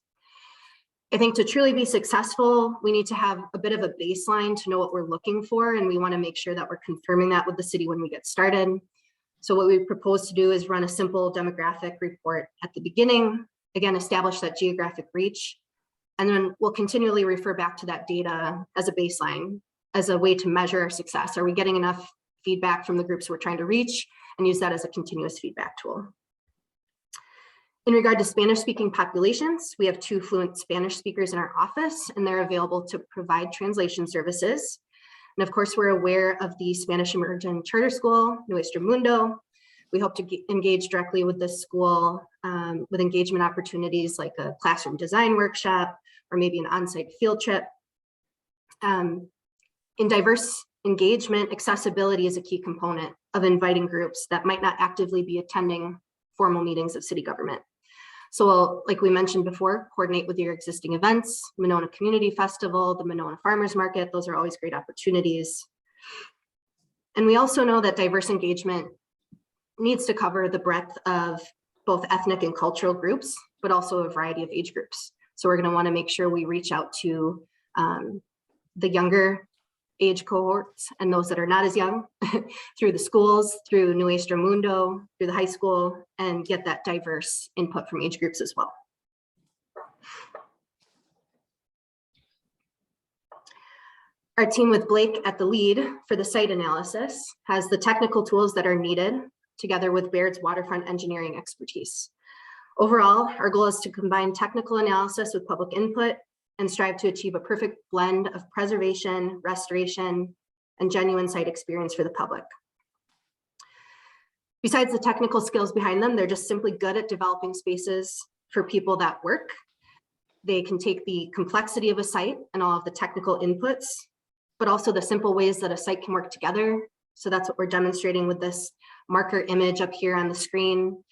I think to truly be successful, we need to have a bit of a baseline to know what we're looking for, and we want to make sure that we're confirming that with the city when we get started. So what we propose to do is run a simple demographic report at the beginning, again, establish that geographic reach, and then we'll continually refer back to that data as a baseline, as a way to measure our success. Are we getting enough feedback from the groups we're trying to reach, and use that as a continuous feedback tool. In regard to Spanish-speaking populations, we have 2 fluent Spanish speakers in our office, and they're available to provide translation services. And of course, we're aware of the Spanish Immersion Charter School, Nuestro Mundo. We hope to engage directly with this school with engagement opportunities like a classroom design workshop or maybe an on-site field trip. In diverse engagement, accessibility is a key component of inviting groups that might not actively be attending formal meetings of city government. So we'll, like we mentioned before, coordinate with your existing events, Monona Community Festival, the Monona Farmers Market. Those are always great opportunities. And we also know that diverse engagement needs to cover the breadth of both ethnic and cultural groups, but also a variety of age groups. So we're going to want to make sure we reach out to the younger age cohorts and those that are not as young through the schools, through Nuestro Mundo, through the high school, and get that diverse input from age groups as well. Our team with Blake at the lead for the site analysis has the technical tools that are needed together with Baird's waterfront engineering expertise. Overall, our goal is to combine technical analysis with public input and strive to achieve a perfect blend of preservation, restoration, and genuine site experience for the public. Besides the technical skills behind them, they're just simply good at developing spaces for people that work. They can take the complexity of a site and all of the technical inputs, but also the simple ways that a site can work together. So that's what we're demonstrating with this marker image up here on the screen.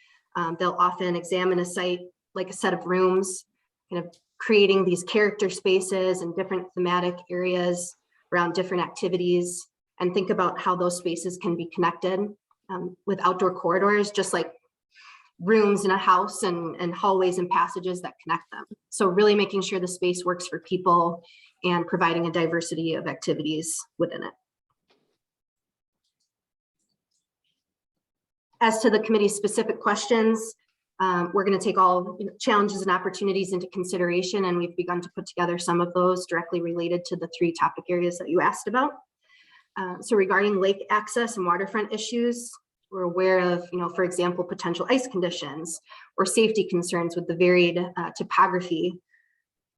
They'll often examine a site like a set of rooms, kind of creating these character spaces and different thematic areas around different activities, and think about how those spaces can be connected with outdoor corridors, just like rooms in a house and hallways and passages that connect them. So really making sure the space works for people and providing a diversity of activities within it. As to the committee's specific questions, we're going to take all challenges and opportunities into consideration, and we've begun to put together some of those directly related to the 3 topic areas that you asked about. So regarding lake access and waterfront issues, we're aware of, for example, potential ice conditions or safety concerns with the varied topography,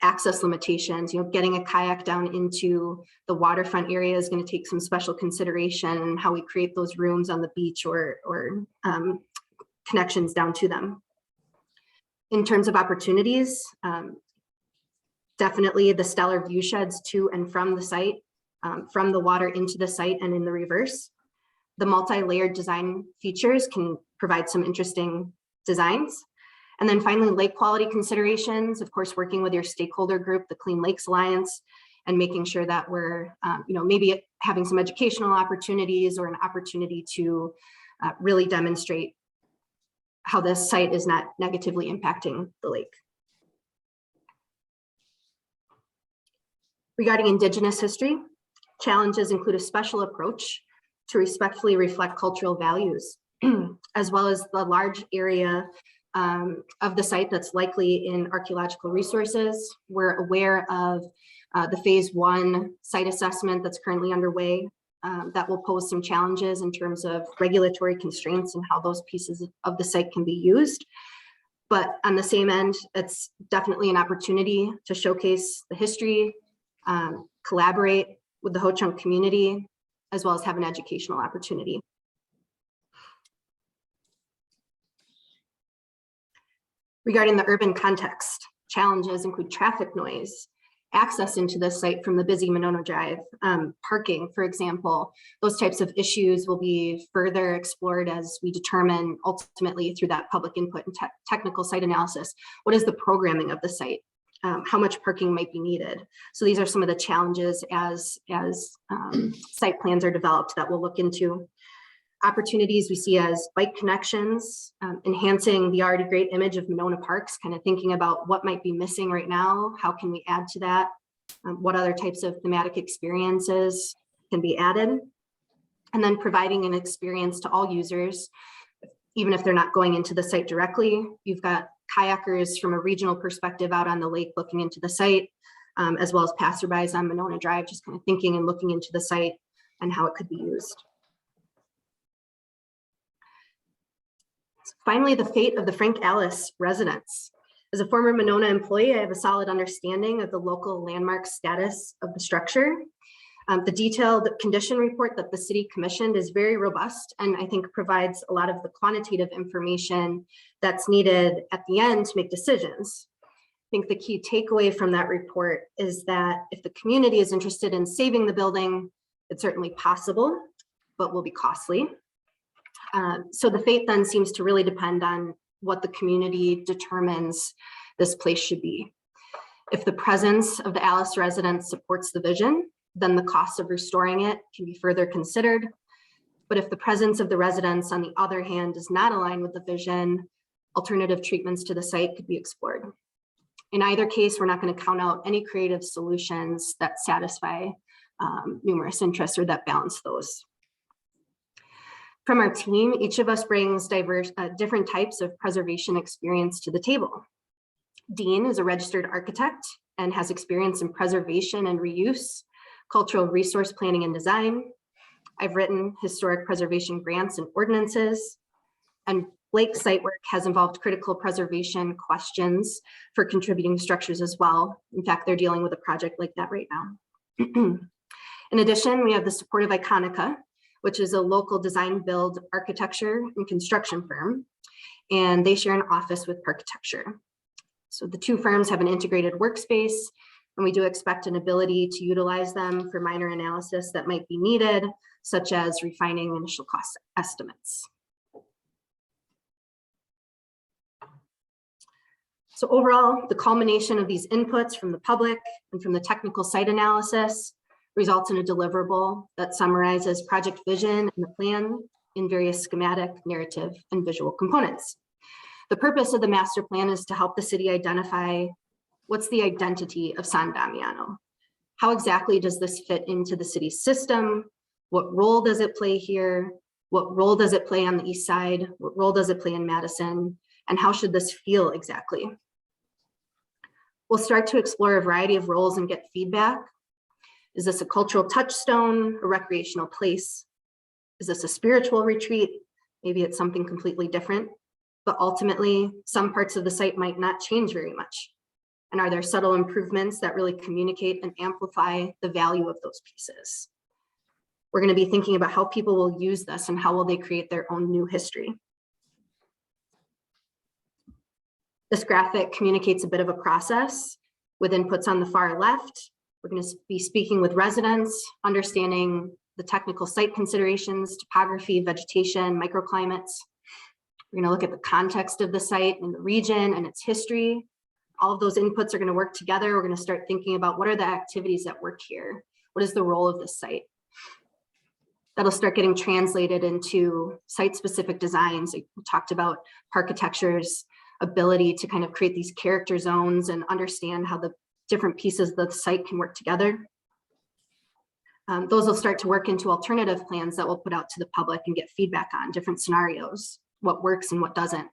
access limitations. Getting a kayak down into the waterfront area is going to take some special consideration, and how we create those rooms on the beach or connections down to them. In terms of opportunities, definitely the stellar view sheds to and from the site, from the water into the site and in the reverse. The multi-layered design features can provide some interesting designs. And then finally, lake quality considerations, of course, working with your stakeholder group, the Clean Lakes Alliance, and making sure that we're, maybe having some educational opportunities or an opportunity to really demonstrate how this site is not negatively impacting the lake. Regarding Indigenous history, challenges include a special approach to respectfully reflect cultural values, as well as the large area of the site that's likely in archaeological resources. We're aware of the phase 1 site assessment that's currently underway that will pose some challenges in terms of regulatory constraints and how those pieces of the site can be used. But on the same end, it's definitely an opportunity to showcase the history, collaborate with the Ho-Chunk community, as well as have an educational opportunity. Regarding the urban context, challenges include traffic noise access into this site from the busy Monona Drive. Parking, for example, those types of issues will be further explored as we determine ultimately through that public input and technical site analysis, what is the programming of the site? How much parking might be needed? So these are some of the challenges as site plans are developed that we'll look into. Opportunities we see as bike connections, enhancing the already great image of Monona Parks, kind of thinking about what might be missing right now, how can we add to that, what other types of thematic experiences can be added, and then providing an experience to all users, even if they're not going into the site directly. You've got kayakers from a regional perspective out on the lake looking into the site, as well as passerbys on Monona Drive, just kind of thinking and looking into the site and how it could be used. Finally, the fate of the Frank Ellis residence. As a former Monona employee, I have a solid understanding of the local landmark status of the structure. The detailed condition report that the city commissioned is very robust and I think provides a lot of the quantitative information that's needed at the end to make decisions. I think the key takeaway from that report is that if the community is interested in saving the building, it's certainly possible, but will be costly. So the fate then seems to really depend on what the community determines this place should be. If the presence of the Ellis residence supports the vision, then the cost of restoring it can be further considered. But if the presence of the residence, on the other hand, does not align with the vision, alternative treatments to the site could be explored. In either case, we're not going to count out any creative solutions that satisfy numerous interests or that balance those. From our team, each of us brings different types of preservation experience to the table. Dean is a registered architect and has experience in preservation and reuse, cultural resource planning and design. I've written historic preservation grants and ordinances, and Blake's site work has involved critical preservation questions for contributing structures as well. In fact, they're dealing with a project like that right now. In addition, we have the support of Iconica, which is a local design build architecture and construction firm, and they share an office with Parkitecture. So the two firms have an integrated workspace, and we do expect an ability to utilize them for minor analysis that might be needed, such as refining initial cost estimates. So overall, the culmination of these inputs from the public and from the technical site analysis results in a deliverable that summarizes project vision and the plan in various schematic, narrative, and visual components. The purpose of the master plan is to help the city identify what's the identity of San Damiano. How exactly does this fit into the city's system? What role does it play here? What role does it play on the east side? What role does it play in Madison? And how should this feel exactly? We'll start to explore a variety of roles and get feedback. Is this a cultural touchstone, a recreational place? Is this a spiritual retreat? Maybe it's something completely different, but ultimately some parts of the site might not change very much. And are there subtle improvements that really communicate and amplify the value of those pieces? We're going to be thinking about how people will use this and how will they create their own new history. This graphic communicates a bit of a process with inputs on the far left. We're going to be speaking with residents, understanding the technical site considerations, topography, vegetation, microclimates. We're going to look at the context of the site and the region and its history. All of those inputs are going to work together. We're going to start thinking about what are the activities that work here? What is the role of this site? That'll start getting translated into site-specific designs. We talked about Parkitecture's ability to kind of create these character zones and understand how the different pieces of the site can work together. Those will start to work into alternative plans that we'll put out to the public and get feedback on different scenarios, what works and what doesn't,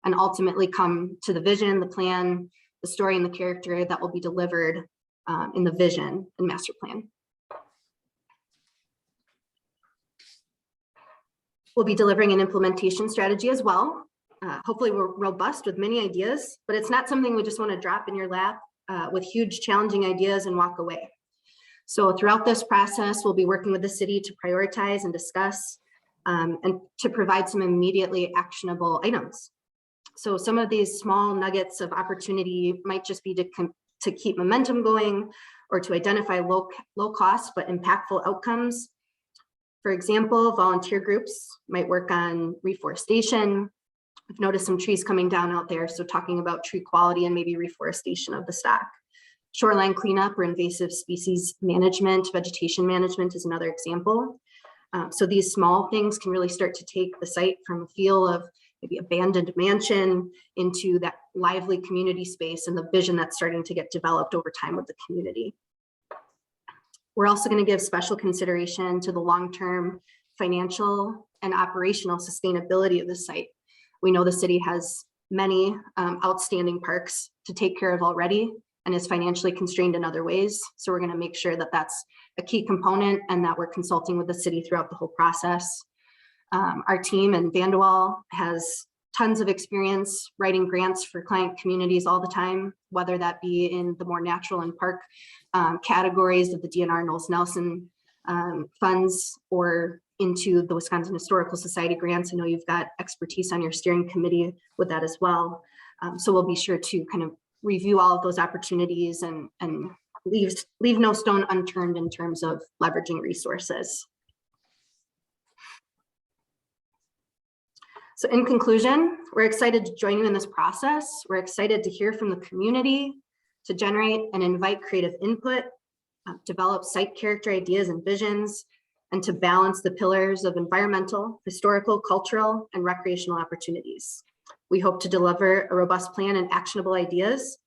and ultimately come to the vision, the plan, the story, and the character that will be delivered in the vision and master plan. We'll be delivering an implementation strategy as well. Hopefully we're robust with many ideas, but it's not something we just want to drop in your lap with huge challenging ideas and walk away. So throughout this process, we'll be working with the city to prioritize and discuss and to provide some immediately actionable items. So some of these small nuggets of opportunity might just be to to keep momentum going or to identify low cost but impactful outcomes. For example, volunteer groups might work on reforestation. I've noticed some trees coming down out there, so talking about tree quality and maybe reforestation of the stock. Shoreline cleanup or invasive species management, vegetation management is another example. So these small things can really start to take the site from a feel of maybe abandoned mansion into that lively community space and the vision that's starting to get developed over time with the community. We're also going to give special consideration to the long-term financial and operational sustainability of the site. We know the city has many outstanding parks to take care of already and is financially constrained in other ways. So we're going to make sure that that's a key component and that we're consulting with the city throughout the whole process. Our team in Vanderwall has tons of experience writing grants for client communities all the time, whether that be in the more natural and park categories of the DNR Knowles Nelson funds or into the Wisconsin Historical Society grants. I know you've got expertise on your steering committee with that as well. So we'll be sure to kind of review all of those opportunities and leave no stone unturned in terms of leveraging resources. So in conclusion, we're excited to join you in this process. We're excited to hear from the community, to generate and invite creative input, develop site character ideas and visions, and to balance the pillars of environmental, historical, cultural, and recreational opportunities. We hope to deliver a robust plan and actionable ideas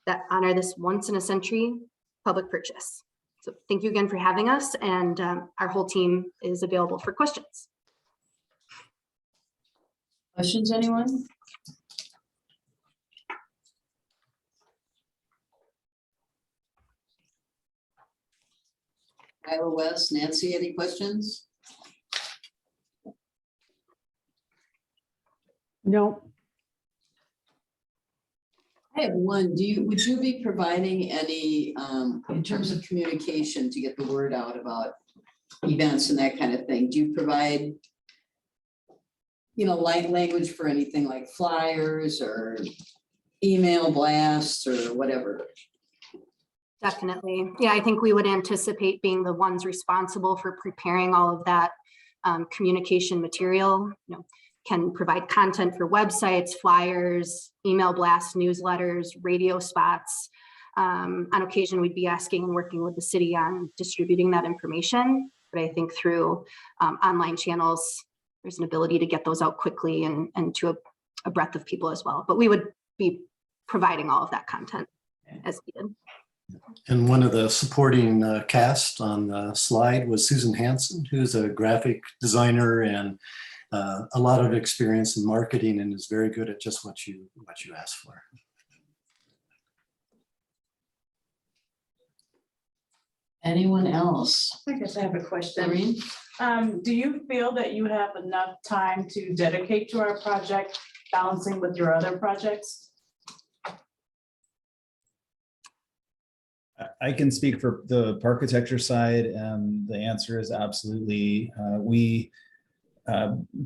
that honor this once in a century public purchase. So thank you again for having us, and our whole team is available for questions. Questions, anyone? Iowa West, Nancy, any questions? No. I have one. Would you be providing any, in terms of communication to get the word out about events and that kind of thing? Do you provide, light language for anything like flyers or email blasts or whatever? Definitely. Yeah, I think we would anticipate being the ones responsible for preparing all of that communication material. Can provide content for websites, flyers, email blasts, newsletters, radio spots. On occasion, we'd be asking and working with the city on distributing that information. But I think through online channels, there's an ability to get those out quickly and to a breadth of people as well. But we would be providing all of that content as needed. And one of the supporting cast on the slide was Susan Hansen, who's a graphic designer and a lot of experience in marketing and is very good at just what you asked for. Anyone else? I guess I have a question. Do you feel that you have enough time to dedicate to our project, balancing with your other projects? I can speak for the architecture side, and the answer is absolutely. We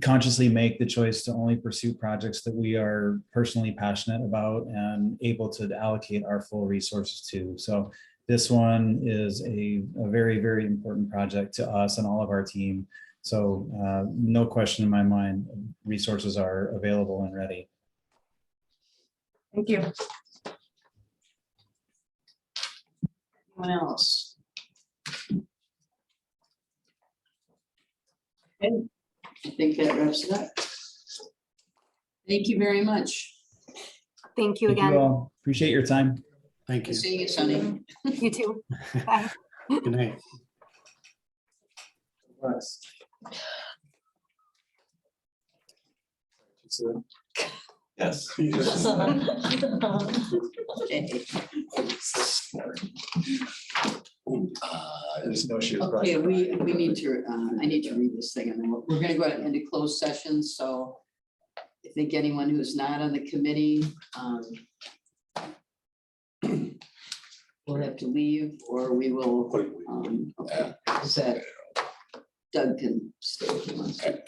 consciously make the choice to only pursue projects that we are personally passionate about and able to allocate our full resources to. So this one is a very, very important project to us and all of our team. So no question in my mind, resources are available and ready. Thank you. Anyone else? Okay, I think that wraps it up. Thank you very much. Thank you Thank again. you all. Appreciate your time. Thank you. Seeing you, Sunny. You too. Bye. Good night. Yes. There's no shoes. Okay, we need to, I need to read this thing, and then we're gonna go into closed session, so I think anyone who's not on the committee will have to leave, or we will, okay, is that Doug can stay if he wants to.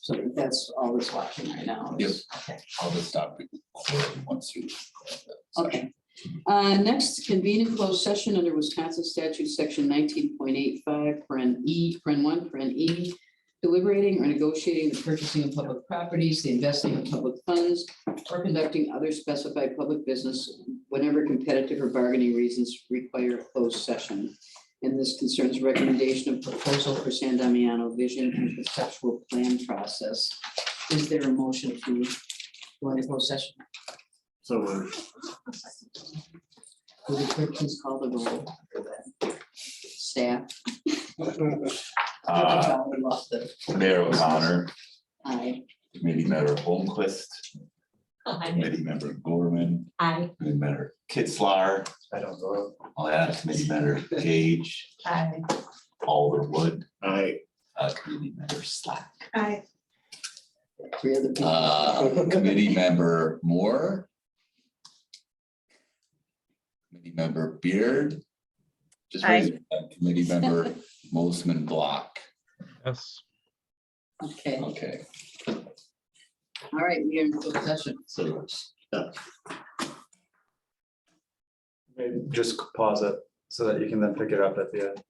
So So that's all that's watching right now. Yes. Okay. I'll just stop recording once you. Okay. Next, convene and close session under Wisconsin statute section 19.85, paren 1, deliberating or negotiating the purchasing of public properties, the investing of public funds, or conducting other specified public business whenever competitive or bargaining reasons require a closed session. And this concerns recommendation of proposal for San Damiano vision and conceptual plan process. Is there a motion to go into closed session? So Will the clerk please call the roll for that? Staff. Mayor O'Connor, Aye. Committee Member Holmquist, Committee Member Gorman, Aye. Committee Member Kitzlar. I don't vote. I'll add Committee Member Gage, Aye. Alderwood, I, Committee Member Slack. Aye. Three other people. Committee Member Moore. Committee Member Beard. Just raise your hand. Committee Member Mosman Block. Yes. Okay, all Okay, right, we are in closed session. so Maybe just pause it so that you can then pick it up at the end.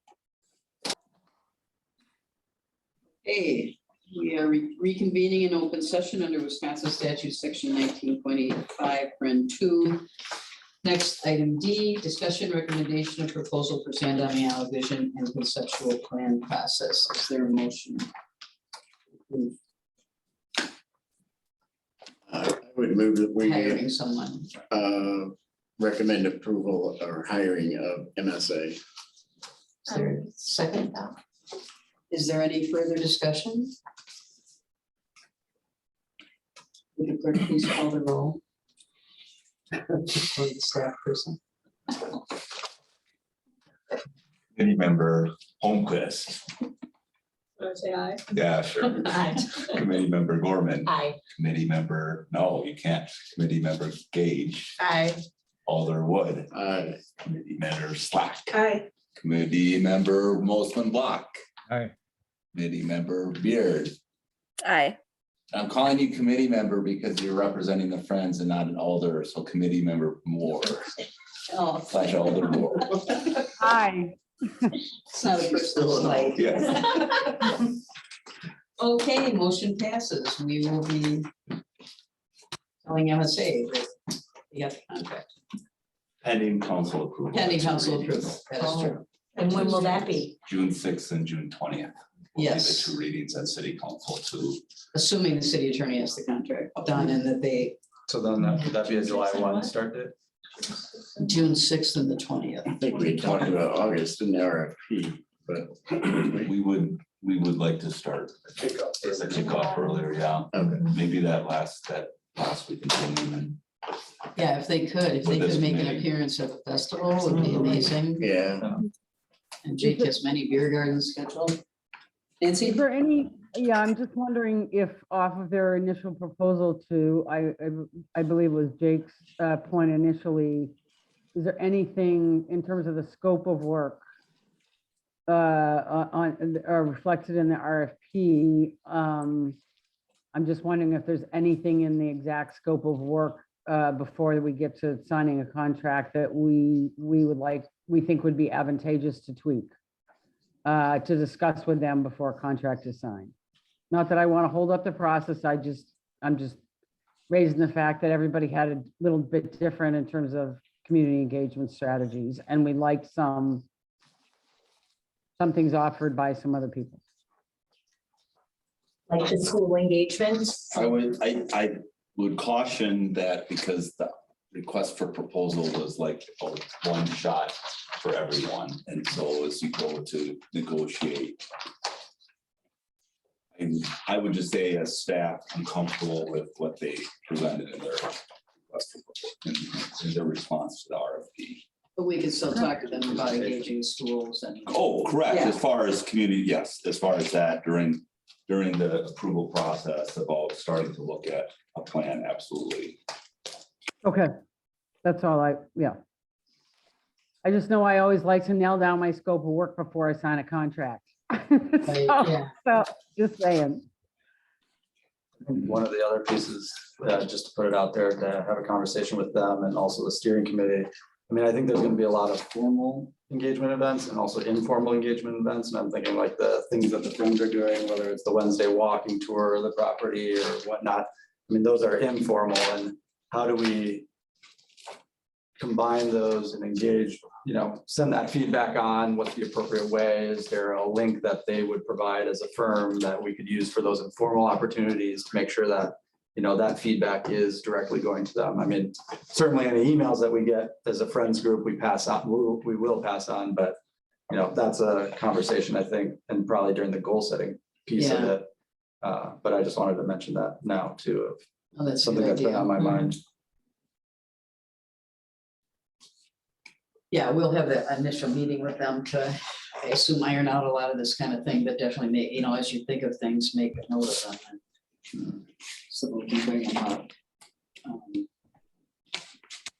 Hey, we are reconvening in open session under Wisconsin statute section 19.85, paren 2. Next, item D, discussion recommendation of proposal for San Damiano vision and conceptual plan process. Is there a motion? I would move that we Hiring someone. recommend approval or hiring of MSA. Is there a second? Is there any further discussion? Would the clerk please call the roll? Or the staff person. Committee Member Holmquist. Say aye. Yeah, sure. Aye. Committee Member Gorman. Aye. Committee Member, no, you can't. Committee Member Gage, Aye. Alderwood, Aye. Committee Member Slack, Aye. Committee Member Mosman Block, Aye. Committee Member Beard. Aye. I'm calling you committee member because you're representing the Friends and not an alder, so Committee Member Moore Oh, / Alder Moore. Hi. it's not a personal slight. Yes. Okay, motion passes. We will be telling MSA that we got the contract. Pending council approval. Pending council approval. That is true. And when will that be? June 6th and June 20th. will be Yes. The 2 readings at city council too. Assuming the city attorney has the contract done and that they, So then would that be a July 1 start date? June 6th and the 20th. I think we talked about August in the RFP, but We would like to start as a kickoff earlier, yeah. okay. Maybe that last week in June and Yeah, if they could With this make an committee. appearance at the festival, it would be amazing. Yeah. And Jake has many beer gardens scheduled. Nancy? Is there any, yeah, I'm just wondering if off of their initial proposal to, I believe was Jake's point initially, is there anything in terms of the scope of work reflected in the RFP? I'm just wondering if there's anything in the exact scope of work before we get to signing a contract that we think would be advantageous to tweak, to discuss with them before a contract is signed. Not that I want to hold up the process, I'm just raising the fact that everybody had a little bit different in terms of community engagement strategies, and we like some things offered by some other people. Like the school engagement? I would caution that because the request for proposal was like a one shot for everyone. And so as you go to negotiate, and I would just say as staff, I'm comfortable with what they presented in their request for proposal, in their response to the RFP. But we could still talk to them about engaging schools and. Oh, correct. Yeah. As far as community, yes, as far as that during the approval process about starting to look at a plan, absolutely. Okay, that's all yeah. I just know I always like to nail down my scope of work before I sign a contract. Yeah. So, just saying. One of the other pieces, just to put it out there, to have a conversation with them and also the steering committee. I mean, I think there's gonna be a lot of formal engagement events and also informal engagement events. And I'm thinking like the things that the Friends are doing, whether it's the Wednesday walking tour of the property or whatnot. I mean, those are informal, and how do we combine those and engage, you know, send that feedback on what's the appropriate way? Is there a link that they would provide as a firm that we could use for those informal opportunities to make sure that, you know, that feedback is directly going to them? I mean, certainly any emails that we get as a Friends group, we pass on, we will pass on, but you know, that's a conversation, I think, and probably during the goal setting piece of it. But I just wanted to mention that now too, Oh, that's a something good that's been idea. on my mind. Yeah, we'll have that initial meeting with them to, I assume, iron out a lot of this kind of thing, but definitely make, you know, as you think of things, make a note of them. And, so we can bring them up.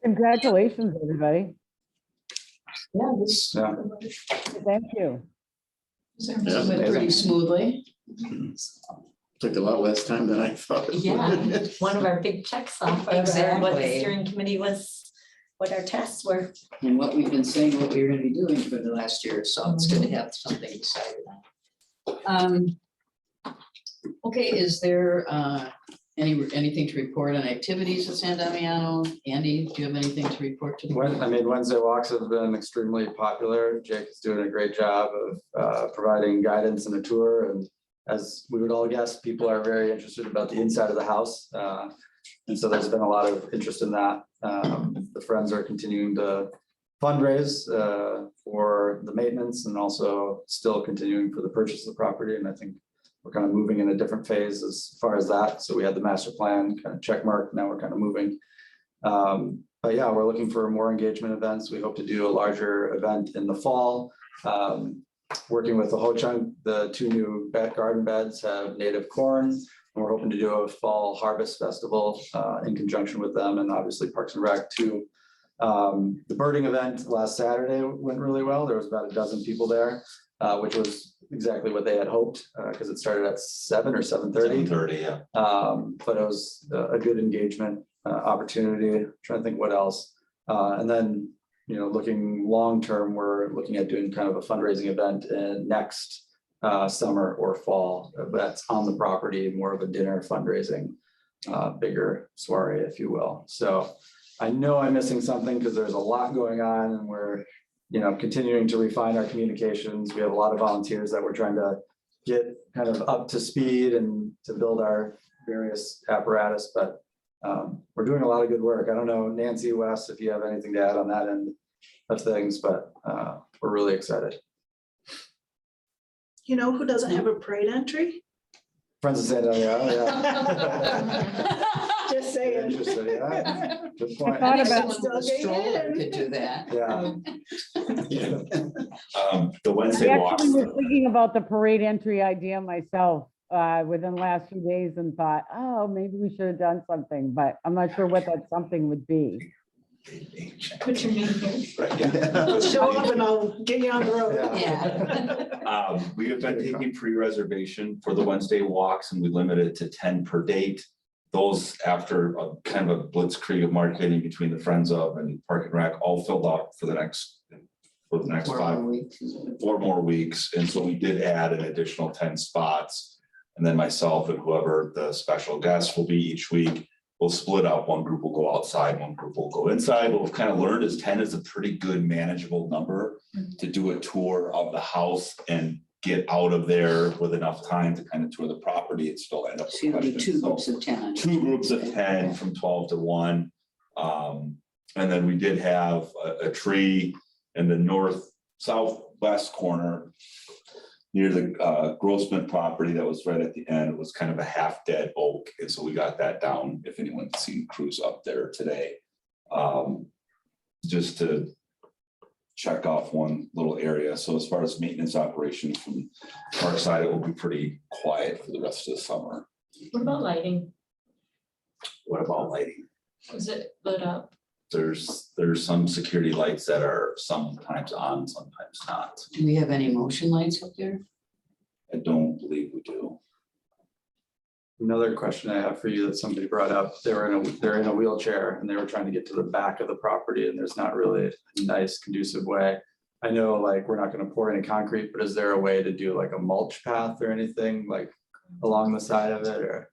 Congratulations, everybody. Yeah, this. Yeah. Thank you. This went pretty smoothly. Took a lot less time than I thought. it Yeah, would. one of our big checks off of what the Exactly. steering committee was, what our tasks were. And what we've been saying, what we were gonna be doing for the last year, so it's good to have something decided on. Okay, is there anything to report on activities at San Damiano? Andy, do you have anything to report to the board? I mean, Wednesday walks have been extremely popular. Jake is doing a great job of providing guidance and a tour. And as we would all guess, people are very interested about the inside of the house. And so there's been a lot of interest in that. The Friends are continuing to fundraise for the maintenance and also still continuing for the purchase of the property. And I think we're kind of moving in a different phase as far as that. So we had the master plan kind of check mark. Now we're kind of moving. But yeah, we're looking for more engagement events. We hope to do a larger event in the fall. Working with the Ho Chunk, the 2 new garden beds have native corn. And we're hoping to do a fall harvest festival in conjunction with them, and obviously Parks and Rec too. The birding event last Saturday went really well. There was about a dozen people there, which was exactly what they had hoped, because it started at 7 or 7:30. 7:30, yeah. But it was a good engagement opportunity. Trying to think what else. And then, you know, looking long-term, we're looking at doing kind of a fundraising event next summer or fall. That's on the property, more of a dinner fundraising, bigger soiree, if you will. So I know I'm missing something because there's a lot going on, and we're, you know, continuing to refine our communications. We have a lot of volunteers that we're trying to get kind of up to speed and to build our various apparatus, but we're doing a lot of good work. I don't know, Nancy, Wes, if you have anything to add on that end of things, but we're really excited. You know who doesn't have a parade entry? Friends of San Diego, yeah. Just saying. Interesting, yeah. Good point. thought about- Someone with a stroller could do that. Yeah. The I Wednesday walk. actually was thinking about the parade entry idea myself within the last few days and thought, oh, maybe we should have done something, but I'm not sure what that something would be. Put your name here. Show up and I'll get you on the road. Yeah. We have been taking pre-reservation for the Wednesday walks, and we limit it to 10 per date. Those, after a kind of a blitzkrieg of marketing between the Friends of and Park and Rec, all filled out for the next 4 more weeks. And so we did add an additional 10 spots. And then myself and whoever the special guest will be each week, we'll split up. One group will go outside, one group will go inside. What we've kind of learned is 10 is a pretty good manageable number to do a tour of the house and get out of there with enough time to kind of tour the property and still end up. So you'll do 2 groups of 10. 2 groups of 10 from 12 to 1. And then we did have a tree in the southwest corner near the Grossman property that was right at the end. It was kind of a half dead oak. And so we got that down, if anyone's seen crews up there today. Just to check off one little area. So as far as maintenance operations from our side, it will be pretty quiet for the rest of the summer. What about lighting? What about lighting? Was it lit up? There's some security lights that are sometimes on, sometimes not. Do we have any motion lights up there? I don't believe we do. Another question I have for you that somebody brought up, they're in a wheelchair and they were trying to get to the back of the property and there's not really a nice conducive way. I know like we're not gonna pour any concrete, but is there a way to do like a mulch path or anything like along the side of it or?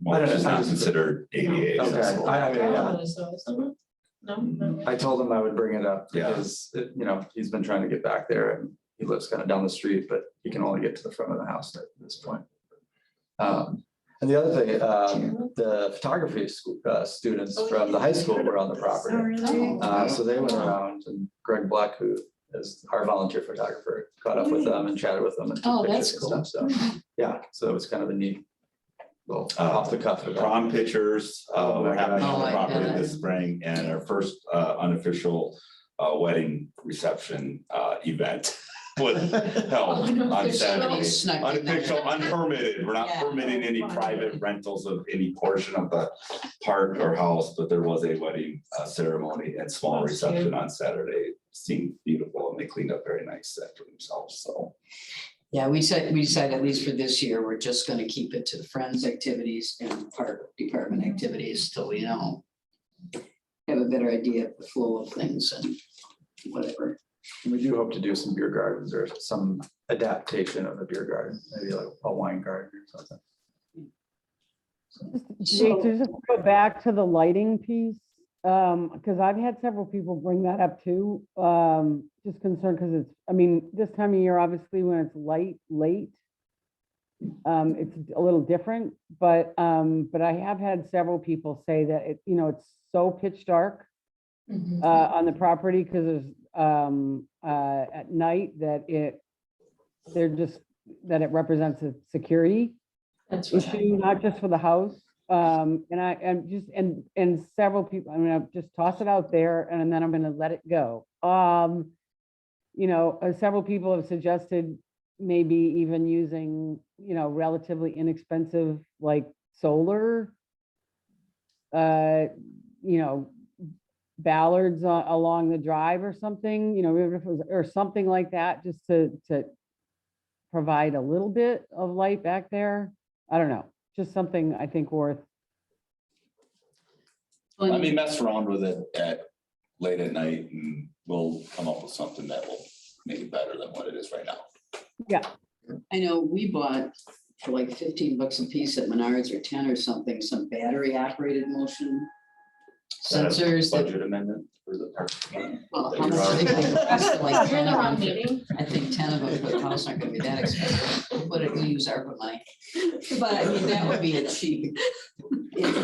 Mulch is not considered ADA. Okay, I mean, No. I told him I would bring it up Yeah. because, you know, he's been trying to get back there and he lives kind of down the street, but he can only get to the front of the house at this point. And the other thing, the photography school, students from the high school were on the property. So they went around and Greg Black, who is our volunteer photographer, caught up with them and chatted with them and took pictures and stuff. So, yeah, so it was kind of a neat little off the cuff. Prom pictures were happening on the Oh, property yeah. this spring, and our first unofficial wedding reception event was held on Saturday. Unofficial, unpermitted. We're not Yeah. permitting any private rentals of any portion of the park or house, but there was a wedding ceremony and small reception on Saturday. Seemed beautiful, and they cleaned up very nice after themselves, so. Yeah, we decided at least for this year, we're just gonna keep it to the Friends activities and park department activities till we know. Have a better idea of the flow of things and whatever. We do hope to do some beer gardens or some adaptation of a beer garden, maybe like a wine garden or something. Jake, to just go back to the lighting piece, because I've had several people bring that up too. Just concerned because it's, I mean, this time of year, obviously when it's late, it's a little different, but I have had several people say that it, you know, it's so pitch dark on the property because there's at night that it represents a security issue, not just for the house. And several people, I'm gonna just toss it out there and then I'm gonna let it go. You know, several people have suggested maybe even using, you know, relatively inexpensive like solar, you know, ballards along the drive or something, you know, even if it was, or something like that, just to provide a little bit of light back there. I don't know, just something I think worth. Let me mess around with it late at night and we'll come up with something that will make it better than what it is right now. Yeah. I know we bought for like $15 a piece at Menards or 10 or something, some battery operated motion sensors. Budget amendment for the park. Well, how much do they think it costs? Like 10 of them. I think 10 of them for the house aren't gonna be that expensive, but we use ARPA money. But I mean, that would be a cheap if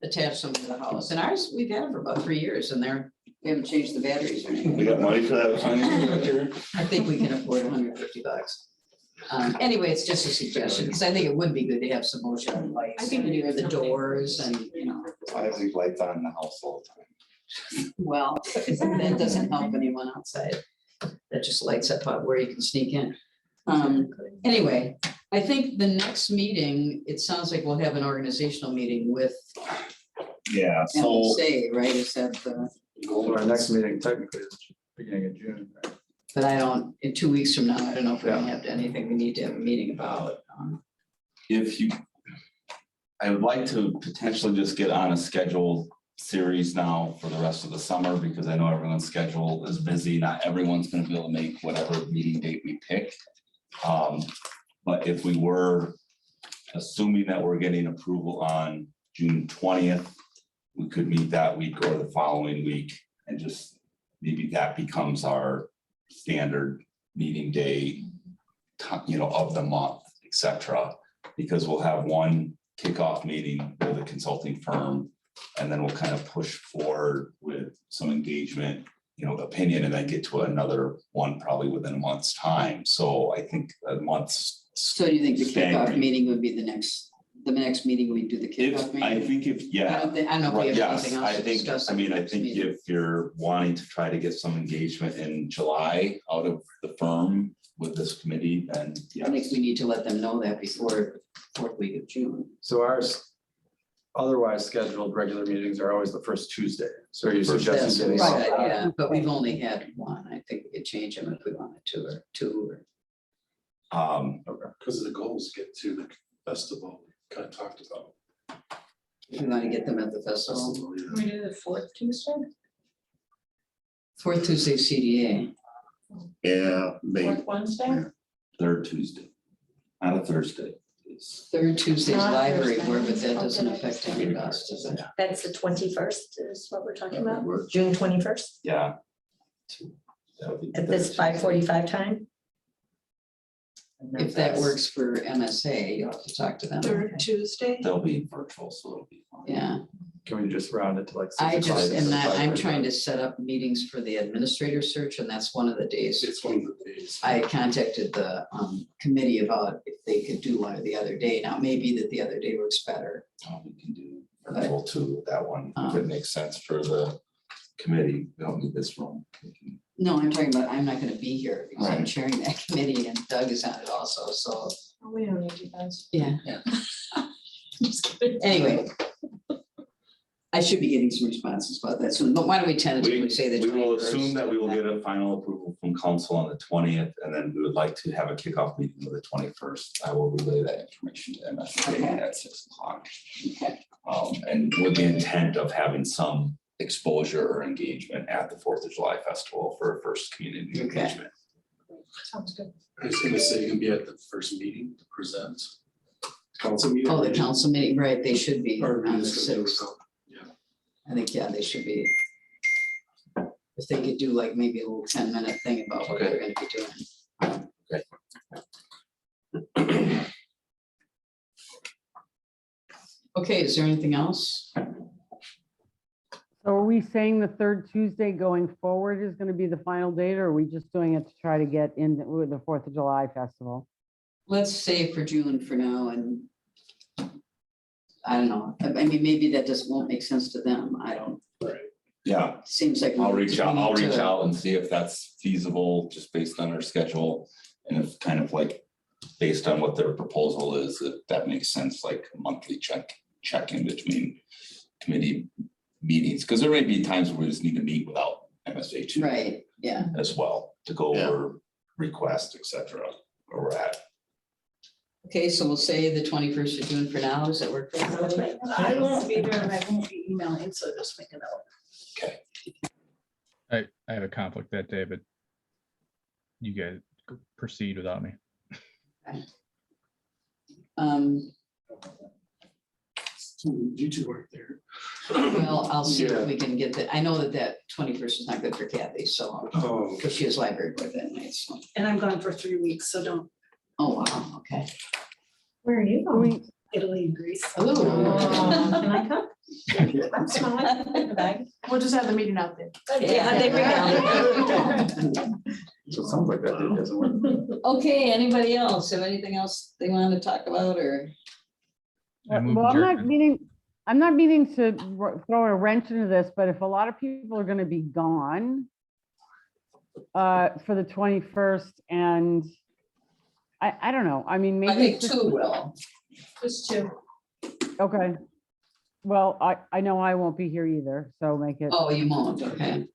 attach them to the house. And ours, we've had them for about 3 years and we haven't changed the batteries or anything. We got money for that. I think we can afford $150. Anyway, it's just a suggestion, because I think it would be good to have some motion lights near the doors and, you know. I think lights on in the house all the time. Well, that doesn't help anyone outside. That just lights up where you can sneak in. Anyway, I think the next meeting, it sounds like we'll have an organizational meeting with Yeah, so. MSA, right? Is that the? Our next meeting technically is beginning of June. Right? But I don't, in 2 weeks from now, I don't know if we're gonna have anything we need to have a meeting about. I would like to potentially just get on a scheduled series now for the rest of the summer, because I know everyone's schedule is busy. Not everyone's gonna be able to make whatever meeting date we pick. But if we were assuming that we're getting approval on June 20th, we could meet that week or the following week, and just maybe that becomes our standard meeting day, you know, of the month, etc. Because we'll have one kickoff meeting with a consulting firm, and then we'll kind of push forward with some engagement, you know, opinion, and then get to another one probably within a month's time. So I think a month's. So do you think the kickoff meeting would be the next meeting we do the kickoff meeting? I think yeah. I don't know if we have Yes, anything else I to think, discuss. I mean, I think if you're wanting to try to get some engagement in July out of the firm with this committee, then I think we need to let them know that before fourth week of June. So ours otherwise scheduled regular meetings are always the first Tuesday. So are you That's suggesting? what we said, yeah, but we've only had one. I think we could change them if we wanted to, or two, or. Because of the goals get to festival kind of talked about. If we want to get them at the festival. Can we do the 4th Tuesday? 4th Tuesday CDA. Yeah, maybe. 4th Wednesday? Third Tuesday, not a Thursday. It's 3rd Tuesday's Not library Thursday. board, but that doesn't Okay. affect any of us, does it? That's the 21st is what we're talking about, June 21st, Yeah. That would be at this Thursday. 5:45 time. If that works for MSA, you'll have to talk to them. 3rd Tuesday? They'll be virtual, so it'll be fine. Yeah, Can we just round it to like? 6 I o'clock just, instead and of that, I'm 5:45? trying to set up meetings for the administrator search, and that's one of the days. It's one of the days. I contacted the committee about if they could do one or the other day. Now, maybe that the other day works better. We can do virtual too, that one, if it makes sense for the committee, we don't need this room. We can- No, I'm talking about, I'm not gonna be here because I'm Right. chairing that committee and Doug is on it also, so, Oh, we don't need you guys. yeah. Just kidding. Anyway. I should be getting some responses about that soon, but why don't we tentatively say that? We will assume that we will get a final approval from council on the 20th, and then we would like to have a kickoff meeting on the 21st. I will relay that information to MSA at 6 o'clock. Okay. And with the intent of having some exposure or engagement at the 4th of July festival for a first community Okay. engagement. Sounds good. I was gonna say you can be at the first meeting to present. Council meeting. Oh, the council meeting, right, they should be Or we on the just gonna do a 6th. couple. Yeah. I think, yeah, they should be. If they could do like maybe a little 10-minute thing about what they're gonna be doing. Okay, is there anything else? So are we saying the 3rd Tuesday going forward is going to be the final date, or are we just doing it to try to get in with the 4th of July festival? Let's say for June for now, and I don't know, I mean, maybe that just won't make sense to them, I don't, Yeah, seems like. we I'll need reach to- out, we I'll need reach to- out and see if that's feasible, just based on our schedule. And if kind of like, based on what their proposal is, if that makes sense, like a monthly check-in between committee meetings, because there may be times where we just need to meet without MSA too. Right, yeah, As well, to go over requests, et cetera, where we're at. okay, so we'll say the 21st of June for now, does that work for everybody? I won't be there and I won't be emailing, so just make a note. Okay, I have a conflict that day, but you guys proceed without me. You two weren't there. Well, I'll see Yeah. if we can get that, I know that 21st is not good for Kathy, so, Oh, because she has library board that night, so. And I'm gone for 3 weeks, so don't. Oh, wow, okay. Where are you Do going? we- Italy and Greece. Ooh. Can I come? I'm smiling in the bag. We'll just have the meeting out there. Yeah, there we go. So it sounds like that date doesn't work. Okay, anybody else, have anything else they want to talk about, or? I move Well, adjournment. I'm not meaning to throw a wrench into this, but if a lot of people are going to be gone for the 21st, and I don't know, I mean, maybe. I think it's just- 2 will. Just 2. Okay. Well, I know I won't be here either, so make it. Oh, you won't, okay.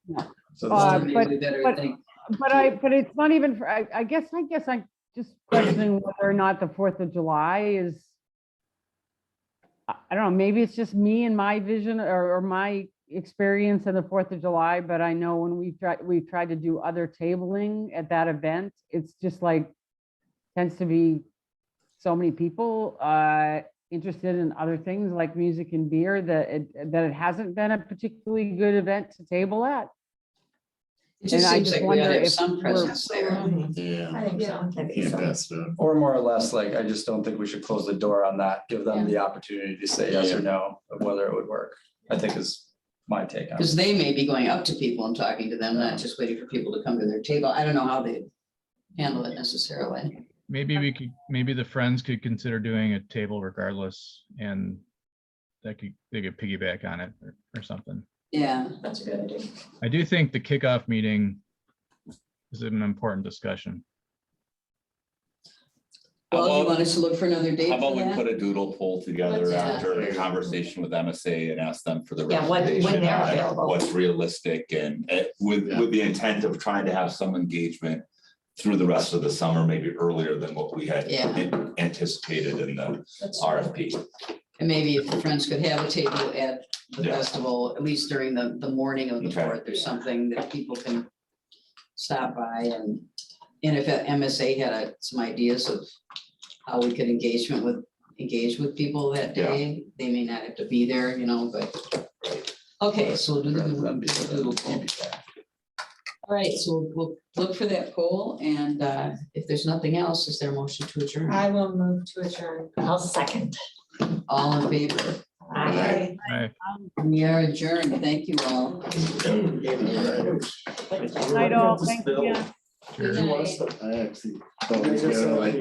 So Maybe but- we better but- think. But it's not even, for I guess I'm just questioning whether or not the 4th of July is, I don't know, maybe it's just me and my vision or my experience in the 4th of July, but I know when we've tried to do other tabling at that event, it's just like, tends to be so many people interested in other things like music and beer that it hasn't been a particularly good event to table at. It just And I seems just like we ought to wonder have if some we're- presence there. yeah. I think so. I think Can't so. pass it up. Or more or less, like, I just don't think we should close the door on that, give them the opportunity to say yes or no of whether it would work, I think is my take on Because it. they may be going up to people and talking to them, not just waiting for people to come to their table. I don't know how they handle it necessarily. Maybe the friends could consider doing a table regardless, and they could piggyback on it or something. Yeah, That's a good idea. I do think the kickoff meeting is an important discussion. well, you want us to look for another date How for about we that? put a doodle poll together Let's- after a conversation with MSA and ask them for the Yeah, when recommendation they're on available. what's realistic and with the intent of trying to have some engagement through the rest of the summer, maybe earlier than what we had Yeah. anticipated in the RFP. And maybe if the friends could have a table at the Yeah. festival, at least during the morning of the Okay. 4th, there's something that people can stop by and if MSA had some ideas of how we could engage with people that Yeah. day, they may not have to be there, but. Okay, so we'll do the Google poll. All right, so we'll look for that poll, and if there's nothing else, is there a motion to adjourn? I will move to adjourn. I'll second. All in favor? Aye. We are adjourned. Thank you all. Night all, thank you. Good night. I actually thought we were like,